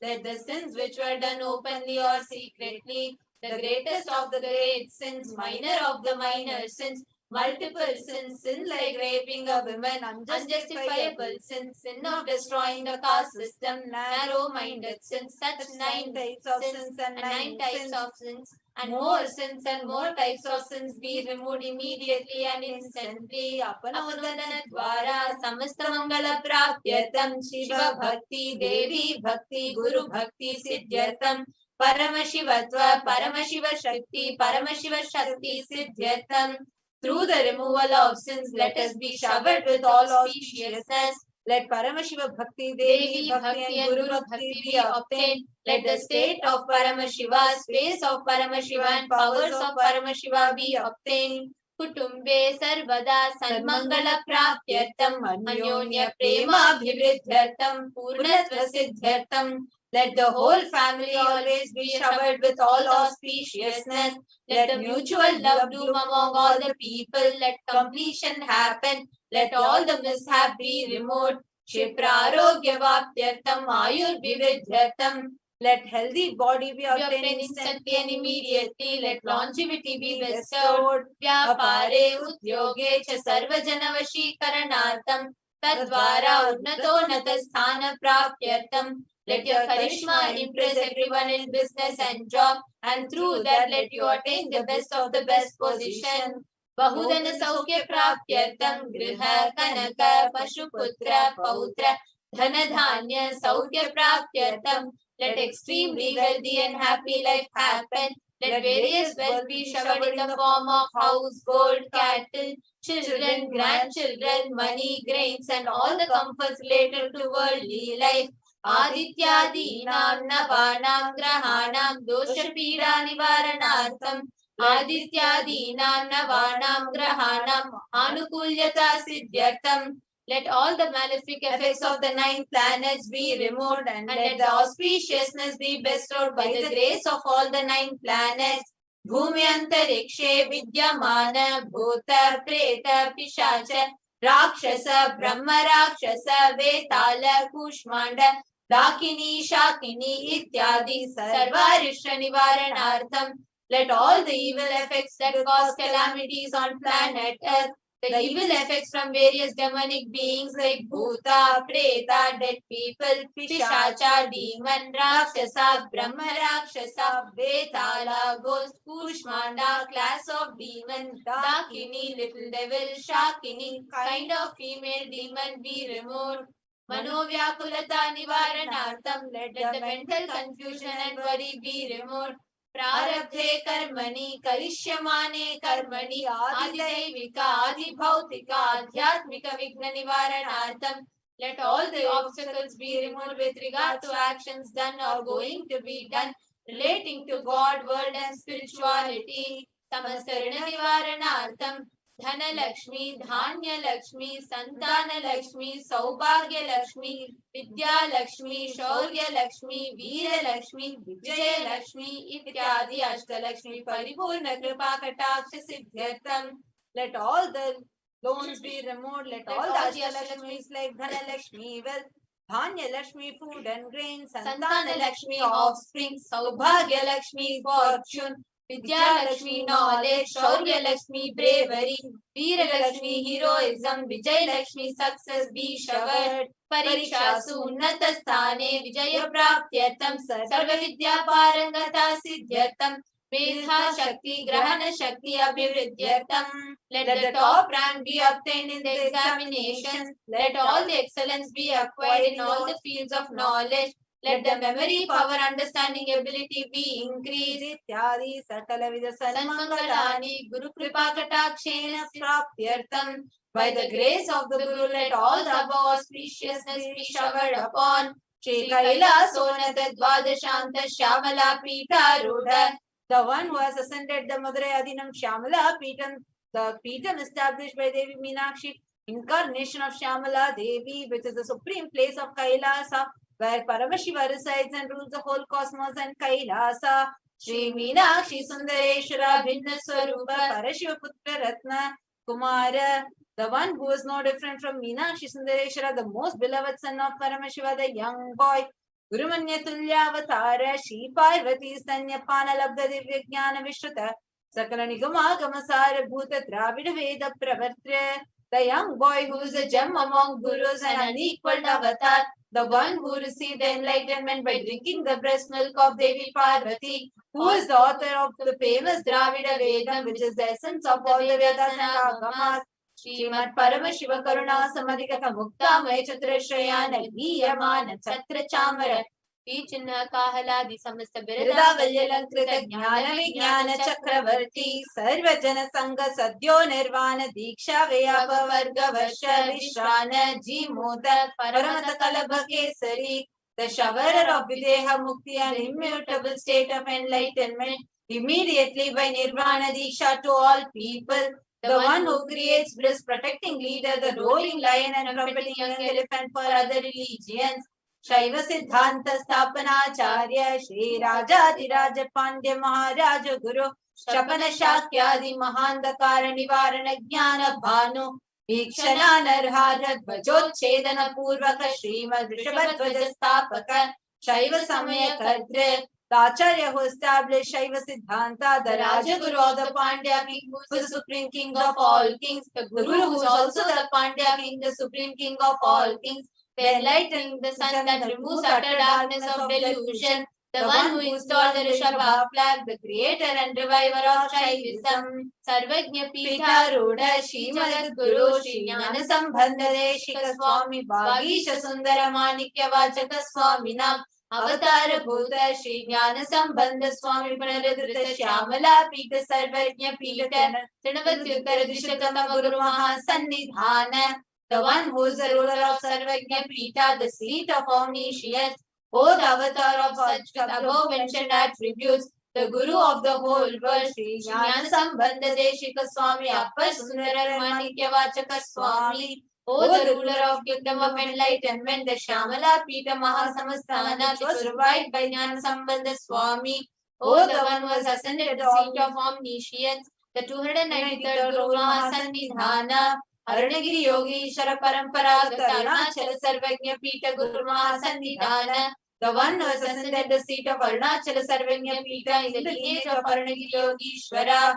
Let the sins which were done openly or secretly, the greatest of the great sins, minor of the minor sins, multiple sins, sin like raping a woman, unjustifiable sins, sin of destroying the caste system, narrow-minded sins, such 9 types of sins and 9 types of sins, and more sins and more types of sins be removed immediately and instantly. Apanodana dvara samasta mangala prapyatam Shiva bhakti, Devi bhakti, Guru bhakti siddhyartam, Paramashivatva, Paramashiva Shakti, Paramashiva Shakti siddhyartam. Through the removal of sins, let us be showered with all auspiciousness. Let Paramashiva Bhakti, Devi Bhakti and Guru Bhakti be obtained. Let the state of Paramashiva, space of Paramashiva and powers of Paramashiva be obtained. Kutumbe Sarvada Sanmangala Prapyartam Anyonya Prema Bhivridyartam Purnatva Siddhyartam. Let the whole family always be showered with all auspiciousness. Let the mutual love bloom among all the people. Let completion happen. Let all the mishap be removed. Kshiprarogya Vapyartam Ayur Vividhyartam. Let healthy body be obtained instantly and immediately. Let longevity be bestowed. Vyapare Udyoge Cha Sarvajanavashikaranartam Tadvara Unnatonnata Sthana Prapyartam. Let your charisma impress everyone in business and job, and through that let you attain the best of the best position. Bahudana Saukya Prapyartam Griha Kanaka Pashuputra Pautra Dhanadhanya Saukya Prapyartam. Let extremely wealthy and happy life happen. Let various wealth be showered in the form of house, gold, cattle, children, grandchildren, money, grains, and all the comforts related to worldly life. Adityadinam navanam grahanam doshapira nivaranartham. Adityadinam navanam grahanam anukulyata siddhyartham. Let all the malefic effects of the 9 planets be removed, and let the auspiciousness be bestowed by the grace of all the 9 planets. Bhumi antarikshe vidyamana bhuta preta pishacha rakshasa brahma rakshasa vetala kushmanda dakini shakini ityadi sarvarishra nivaranartham. Let all the evil effects that cause calamities on planet Earth, the evil effects from various demonic beings like Bhuta, Preta, dead people, Pishacha, demon, Rakshasa, Brahma Rakshasa, Betala, ghost, Kushmanda, class of demon, Dakini, little devil, Shakini, kind of female demon be removed. Manovyakulata Nivaranartham, let the mental confusion and worry be removed. प्रारब्धे कर्मणि करिष्यमाणे कर्मणि आदिदैविक आदिभौतिक आध्यात्मिक विघ्न निवारणार्थम. Let all the obstacles be removed with regard to actions done or going to be done relating to God, world and spirituality. Samasta rina nivaranartham. Dhana Lakshmi, Dhanya Lakshmi, Santana Lakshmi, Saubhagya Lakshmi, Vidya Lakshmi, Shaurya Lakshmi, Veera Lakshmi, Vijaya Lakshmi, Ityadi Ashta Lakshmi, Paripurna Kripa Kataksha Siddhyartham. Let all the loans be removed. Let all the Ashtalakshmis like Dhana Lakshmi, wealth, Dhanya Lakshmi, food and grain, Santana Lakshmi, offspring, Saubhagya Lakshmi, fortune, Vidya Lakshmi knowledge, Shaurya Lakshmi bravery, Veera Lakshmi heroism, Vijay Lakshmi success be showered. Parikshasu unnata sthane Vijaya praptyartam Sarva Vidya parangata siddhyartam Medha Shakti Grahana Shakti abhivridyartam. Let the top rank be obtained in the examinations. Let all the excellence be acquired in all the fields of knowledge. Let the memory, power, understanding, ability be increased. Ityadi sakala vida Sanmangalani Guru Kripa Katakshena Praptyartam. By the grace of the Guru, let all the above auspiciousness be showered upon. Shri Kailasonata Dvadashanta Shyamala Pita Rudha. the one who has ascended the Madurai Adinam Shyamala Peetam, the Peetam established by Devi Meenakshi, incarnation of Shyamala Devi, which is the supreme place of Kailasa, where Paramashiva resides and rules the whole cosmos and Kailasa. Shri Meenakshi Sundareshwara Bhinna Swarupa Parashiva Putra Ratna Kumara, the one who is no different from Meenakshi Sundareshwara, the most beloved son of Paramashiva, the young boy. Gurumanya Tulyavatara Shri Parvati Stanyapana Labda Divya Jnana Vishruta Sakala Nigama Gamasara Bhuta Dravida Veda Pravartre, the young boy who is a gem among gurus and unequaled avatar, the one who received enlightenment by drinking the breast milk of Devi Parvati, who is the author of the famous Dravida Vedam, which is the essence of all the Vedas and Agamas. Srimad Paramashiva Karuna Samadhikata Mukta Maya Chaturashrayana Niyamana Chatra Chamara Chinna Kahaladi Samasta Birda Birda Valyalankrita Jnana Vijnana Chakravarti Sarvajana Sangha Sadyo Nirvana Diksha Vyapa Varga Varsha Vishrana Jimota Paramata Kalabha Kesari, the showerer of Videha Mukti and immutable state of enlightenment, immediately by Nirvana Diksha to all people. The one who creates bliss, protecting leader, the roaring lion and trumpeting young elephant for other religions. Shaiva Siddhanta Sthapanacharya Shri Rajadiraja Pandya Maharaja Guru Shapana Shakyadi Mahandakara Nivarana Jnana Bhanu Vikshana Narhara Dvajochedana Purvaka Srimad Rishabhadvaja Sthapaka Shaiva Samaya Kadre, the Acharya who established Shaiva Siddhanta, the Rajaguru of the Pandya king, who is the supreme king of all kings, the Guru who is also the Pandya king, the supreme king of all kings, the enlightening, the sun that removes utter darkness of delusion, the one who installed the Rishabha flag, the creator and reviver of Shaivism, Sarvajna Pita Rudha, Srimad Guru, Shri Jnana Sambandha Deshika Swami, Bhagisha Sundara Manikya Vachaka Swaminam, Avatar Bhuta Shri Jnana Sambandha Swami Panaradhrita Shyamala Pita Sarvajna Pita Trinavatyuttara Dishakama Guru Mahasannidhana, the one who is the ruler of Sarvajna Pita, the seat of omniscience, O the avatar of such with above mentioned attributes, the Guru of the whole world, Shri Jnana Sambandha Deshika Swami, Appar Sundara Manikya Vachaka Swami, O the ruler of kingdom of enlightenment, the Shyamala Pita Mahasamastana, which was revived by Jnana Sambandha Swami, O the one who has ascended the seat of omniscience, the 293rd Guru Mahasannidhana, Arunagiri Yogi Ishara Parampara Arunachala Sarvajna Pita Guru Mahasannidhana, the one who has ascended the seat of Arunachala Sarvajna Pita in the lineage of Arunagiri Yogi Ishvara,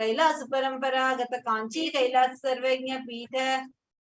Kailasa Parampara Gata Kanchi Kailasa Sarvajna Pita,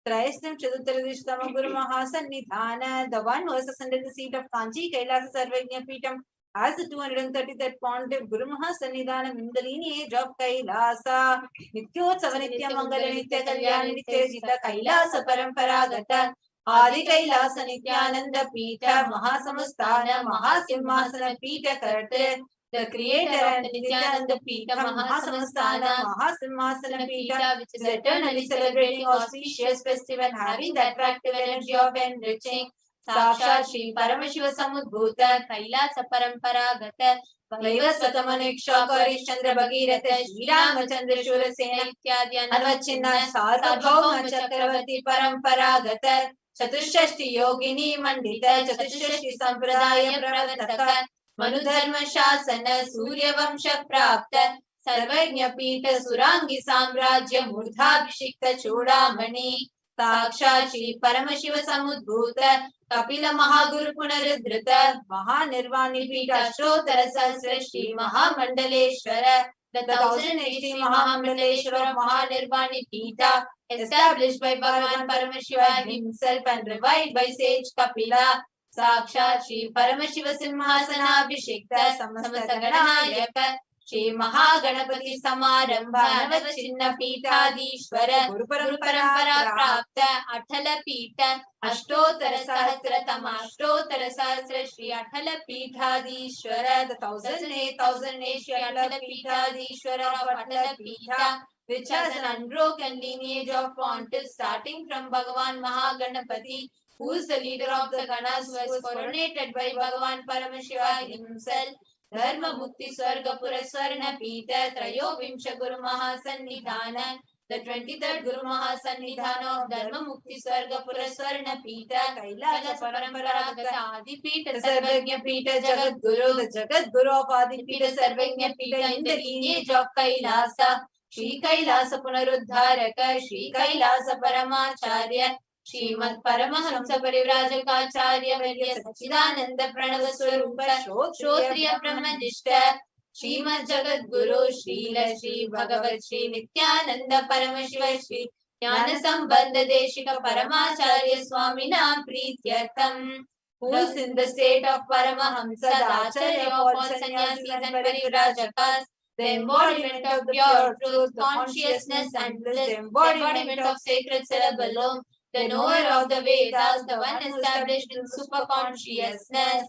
Traistam Chaduttaradishtama Guru Mahasannidhana, the one who has ascended the seat of Kanchi Kailasa Sarvajna Pitam as the 233rd pontiff Guru Mahasannidhanam in the lineage of Kailasa. Nityotsava Nitya Mangala Nitya Kalyana Nitya Jita Kailasa Paramparagata Adi Kailasa Nithyananda Pita Mahasamastana Mahasimhasana Pita Karte, the creator and Nithyananda Pita Mahasamastana Mahasimhasana Pita, which is eternally celebrating auspicious festival having the attractive energy of enriching. Sakshat Shri Paramashiva Samudbhuta Kailasa Paramparagata Vaiva Satamaniksha Karish Chandra Bhagirata Shri Ramachandra Shurasena Ityadya Anvachinna Sarvabhauma Chakravarti Paramparagata Chatushashti Yogini Mandita Chatushashti Sampradaya Pravartaka Manudharma Shasana Surya Vamsha Prapta Sarvajna Pita Surangi Samrajya Murdhabhishikta Chudamani साक्षात् श्री परमशिव समुद्भूत कपिल महागुरु पुनरुद्धृत महानिर्वाणी पीठ अष्टोत्तर सहस्र श्री महामंडलेश्वर the 1080 Mahamandaleshwar of Mahanirvani Pita established by Bhagavan Paramashiva himself and revived by sage Kapila Sakshat Shri Paramashiva Simhasana Abhishekta Samasta Ganayaka Shri Mahaganapati Samarambha Navachinna Pitadishwara Guru Parampara Prapta Athala Pita Ashtotara Sahasra Tamashtotara Sahasra Shri Athala Pitadishwara the 1008 Shri Athala Pitadishwara of Athala Pita which has an unbroken lineage of pontiffs starting from Bhagavan Mahaganapati who is the leader of the Ganas who was coronated by Bhagavan Paramashiva himself Dharma Mukti Swarga Puraswarna Pita Trayo Vimsha Guru Mahasannidhana the 23rd Guru Mahasannidhana of Dharma Mukti Swarga Puraswarna Pita Kailasa Paramparagata Adi Pita Sarvagya Pita Jagat Guru the Jagat Guru of Adi Pita Sarvagya Pita in the lineage of Kailasa Shri Kailasa Punaruddharaka Shri Kailasa Paramacharya Srimad Paramahamsa Parivrajakaacharya Valya Sachidananda Pranava Swarupa Shrotriya Brahmadishta Srimad Jagat Guru Srila Shri Bhagavat Shri Nithyananda Paramashiva Shri Jnana Sambandha Deshika Paramacharya Swamina Prityartham who is in the state of Paramahamsa the Acharya of all sannyasis and Parivrajakas the embodiment of pure truth, consciousness and bliss, the embodiment of sacred syllable Om, the knower of the Vedas, the one established in superconsciousness.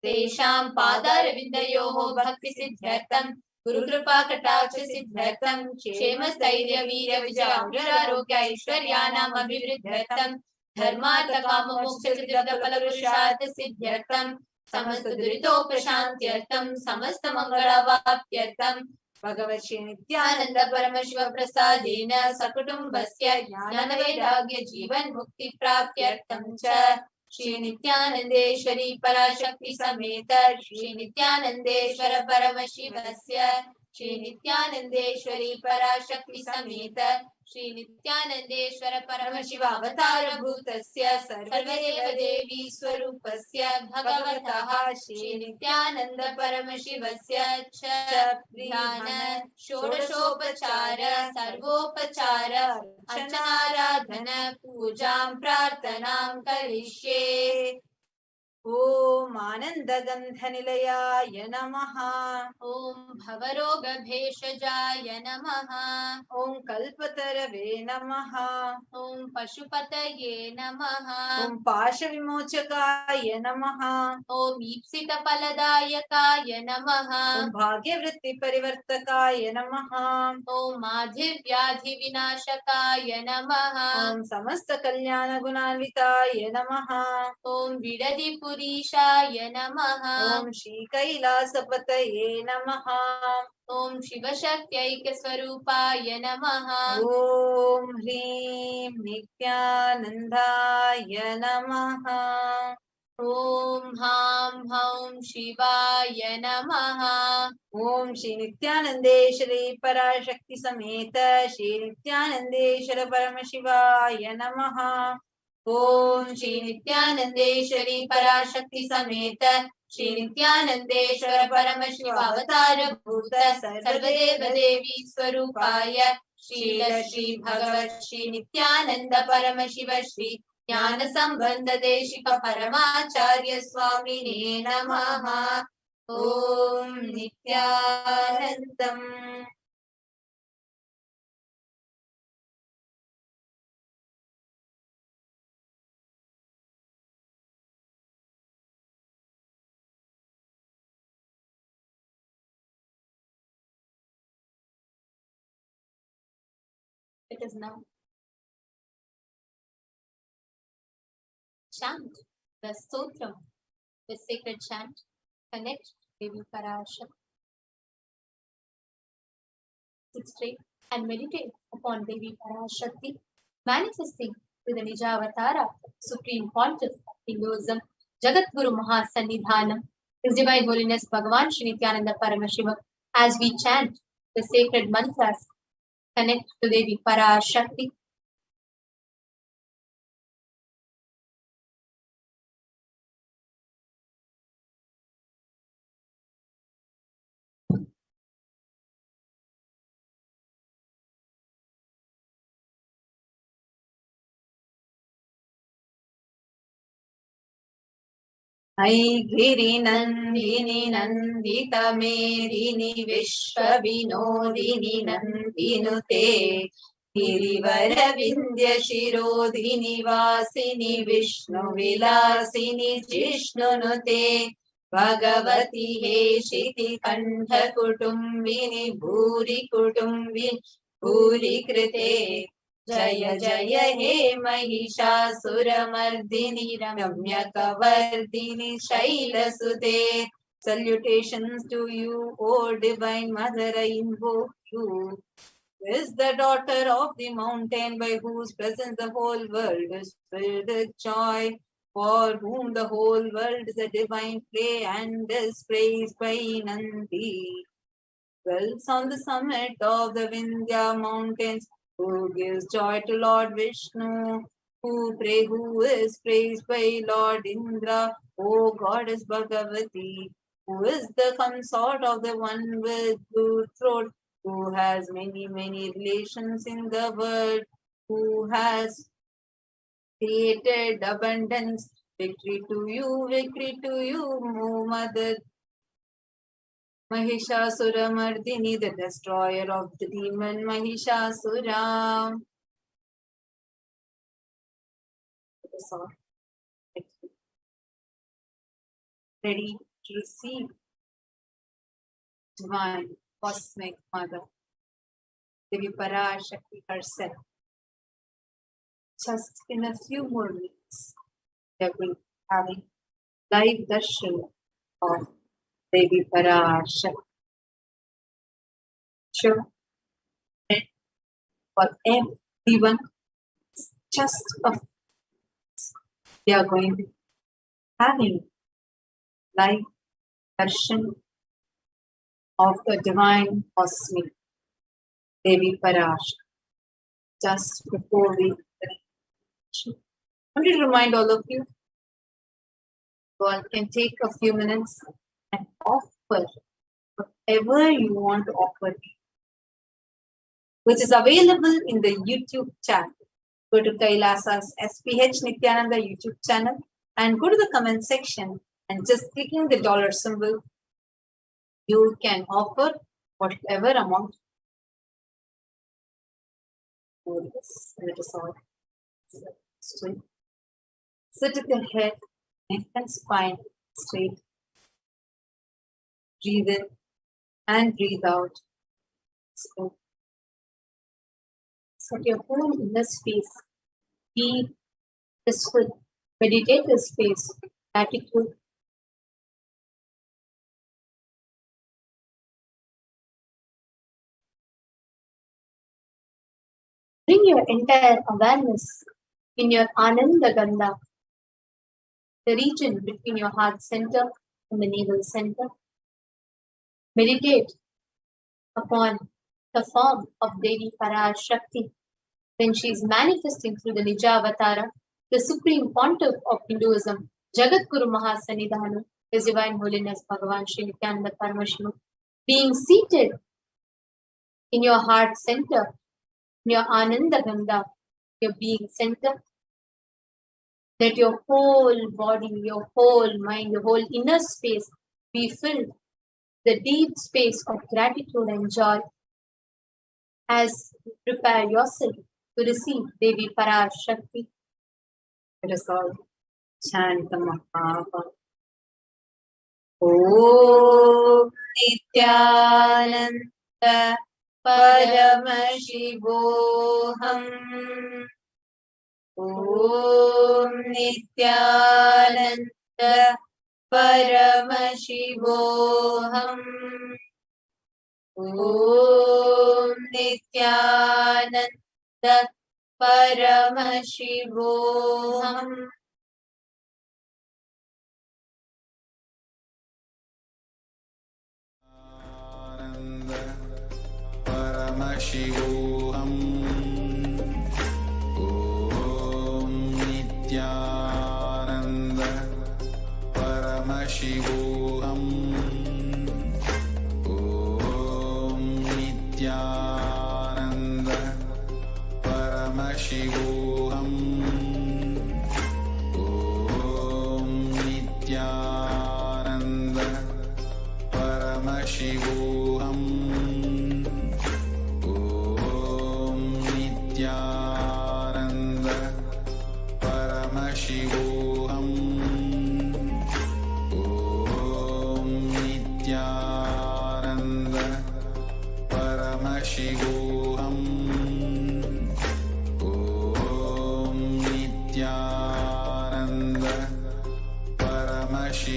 Tesham Padaravindayoho Bhakti Siddhyartham Guru Kripa Kataksha Siddhyartham Kshema Stairya Virya Vijaya Arogya Aishwaryanam Abhivriddhyartham Dharmartha Kama Moksha Siddhya Palavrushartha Siddhyartham Samasta Duritopashantyartham Samasta Mangala Vaptyartham Bhagavat Shri Nithyananda Paramashiva Prasadena Sakutumbasya Jnana Vairagya Jivan Mukti Praptyartham Cha Shri Nithyanandeshwari Parashakti Sameta Shri Nithyanandeshwara Paramashivasya Shri Nithyanandeshwari Parashakti Sameta Shri Nithyanandeshwara Paramashiva Avatara Bhutasya Sarvadeva Devi Swarupasya Bhagavataha Shri Nithyananda Paramashivasya Cha Priyana Shodashopachara Sarvopachara Archanaradhana Pujam Prarthanam Karishye Om Anandagandhanilaya Namaha Om Bhavaroga Bheshajaya Namaha Om Kalpatarave Namaha Om Pashupataye Namaha Om Pashavimochakaya Namaha Om Ipsita Paladayakaya Namaha Om Bhagyavritti Parivartakaya Namaha Om Madhivyadhi Vinashakaya Namaha Om Samasta Kalyana Gunanvitaya Namaha Om Vidadi Purishaya Namaha Om Shri Kailasapataye Namaha Om Shiva Shakti Swarupaya Namaha Om Hrim Nithyanandaya Namaha Om Ham Ham Shivaya Namaha Om Shri Nithyanandeshwari Parashakti Sameta Shri Nithyanandeshwara Paramashivaya Namaha Om Shri Nithyanandeshwari Parashakti Sameta Shri Nithyanandeshwara Paramashiva Avatara Bhuta Sarvadeva Devi Swarupaya Srila Shri Bhagavat Shri Nithyananda Paramashiva Shri Jnana Sambandha Deshika Paramacharya Swamine Namaha Om Nithyanandam It is now. Chant the Stotram, the sacred chant. Connect Devi Parashakti. Sit straight and meditate upon Devi Parashakti, manifesting with the Nijavatara, Supreme Pontiff of Hinduism, Jagat Guru Mahasannidhanam, His Divine Holiness Bhagavan Shri Nithyananda Paramashivam, as we chant the sacred mantras. Connect to Devi Parashakti. ऐगिरि नन्दिनि नन्दित मेदिनि विश्व विनोदिनि नन्दिनुते गिरिवर विन्द्य शिरोधिनि वासिनि विष्णु विलासिनि जिष्णुनुते भगवति हेशिति कंठ कुटुम्बिनि भूरि कुटुम्बिनि भूरि कृते जय जय हे Mahishasuramardini रम्यकवर्दिनि शैलसुते. Salutations to you, O divine mother, I invoke you. Is the daughter of the mountain by whose presence the whole world is filled with joy, for whom the whole world is a divine play and is praised by Nandi. Dwells on the summit of the Vindhya mountains, who gives joy to Lord Vishnu, who is praised by Lord Indra, O goddess Bhagavati, who is the consort of the one with blue throat, who has many, many relations in the world, who has created abundance. Victory to you, O Mother Mahishasuramardini, the destroyer of the demon Mahishasura. Ready to receive divine cosmic mother, Devi Parashakti herself. Just in a few more weeks, we are going to be having live darshan of Devi Parashakti. Sure. And for everyone, just a few weeks, we are going to be having live darshan of the divine cosmic Devi Parashakti. Just before we I want to remind all of you, one can take a few minutes and offer whatever you want to offer, which is available in the YouTube chat. Go to Kailasa's HDH Nithyananda YouTube channel and go to the comment section and just clicking the dollar symbol, you can offer whatever amount. Let us all straight. Sit with your head, neck and spine straight. Breathe in and breathe out. So, set your whole inner space. Be peaceful, meditative space, gratitude. Bring your entire awareness in your Ananda Gandha, the region between your heart center and the navel center. Meditate upon the form of Devi Parashakti when she is manifesting through the Nija Avatara, the supreme pontiff of Hinduism, Jagat Guru Mahasanidhana, His Divine Holiness Bhagavan Sri Nithyananda Paramashivam, being seated in your heart center, in your Ananda Gandha, your being center. Let your whole body, your whole mind, your whole inner space be filled with the deep space of gratitude and joy as you prepare yourself to receive Devi Parashakti. Let us all chant the Mahava. Om Nithyananda Paramashivoham. Om Nithyananda Paramashivoham. Om Nithyananda Paramashivoham. Paramashivoham. Om Nithyananda Paramashivoham. Om Nithyananda Paramashivoham. Om Nithyananda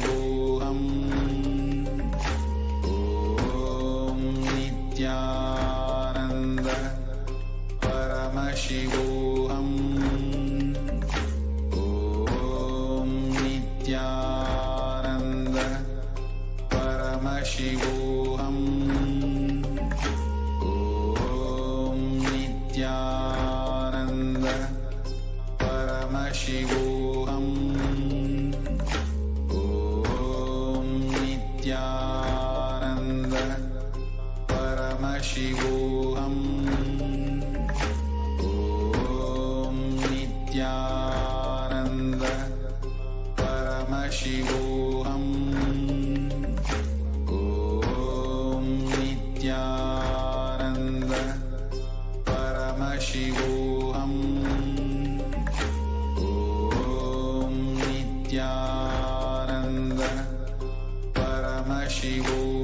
Paramashivoham. Om Nithyananda Paramashivoham. Om Nithyananda Paramashivoham. Om Nithyananda Paramashivoham. Om Nithyananda Paramashivoham. Om Nithyananda Paramashivoham. Om Nithyananda Paramashivoham. Om Nithyananda Paramashivoham.